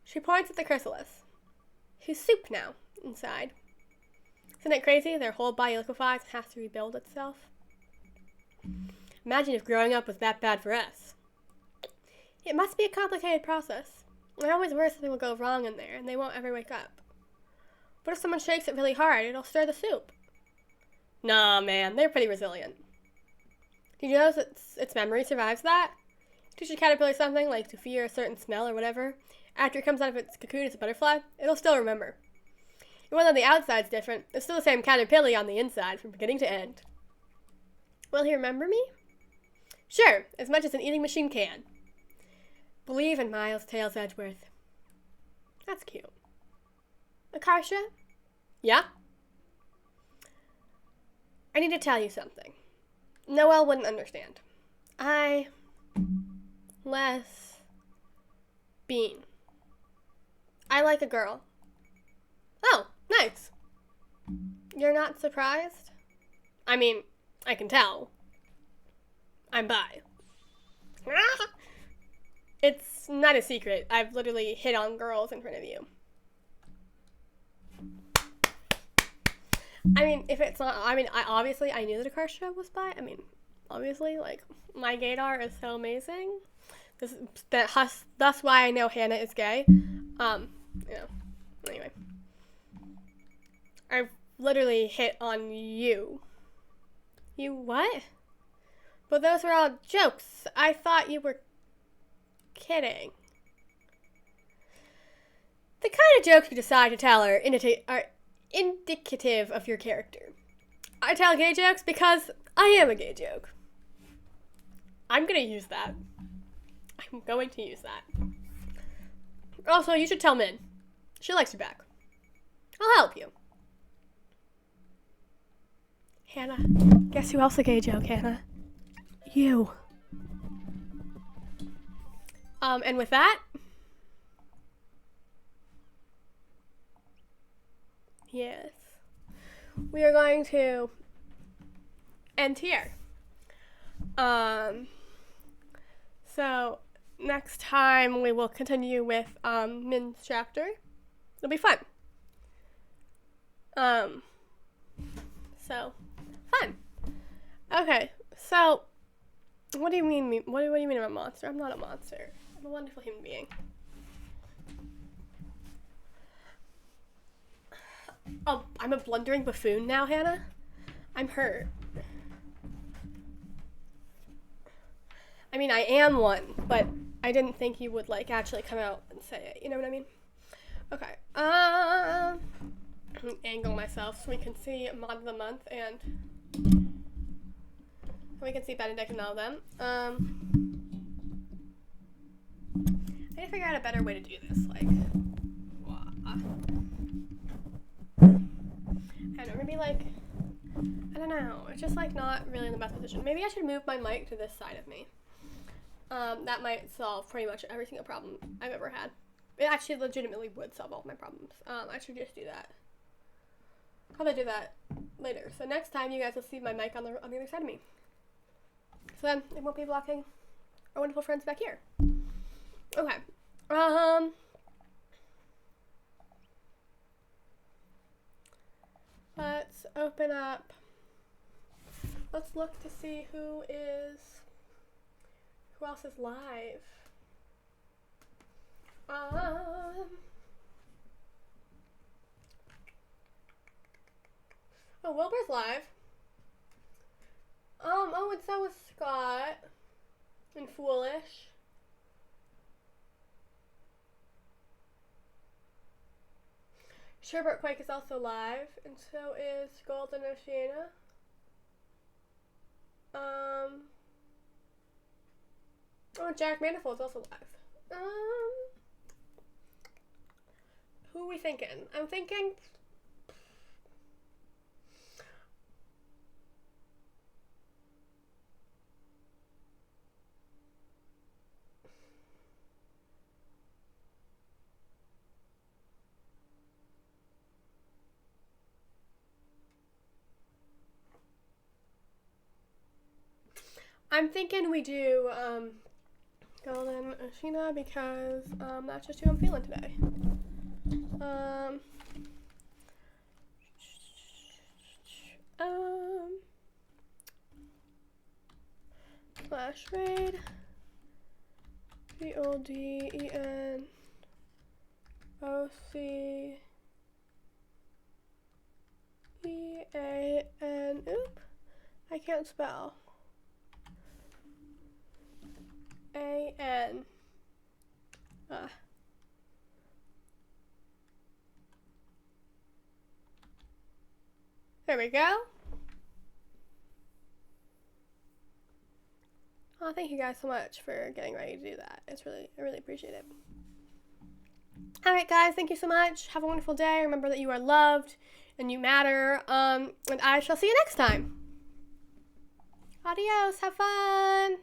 She points at the chrysalis. He's soup now, inside. Isn't it crazy? Their whole body liquefies and has to rebuild itself. Imagine if growing up was that bad for us. It must be a complicated process. I always worry something will go wrong in there and they won't ever wake up. But if someone shakes it really hard, it'll stir the soup. Nah, man, they're pretty resilient. Did you notice its memory survives that? Teach a caterpillar something, like to fear a certain smell or whatever. After it comes out of its cocoon as a butterfly, it'll still remember. Even though the outside's different, it's still the same caterpillar on the inside from beginning to end. Will he remember me? Sure, as much as an eating machine can. Believe in Miles, Tails, Edgeworth. That's cute. Akarsha? Yeah? I need to tell you something. Noelle wouldn't understand. Bean. I like a girl. Oh, nice. You're not surprised? I mean, I can tell. I'm bi. It's not a secret. I've literally hit on girls in front of you. I mean, if it's not, I knew that Akarsha was bi. I mean, obviously, like, my gaydar is so amazing. That's why I know Hannah is gay. Anyway. I've literally hit on you. You what? But those were all jokes. I thought you were kidding. The kind of jokes you decide to tell are indicative of your character. I tell gay jokes because I am a gay joke. I'm gonna use that. I'm going to use that. Also, you should tell Min. She likes you back. I'll help you. Hannah. Guess who else a gay joke, Hannah? You. And with that, yes, we are going to end here. So next time we will continue with Min's chapter. It'll be fun. So fun. Okay, so what do you mean? What do you mean I'm a monster? I'm not a monster. I'm a wonderful human being. Oh, I'm a blundering buffoon now, Hannah? I'm hurt. I mean, I am one, but I didn't think you would, like, actually come out and say it. You know what I mean? Okay. Angle myself so we can see Mod of the Month and we can see Benedict and all of them. I need to figure out a better way to do this. Like, I don't know, maybe like, I don't know. It's just like not really in the best position. Maybe I should move my mic to this side of me. That might solve pretty much every single problem I've ever had. It actually legitimately would solve all my problems. I should just do that. Probably do that later. So next time you guys will see my mic on the other side of me. So then it won't be blocking our wonderful friends back here. Okay. Let's open up. Let's look to see who else is live. Oh, Wilbur's live. Oh, and so was Scott. And Foolish. Sherbert Quake is also live, and so is Golden Oceana. Oh, Jack Manifold's also live. Who are we thinking? I'm thinking... I'm thinking we do, Golden Ashina because that's just who I'm feeling today. Flash raid. Golden Ocean. Oop. I can't spell. A-N. There we go. Oh, thank you guys so much for getting ready to do that. I really appreciate it. All right, guys, thank you so much. Have a wonderful day. Remember that you are loved and you matter. And I shall see you next time. Adios. Have fun.